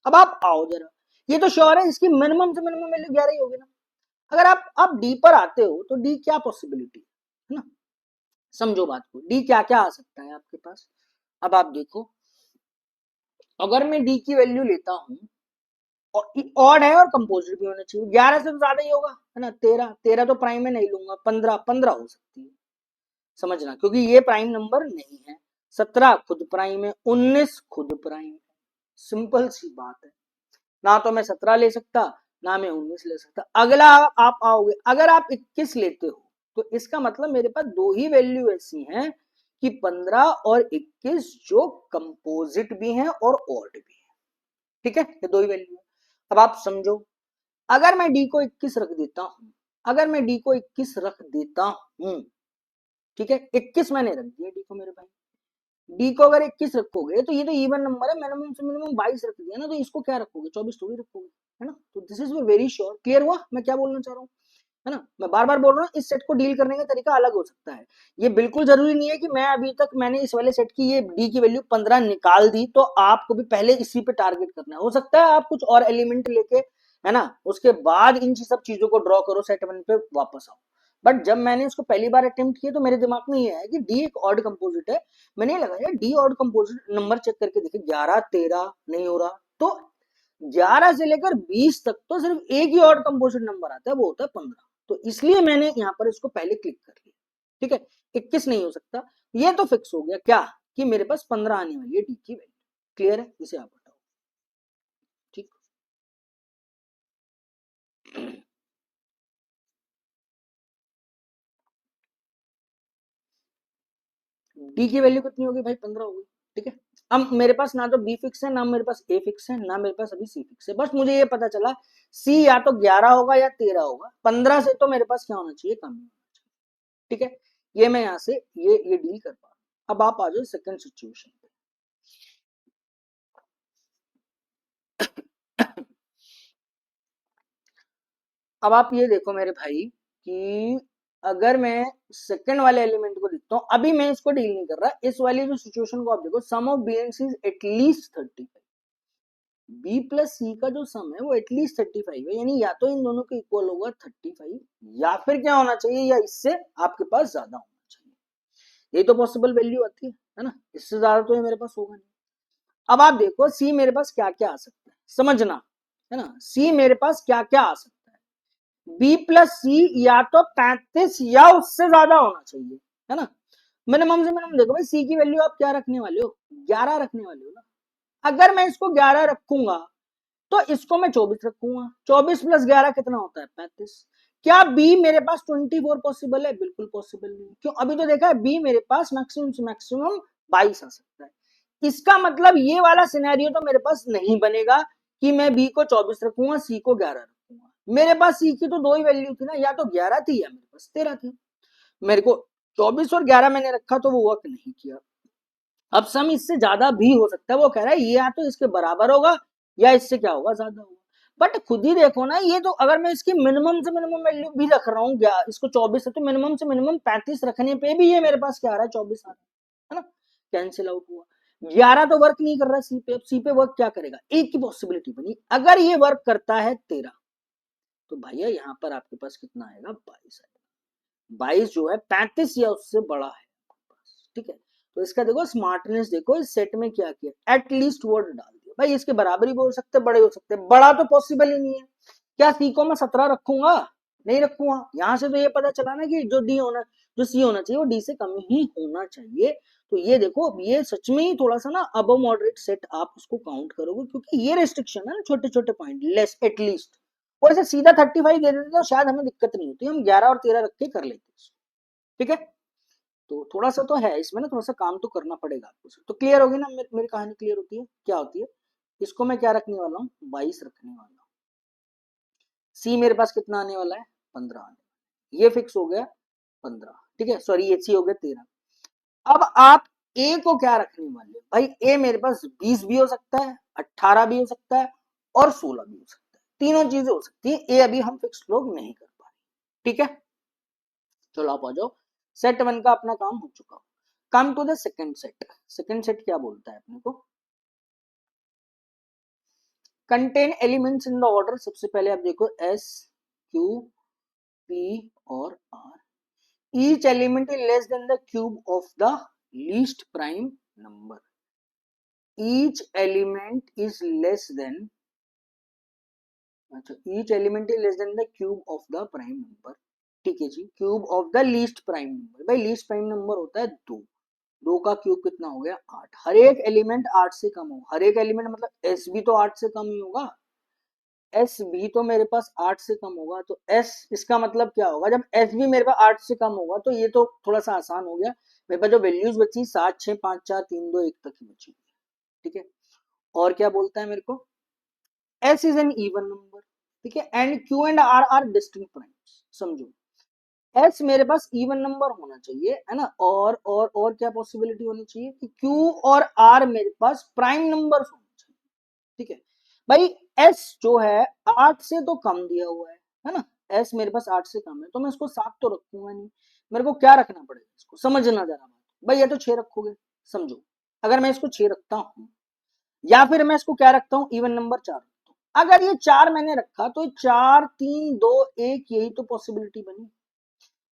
अब आप आओ जरा, ये तो श्योर है इसकी मिनिमम से मिनिमम वैल्यू 11 ही होगी ना। अगर आप डी पर आते हो तो डी क्या पॉसिबिलिटी है ना, समझो बात को, डी क्या क्या आ सकता है आपके पास। अब आप देखो, अगर मैं डी की वैल्यू लेता हूं, ऑड है और कंपोजिट भी होना चाहिए, 11 से तो ज्यादा ही होगा, है ना। 13, 13 तो प्राइम में नहीं लूंगा, 15, 15 हो सकती है, समझना, क्योंकि ये प्राइम नंबर नहीं है। 17 खुद प्राइम है, 19 खुद प्राइम है, सिंपल सी बात है। ना तो मैं 17 ले सकता, ना मैं 19 ले सकता। अगला आप आओगे, अगर आप 21 लेते हो तो इसका मतलब मेरे पास दो ही वैल्यू ऐसी हैं कि 15 और 21 जो कंपोजिट भी हैं और ऑड भी है, ठीक है, ये दो ही वैल्यू है। अब आप समझो, अगर मैं डी को 21 रख देता हूं, अगर मैं डी को 21 रख देता हूं, ठीक है, 21 मैंने रख दिया डी को मेरे भाई। डी को अगर 21 रखोगे तो ये तो इवन नंबर है, मिनिमम से मिनिमम 22 रख दिया ना, तो इसको क्या रखोगे, 24 थोड़ी रखोगे, है ना। तो this is very sure, clear हुआ मैं क्या बोलना चाह रहा हूँ, है ना। मैं बार बार बोल रहा हूँ, इस सेट को डील करने का तरीका अलग हो सकता है। ये बिल्कुल जरूरी नहीं है कि मैं अभी तक मैंने इस वाले सेट की ये डी की वैल्यू 15 निकाल दी तो आपको भी पहले इसी पे टारगेट करना है। हो सकता है आप कुछ और एलिमेंट लेके, है ना, उसके बाद इन सब चीजों को ड्रॉ करो, सेट 1 पे वापस आओ। बट जब मैंने इसको पहली बार अटेम्प्ट किया तो मेरे दिमाग में ये है कि डी एक ऑड कंपोजिट है। मैंने ये लगाया the odd composite number check करके देखे, 11, 13 नहीं हो रहा, तो 11 से लेकर 20 तक तो सिर्फ एक ही ऑड कंपोजिट नंबर आता है, वो होता है 15। तो इसलिए मैंने यहाँ पर इसको पहले क्लिक कर लिया, ठीक है। 21 नहीं हो सकता, ये तो फिक्स हो गया क्या, कि मेरे पास 15 आने वाली है डी की वैल्यू। क्लियर है, इसे आप बताओ, ठीक। डी की वैल्यू कितनी होगी भाई, 15 होगी, ठीक है। अब मेरे पास ना तो बी फिक्स है, ना मेरे पास ए फिक्स है, ना मेरे पास अभी सी फिक्स है, बस मुझे ये पता चला सी या तो 11 होगा या 13 होगा, 15 से तो मेरे पास क्या होना चाहिए, कम होना चाहिए, ठीक है। ये मैं यहाँ से ये डील कर पा रहा हूँ। अब आप आ जाओ सेकंड सिचुएशन पे। अब आप ये देखो मेरे भाई कि अगर मैं सेकंड वाले एलिमेंट को देखता हूँ, अभी मैं इसको डील नहीं कर रहा, इस वाली जो सिचुएशन को आप देखो, sum of B and C is at least 35। B plus C का जो सम है वो एटलीस्ट 35 है, यानी या तो इन दोनों के इक्वल होगा 35, या फिर क्या होना चाहिए, या इससे आपके पास ज्यादा होना चाहिए। ये तो पॉसिबल वैल्यू आती है ना, इससे ज्यादा तो ये मेरे पास होगा नहीं। अब आप देखो सी मेरे पास क्या क्या आ सकता है, समझना, है ना। सी मेरे पास क्या क्या आ सकता है, बी प्लस सी या तो 35 या उससे ज्यादा होना चाहिए, है ना। मिनिमम से मिनिमम देखो भाई, सी की वैल्यू आप क्या रखने वाले हो, 11 रखने वाले हो ना। अगर मैं इसको 11 रखूंगा तो इसको मैं 24 रखूंगा, 24 प्लस 11 कितना होता है, 35। क्या बी मेरे पास 24 पॉसिबल है, बिल्कुल पॉसिबल नहीं। क्यों, अभी तो देखा है बी मेरे पास मैक्सिमम से मैक्सिमम 22 आ सकता है। इसका मतलब ये वाला सिनेरियो तो मेरे पास नहीं बनेगा कि मैं बी को 24 रखूंगा, सी को 11 रखूंगा। मेरे पास सी की तो दो ही वैल्यू थी ना, या तो 11 थी या मेरे पास 13 थी। मेरे को 24 और 11 मैंने रखा तो वो वर्क नहीं किया। अब सम इससे ज्यादा भी हो सकता है, वो कह रहा है ये या तो इसके बराबर होगा या इससे क्या होगा, ज्यादा होगा। बट खुद ही देखो ना, ये तो अगर मैं इसकी मिनिमम से मिनिमम वैल्यू भी रख रहा हूँ, इसको 24 है तो मिनिमम से मिनिमम 35 रखने पे भी ये मेरे पास क्या आ रहा है, 24 आ रहा है ना। कैंसिल आउट हुआ, 11 तो वर्क नहीं कर रहा सी पे। अब सी पे वर्क क्या करेगा, एक की पॉसिबिलिटी बनी, अगर ये वर्क करता है 13, तो भैया यहाँ पर आपके पास कितना आएगा, 22 आएगा। 22 जो है 35 या उससे बड़ा है, ठीक है। तो इसका देखो स्मार्टनेस, देखो इस सेट में क्या किया, एटलीस्ट वर्ड डाल दिया भाई। इसके बराबर ही बोल सकते, बड़े हो सकते, बड़ा तो पॉसिबल ही नहीं है। क्या सी को मैं 17 रखूंगा, नहीं रखूंगा। यहां से तो ये पता चला ना कि जो सी होना चाहिए वो डी से कम ही होना चाहिए। तो ये देखो, ये सच में ही थोड़ा सा ना अबव मॉडरेट सेट आप उसको काउंट करोगे, क्योंकि ये रेस्ट्रिक्शन है ना, छोटे छोटे पॉइंट, लेस एटलीस्ट। और इसे सीधा 35 दे देते तो शायद हमें दिक्कत नहीं होती, हम 11 और 13 रख के कर लेते, ठीक है। तो थोड़ा सा तो है इसमें ना, थोड़ा सा काम तो करना पड़ेगा आपको। तो क्लियर होगी ना, मेरी कहानी क्लियर होती है, क्या होती है। इसको मैं क्या रखने वाला हूँ, 22 रखने वाला हूँ। सी मेरे पास कितना आने वाला है, 15 आने, ये फिक्स हो गया 15। ठीक है, सॉरी ये सी हो गया 13। अब आप ए को क्या रखने वाले हो भाई, ए मेरे पास 20 भी हो सकता है, 18 भी हो सकता है और 16 भी हो सकता है, तीनों चीजें हो सकती है। ए अभी हम फिक्स लोग नहीं कर पा रहे, ठीक है। चलो आप आ जाओ, सेट 1 का अपना काम हो चुका। Come to the second set. Second set क्या बोलता है अपने को, contain elements in the order. सबसे पहले आप देखो एस क्यू पी और R. Each element is less than the cube of the least prime number. Each element is less than, अच्छा each element is less than the cube of the prime number, ठीक है जी। Cube of the least prime number, भाई least prime number होता है 2, 2 का cube कितना हो गया 8। हर एक एलिमेंट 8 से कम हो, हर एक एलिमेंट मतलब एस भी तो 8 से कम ही होगा, एस भी तो मेरे पास 8 से कम होगा। तो एस, इसका मतलब क्या होगा, जब एस भी मेरे पास 8 से कम होगा तो ये तो थोड़ा सा आसान हो गया। मेरे पास जो वैल्यूज बची 7 6 5 4 3 2 1 तक ही बची, ठीक है। और क्या बोलता है मेरे को, S is an even number, ठीक है, and Q and R are distinct primes. समझो एस मेरे पास इवन नंबर होना चाहिए, है ना, और क्या पॉसिबिलिटी होनी चाहिए कि क्यू और आर मेरे पास प्राइम नंबर होना चाहिए, ठीक है। भाई एस जो है 8 से तो कम दिया हुआ है ना, एस मेरे पास 8 से कम है तो मैं इसको 7 तो रखूंगा नहीं, मेरे को क्या रखना पड़ेगा, इसको समझना जरा बात। भाई ये तो 6 रखोगे, समझो अगर मैं इसको 6 रखता हूं या फिर मैं इसको क्या रखता हूं, इवन नंबर 4 रखता हूं। अगर ये 4 मैंने रखा तो 4 3 2 1 यही तो पॉसिबिलिटी बनी,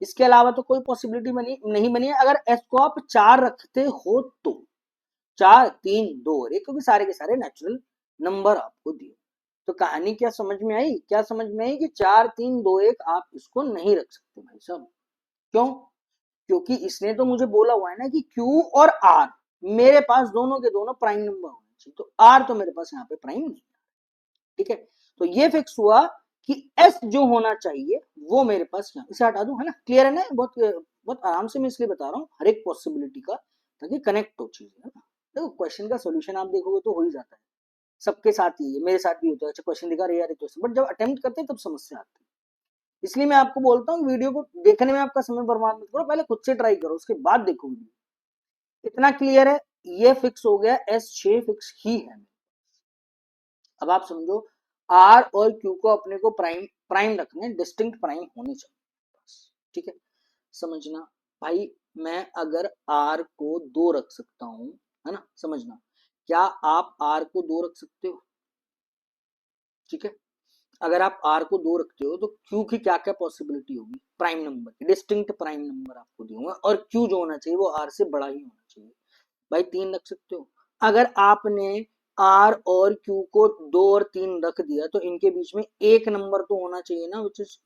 इसके अलावा तो कोई पॉसिबिलिटी बनी नहीं बनी है। अगर एस को आप 4 रखते हो तो 4 3 2 और 1, क्योंकि सारे के सारे नेचुरल नंबर आपको दिए। तो कहानी क्या समझ में आई, क्या समझ में आई कि 4 3 2 1 आप इसको नहीं रख सकते भाई साहब। क्यों, क्योंकि इसने तो मुझे बोला हुआ है ना कि क्यू और आर मेरे पास दोनों के दोनों प्राइम नंबर होने चाहिए, तो आर तो मेरे पास यहाँ पे प्राइम नहीं, ठीक है। तो ये फिक्स हुआ कि एस जो होना चाहिए वो मेरे पास यहाँ, इसे हटा दूं, है ना, क्लियर है ना, बहुत बहुत आराम से मैं इसलिए बता रहा हूँ हर एक पॉसिबिलिटी का, ताकि कनेक्ट हो चीजें, है ना। देखो क्वेश्चन का सोल्यूशन आप देखोगे तो हो ही जाता है, सबके साथ ही है, मेरे साथ भी होता है। अच्छा क्वेश्चन दिखा रहे यार तो, बट जब अटेम्प्ट करते हैं तब समस्या आती है। इसलिए मैं आपको बोलता हूँ वीडियो को देखने में आपका समय बर्बाद मत करो, पहले खुद से ट्राई करो उसके बाद देखो वीडियो। इतना क्लियर है, ये फिक्स हो गया, एस 6 फिक्स ही है। अब आप समझो आर और क्यू को अपने को प्राइम प्राइम रखने, डिस्टिंक्ट प्राइम होने चाहिए, ठीक है। समझना भाई, मैं अगर आर को 2 रख सकता हूं, है ना, समझना, क्या आप आर को 2 रख सकते हो, ठीक है। अगर आप आर को 2 रखते हो तो क्यू की क्या क्या पॉसिबिलिटी होगी, प्राइम नंबर की, डिस्टिंक्ट प्राइम नंबर आपको दूंगा, और क्यू जो होना चाहिए वो आर से बड़ा ही होना चाहिए। भाई 3 रख सकते हो। अगर आपने आर और क्यू को 2 और 3 रख दिया तो इनके बीच में एक नंबर तो होना चाहिए ना, विच इज,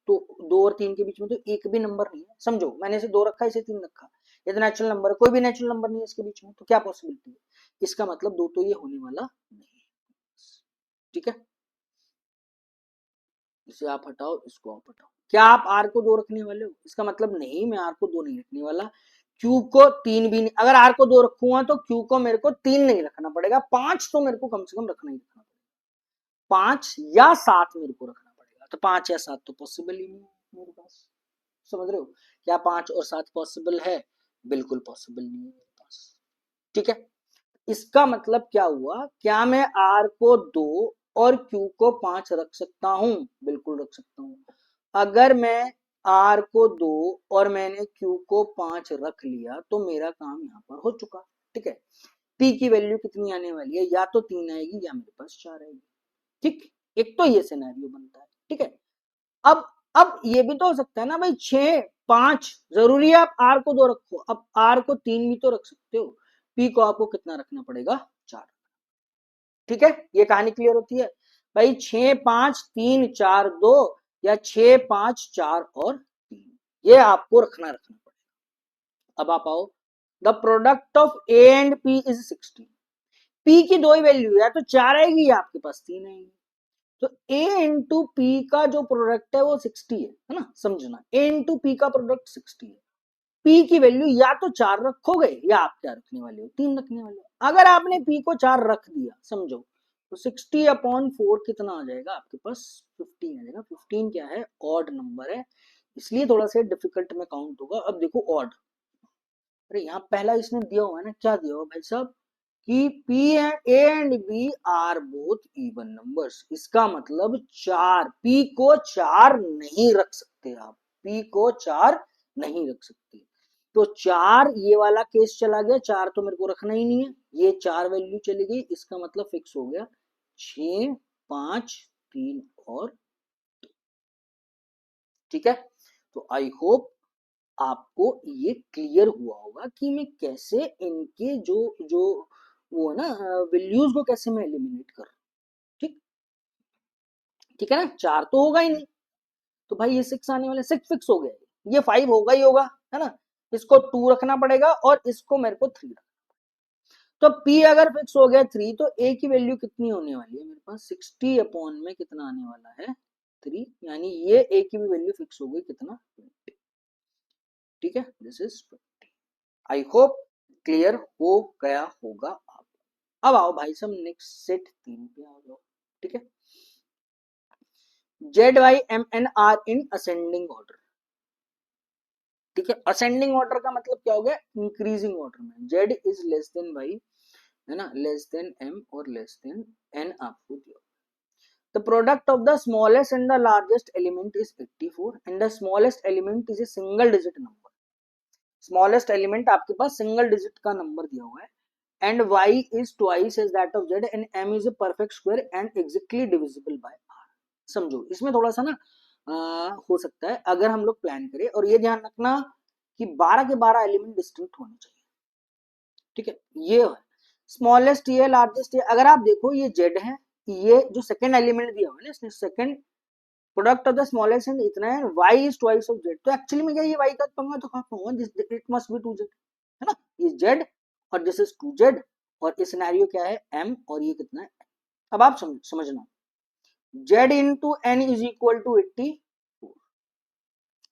तो 2 और 3 के बीच में तो एक भी नंबर नहीं है। समझो मैंने इसे 2 रखा, इसे 3 रखा, ये तो नेचुरल नंबर है, कोई भी नेचुरल नंबर नहीं है इसके बीच में, तो क्या पॉसिबिलिटी है, इसका मतलब 2 तो ये होने वाला नहीं है, ठीक है। इसे आप हटाओ, इसको आप हटाओ। क्या आप आर को 2 रखने वाले हो, इसका मतलब नहीं, मैं आर को 2 नहीं रखने वाला, क्यू को 3 भी नहीं। अगर आर को 2 रखूंगा तो क्यू को मेरे को 3 नहीं रखना पड़ेगा, 5 तो मेरे को कम से कम रखना ही रखना पड़ेगा, 5 या 7 मेरे को रखना पड़ेगा। तो 5 या 7 तो पॉसिबल ही नहीं है मेरे पास, समझ रहे हो, क्या 5 और 7 पॉसिबल है, बिल्कुल पॉसिबल नहीं है मेरे पास, ठीक है। इसका मतलब क्या हुआ, क्या मैं आर को 2 और क्यू को 5 रख सकता हूं, बिल्कुल रख सकता हूं। अगर मैं आर को 2 और मैंने क्यू को 5 रख लिया तो मेरा काम यहाँ पर हो चुका, ठीक है। पी की वैल्यू कितनी आने वाली है, या तो 3 आएगी या मेरे पास 4 आएगी, ठीक। एक तो ये सिनेरियो बनता है, ठीक है। अब ये भी तो हो सकता है ना भाई, 6 5 जरूरी है आप आर को 2 रखो, अब आर को 3 भी तो रख सकते हो, पी को आपको कितना रखना पड़ेगा, 4, ठीक है। ये कहानी क्लियर होती है भाई, 6 5 3 4 2 या 6 5 4 और 3, ये आपको रखना पड़ेगा। अब आप आओ, the product of A and P is 16। P की 2 ही वैल्यू है तो 4 आएगी या आपके पास 3 आएगी, तो a इंटू पी का जो प्रोडक्ट है वो 60 है ना, समझना a इंटू पी का प्रोडक्ट 60 है। पी की वैल्यू या तो 4 रखोगे या आप क्या रखने वाले हो, 3 रखने वाले हो। अगर आपने पी को 4 रख दिया, समझो, तो 60/4 कितना आ जाएगा आपके पास, 15 आ जाएगा। 15 क्या है, ऑड नंबर है, इसलिए थोड़ा सा डिफिकल्ट में काउंट होगा। अब देखो ऑड, अरे यहाँ पहला इसने दिया हुआ है ना, क्या दिया हुआ भाई साहब कि P and A and B are both even numbers. इसका मतलब चार, पी को चार नहीं रख सकते आप, पी को चार नहीं रख सकते। तो चार ये वाला केस चला गया, चार तो मेरे को रखना ही नहीं है, ये चार वैल्यू चली गई, इसका मतलब फिक्स हो गया 6 5 3 और, ठीक है। तो आई होप आपको ये क्लियर हुआ होगा कि मैं कैसे इनके जो जो वो है ना वैल्यूज को कैसे मैं एलिमिनेट कर, ठीक, ठीक है ना। चार तो होगा ही नहीं, तो भाई ये सिक्स आने वाले, सिक्स फिक्स हो गया, ये फाइव होगा ही होगा, है ना। इसको टू रखना पड़ेगा और इसको मेरे को थ्री रखना। तो P अगर फिक्स हो गया थ्री, तो A की वैल्यू कितनी होने वाली है मेरे पास, 60 अपॉन में कितना आने वाला है थ्री, यानी ये A की भी वैल्यू फिक्स हो गई कितना 20, ठीक है। This is 20। I hope clear हो गया होगा आप। अब आओ भाई साहब नेक्स्ट सेट 3 पे आ जाओ, ठीक है। Z Y M N are in ascending order, ठीक है। असेंडिंग ऑर्डर का मतलब क्या हो गया, इंक्रीजिंग ऑर्डर में। Z is less than Y, है ना, लेस देन एम और लेस देन एन आपको दिया। The product of the smallest and the largest element is 84 and the smallest element is a single digit number. Smallest element आपके पास single digit का number दिया हुआ है, and y is twice as that of z and m is a perfect square and exactly divisible by r. समझो इसमें थोड़ा सा ना हो सकता है अगर हम लोग प्लान करें, और ये ध्यान रखना कि 12 के 12 एलिमेंट डिस्टिंक्ट होने चाहिए, ठीक है। ये स्मॉलेस्ट ये लार्जेस्ट ये, अगर आप देखो ये जेड है, ये जो सेकंड एलिमेंट दिया हुआ है ना इसने, second product of the smallest and इतना है, y is twice of z, तो एक्चुअली में क्या ये y का पंगा तो कहां पे होगा, this it must be 2z, है ना। ये z और दिस इज 2z, और इस सिनेरियो क्या है m और ये कितना है। अब आप समझना z into n is equal to 80,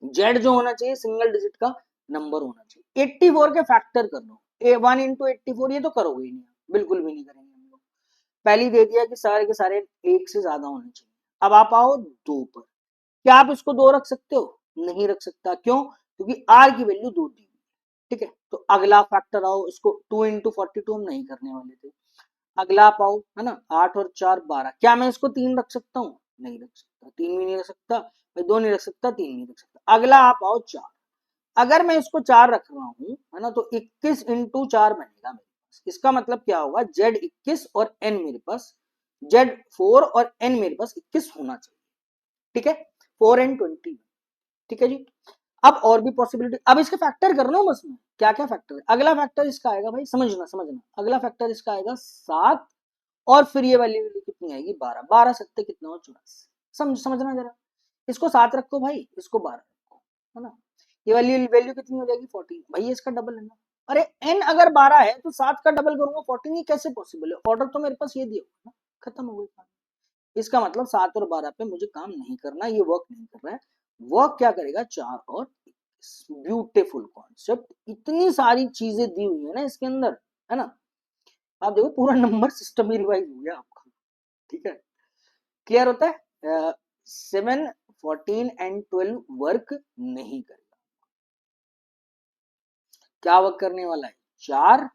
z जो होना चाहिए सिंगल डिजिट का नंबर होना चाहिए, 84 के फैक्टर कर लो, ए 1 इंटू 84, ये तो करोगे ही नहीं, बिल्कुल भी नहीं करेंगे हम लोग। पहले दे दिया कि सारे के सारे एक से ज्यादा होने चाहिए। अब आप आओ दो पर, क्या आप इसको दो रख सकते हो, नहीं रख सकता, क्यों, क्योंकि आर की वैल्यू दो दी, ठीक है। तो अगला फैक्टर आओ, इसको 2 इंटू 42 हम नहीं करने वाले थे। अगला आप आओ, है ना, 8 और 4 12, क्या मैं इसको तीन रख सकता हूँ, नहीं रख सकता, तीन भी नहीं रख सकता भाई, दो नहीं रख सकता, तीन नहीं रख सकता। अगला आप आओ 4, अगर मैं इसको 4 रख रहा हूं, है ना, तो 21 इंटू 4 बनेगा मेरे पास। इसका मतलब क्या होगा, जेड 21 और एन मेरे पास, जेड 4 और एन मेरे पास 21 होना चाहिए, ठीक है। 4 एंड 20, ठीक है जी। अब और भी पॉसिबिलिटी, अब इसके फैक्टर कर लो बस में, क्या क्या फैक्टर है। अगला फैक्टर इसका आएगा भाई, समझना समझना, अगला फैक्टर इसका आएगा 7, और फिर ये वाली कितनी आएगी 12, 12 सत्ते कितना हो 84, समझना जरा। इसको 7 रखो भाई, इसको 12 रखो, है ना, ये वाली वैल्यू कितनी हो जाएगी 14, भाई इसका डबल है ना। अरे n अगर 12 है तो 7 का डबल करूंगा 14, ये कैसे पॉसिबल है, ऑर्डर तो मेरे पास ये दिया ना, खत्म हो गई। इसका मतलब 7 और 12 पे मुझे काम नहीं करना, ये वर्क नहीं कर रहा है। वर्क क्या करेगा 4 और 21, ब्यूटीफुल कॉन्सेप्ट, इतनी सारी चीजें दी हुई है ना इसके अंदर, है ना। आप देखो पूरा नंबर सिस्टम ही रिवाइज हो गया आपका, ठीक है। क्लियर होता है, 7 14 एंड 12 वर्क नहीं करेगा, क्या वर्क करने वाला है 4,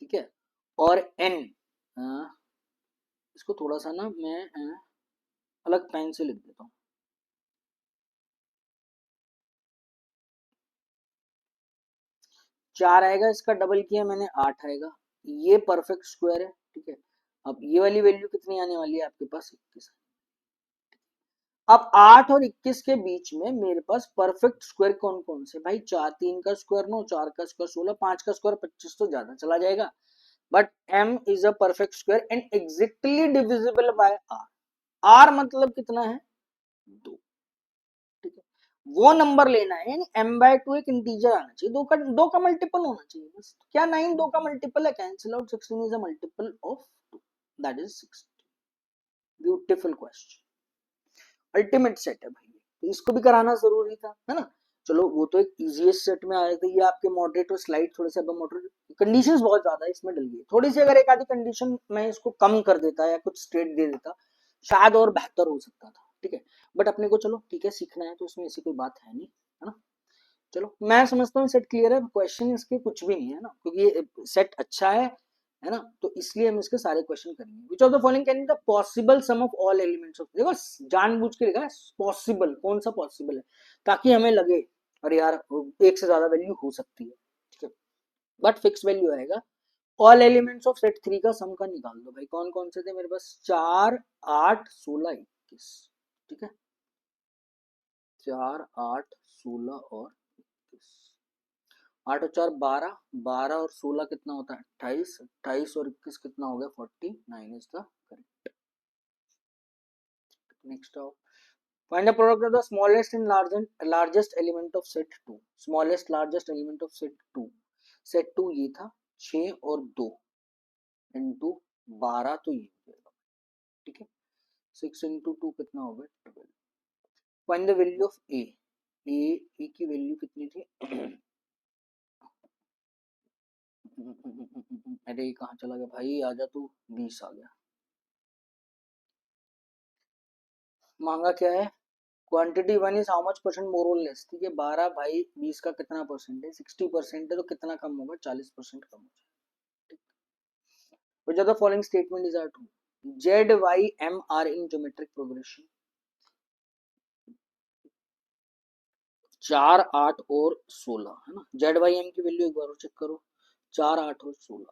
ठीक है, और n, इसको थोड़ा सा ना मैं अलग पेन से लिख देता हूँ, 4 आएगा, इसका डबल किया मैंने 8 आएगा, ये परफेक्ट स्क्वायर है, ठीक है। अब ये वाली वैल्यू कितनी आने वाली है आपके पास 21। अब 8 और 21 के बीच में मेरे पास परफेक्ट स्क्वायर कौन कौन से, भाई 4 3 का स्क्वायर 9, 4 का स्क्वायर 16, 5 का स्क्वायर 25, तो ज्यादा चला जाएगा, but m is a perfect square and exactly divisible by r। r मतलब कितना है 2, ठीक है। वो नंबर लेना है, यानी m बाय 2 एक इंटीजर आना चाहिए, दो का मल्टीपल होना चाहिए बस। क्या 9 दो का मल्टीपल है, cancel out, 16 is a multiple of 2, that is 16। Beautiful question, ultimate set है भाई, तो इसको भी कराना जरूरी था, है ना। चलो वो तो एक इजीएस्ट सेट में आया था, ये आपके मॉडरेट और स्लाइड थोड़े से अब मॉडरेट, कंडीशंस बहुत ज्यादा है इसमें डल गई थोड़ी सी, अगर एक आधी कंडीशन मैं इसको कम कर देता या कुछ स्टेट दे देता शायद और बेहतर हो सकता था, ठीक है। बट अपने को चलो ठीक है सीखना है तो इसमें ऐसी कोई बात है नहीं, है ना। चलो मैं समझता हूँ सेट क्लियर है, क्वेश्चन इसके कुछ भी नहीं है ना, क्योंकि ये सेट अच्छा है ना, तो इसलिए हम इसके सारे क्वेश्चन करेंगे। Which of the following can be the possible sum of all elements of, देखो जानबूझ के लिखा है पॉसिबल, कौन सा पॉसिबल है, ताकि हमें लगे अरे यार एक से ज्यादा वैल्यू हो सकती है, ठीक है, बट फिक्स वैल्यू आएगा। ऑल एलिमेंट्स ऑफ सेट 3 का सम का निकाल दो भाई, कौन कौन से थे मेरे पास, 4 8 16 21, ठीक है, 4 8 16 और 21, 8 और 4 12, 12 और 16 कितना होता है 28, 28 और 21 कितना हो गया 49 इज द करेक्ट। नेक्स्ट आओ, find the product of the smallest and largest element of set 2, smallest largest element of set 2, set 2 ये था 6 और 2 इंटू 12 तो ये हो जाएगा, ठीक है, 6 इंटू 2 कितना हो गया 12। फाइंड द वैल्यू ऑफ ए, ए की वैल्यू कितनी थी अरे कहाँ चला गया भाई, आजा तू, 20 आ गया। मांगा क्या है, quantity one is how much percent more और लेस, ठीक है, 12 भाई 20 का कितना परसेंट है 60% है, तो कितना कम होगा 40% कम हो जाएगा। which of the following statement is true, z y m are in geometric progression, 4 8 और 16 है ना, z y m की वैल्यू एक बार चेक करो, 4 8 और 16,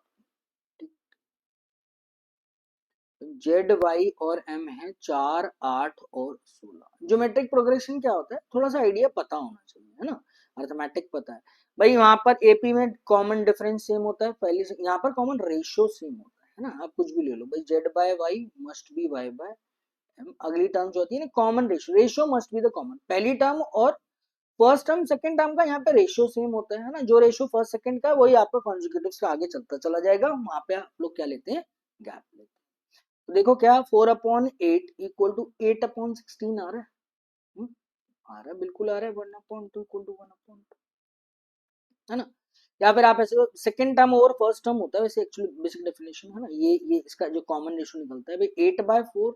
जेड वाई और एम है 4 8 और 16। ज्योमेट्रिक प्रोग्रेशन क्या होता है, थोड़ा सा आइडिया पता होना चाहिए, है ना, अर्थमेटिक पता है भाई, वहां पर एपी में कॉमन डिफरेंस सेम होता है पहले से, यहाँ पर कॉमन रेशियो सेम होता है ना, आप कुछ भी ले लो भाई, Z by Y must be Y by M, अगली टर्म जो होती है ना common ratio, ratio must be the common, पहली टर्म और फर्स्ट टर्म सेकंड टर्म का यहाँ पे रेशियो सेम होता है ना, जो रेशियो फर्स्ट सेकंड का वही आपका कॉन्जिक्यूटिव्स का आगे चलता चला जाएगा, वहां पे आप लोग क्या लेते हैं गैप लेते हैं। तो देखो क्या 4/8 इक्वल टू 8/16 आ रहा है, आ रहा है बिल्कुल आ रहा है, 1/2 इक्वल टू 1/2 है ना, या फिर आप ऐसे second term over first term होता है वैसे एक्चुअली बेसिक डेफिनेशन है ना, ये इसका जो कॉमन रेशियो निकलता है भाई 8/4,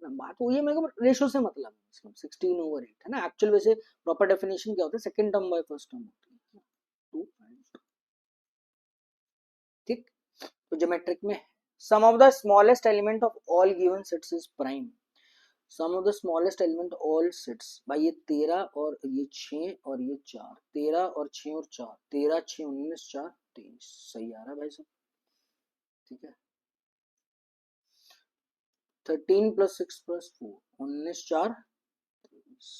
बात वही है, मेरे को रेशियो से मतलब है 16/8 है ना, एक्चुअल वैसे प्रॉपर डेफिनेशन क्या होता है second term by first term होती है 2, ठीक। तो ज्योमेट्रिक में sum of the smallest element of all given sets is prime, sum of the smallest element all sets भाई, ये 13 और ये 6 और ये 4, 13 और 6 और 4, 13 6 19 4 23, सही आ रहा है भाई सब, ठीक है, 13 + 6 + 4 19 4 23,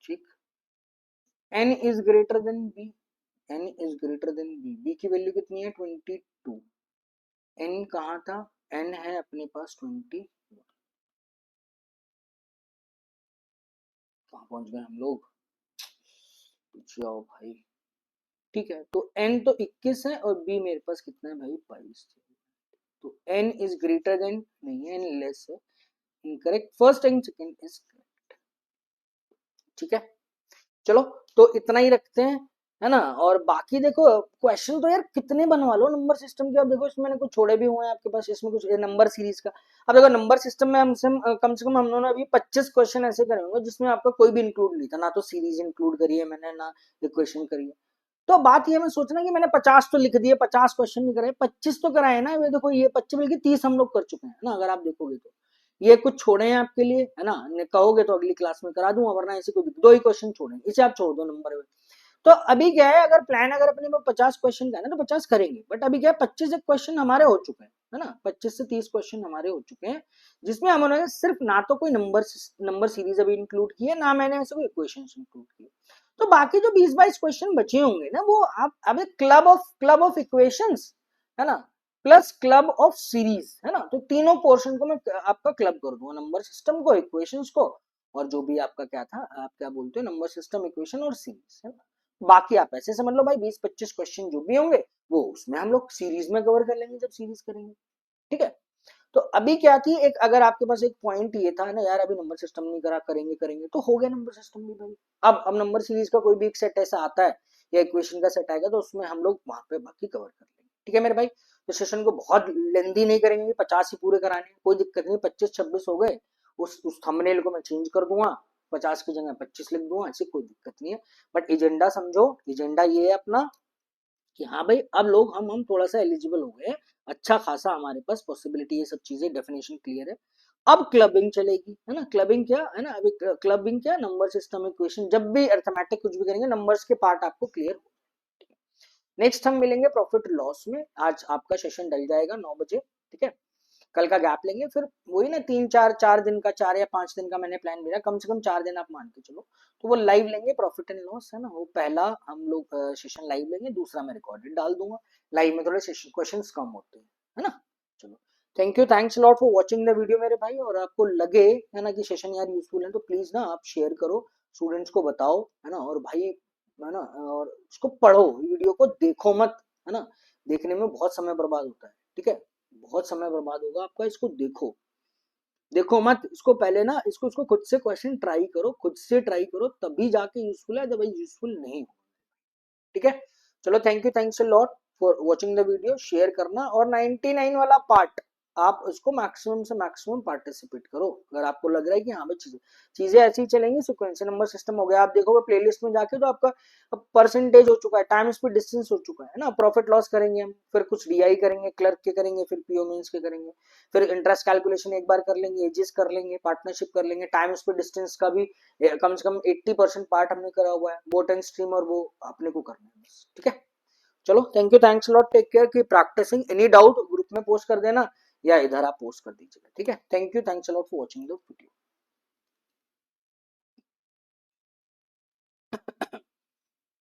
ठीक। n is greater then b, n is greater then b, b की वैल्यू कितनी है 22, n कहाँ था, n है अपने पास 20, कहाँ पहुंच गए हम लोग, पीछे आओ भाई, ठीक है, तो n तो 21 है और b मेरे पास कितना है भाई 22, तो n इज ग्रेटर देन नहीं है, n लेस है, incorrect, first and second is correct, ठीक है। चलो तो इतना ही रखते हैं, है ना, और बाकी देखो क्वेश्चन तो यार कितने बनवा लो नंबर सिस्टम के, अब देखो इसमें कुछ छोड़े भी हुए हैं आपके पास, इसमें कुछ नंबर सीरीज का, अब देखो नंबर सिस्टम में हमसे कम से कम हम लोगों ने अभी 25 क्वेश्चन ऐसे करे होंगे जिसमें आपका कोई भी इंक्लूड नहीं था, ना तो सीरीज इंक्लूड करी है मैंने, ना इक्वेशन करी है, तो बात ये मैं सोचना कि मैंने 50 तो लिख दिए, 50 क्वेश्चन नहीं कराए, 25 तो कराए ना, ये देखो ये 25 बल्कि 30 हम लोग कर चुके हैं ना, अगर आप देखोगे तो ये कुछ छोड़े हैं आपके लिए, है ना, कहोगे तो अगली क्लास में करा दूंगा, वरना ऐसे कोई 2 ही क्वेश्चन छोड़े, इसे आप छोड़ दो नंबर में। तो अभी क्या है, अगर प्लान अगर अपने में 50 क्वेश्चन का है ना तो 50 करेंगे, बट अभी क्या है 25 एक क्वेश्चन हमारे हो चुके हैं, है ना, 25 से 30 क्वेश्चन हमारे हो चुके हैं, जिसमें हमने सिर्फ ना तो कोई नंबर सीरीज अभी इंक्लूड की है, ना मैंने ऐसे कोई इक्वेशन इंक्लूड किए, तो बाकी जो 20-22 क्वेश्चन बचे होंगे ना, वो आप अब क्लब ऑफ इक्वेशंस है ना, प्लस क्लब ऑफ सीरीज, है ना, तो तीनों पोर्शन को मैं आपका क्लब कर दूंगा, नंबर सिस्टम को, इक्वेशंस को, और जो भी आपका क्या था, आप क्या बोलते हो, नंबर सिस्टम, इक्वेशन और सीरीज, है ना, बाकी आप ऐसे समझ लो भाई 20-25 क्वेश्चन जो भी होंगे वो उसमें हम लोग सीरीज में कवर कर लेंगे जब सीरीज करेंगे, ठीक है। तो अभी क्या कि एक अगर आपके पास एक पॉइंट ये था ना यार, अभी नंबर सिस्टम नहीं करा, करेंगे करेंगे तो हो गया नंबर सिस्टम भी भाई, अब नंबर सीरीज का कोई भी एक सेट ऐसा आता है या इक्वेशन का सेट आएगा तो उसमें हम लोग वहां पे बाकी कवर कर लेंगे, ठीक है मेरे भाई। तो सेशन को बहुत लेंदी नहीं करेंगे, 50 ही पूरे कराने, कोई दिक्कत नहीं, 25-26 हो गए उस थंबनेल को मैं चेंज कर दूंगा, 50 की जगह 25 लिख दूंगा, ऐसी कोई दिक्कत नहीं है। बट एजेंडा समझो, एजेंडा ये है अपना कि हाँ भाई अब लोग हम थोड़ा सा एलिजिबल हो गए, अच्छा खासा हमारे पास पॉसिबिलिटी, ये सब चीजें डेफिनेशन क्लियर है। अब क्लबिंग चलेगी, है ना। क्लबिंग क्या है ना, अभी क्लबिंग क्या, नंबर सिस्टम इक्वेशन, जब भी अर्थमेटिक कुछ भी करेंगे नंबर्स के पार्ट आपको क्लियर हो। नेक्स्ट हम मिलेंगे प्रॉफिट लॉस में, आज आपका सेशन डल जाएगा 9 बजे, ठीक है। कल का गैप लेंगे, फिर वही ना 3 4 दिन का, 4 या 5 दिन का मैंने प्लान भेजा, कम से कम 4 दिन आप मान के चलो। तो वो लाइव लेंगे प्रॉफिट एंड लॉस, है ना, वो पहला हम लोग सेशन लाइव लेंगे, दूसरा मैं रिकॉर्डेड डाल दूंगा। लाइव में थोड़े क्वेश्चन कम होते हैं, है ना। चलो, thank you, thanks lot for watching the video मेरे भाई। और आपको लगे है ना कि सेशन यार यूजफुल है, तो प्लीज ना आप शेयर करो, स्टूडेंट्स को बताओ, है ना। और भाई, है ना, और उसको पढ़ो, वीडियो को देखो मत, है ना। देखने में बहुत समय बर्बाद होता है, ठीक है, बहुत समय बर्बाद होगा आपका, इसको देखो, देखो मत इसको, पहले ना इसको खुद से क्वेश्चन ट्राई करो, खुद से ट्राई करो, तभी जाके यूजफुल है, अदरवाइज यूजफुल नहीं हो, ठीक है। चलो, thank you, thanks a lot for watching the video, share करना। और 99 वाला पार्ट आप उसको मैक्सिमम से मैक्सिमम पार्टिसिपेट करो, अगर आपको लग रहा है कि हाँ भाई चीजें ऐसी ही चलेंगी, सिक्वेंस नंबर सिस्टम हो गया, आप देखोगे प्लेलिस्ट में जाके तो आपका परसेंटेज हो चुका है, टाइम स्पीड डिस्टेंस हो चुका है ना। प्रॉफिट लॉस करेंगे हम, फिर कुछ डीआई करेंगे, क्लर्क के करेंगे, फिर पीओ मींस के करेंगे, फिर इंटरेस्ट कैलकुलेशन एक बार कर लेंगे, एजेस कर लेंगे, पार्टनरशिप कर लेंगे, टाइम स्पीड डिस्टेंस का भी कम से कम 80% पार्ट हमने करा हुआ है, बोट एंड स्ट्रीम, और वो अपने को करना है बस, ठीक है। चलो, thank you, thanks lot, take care, keep practicing, any doubt group में पोस्ट कर देना या इधर आप पोस्ट कर दीजिएगा, ठीक है। Thank you, thanks lot for watching the video.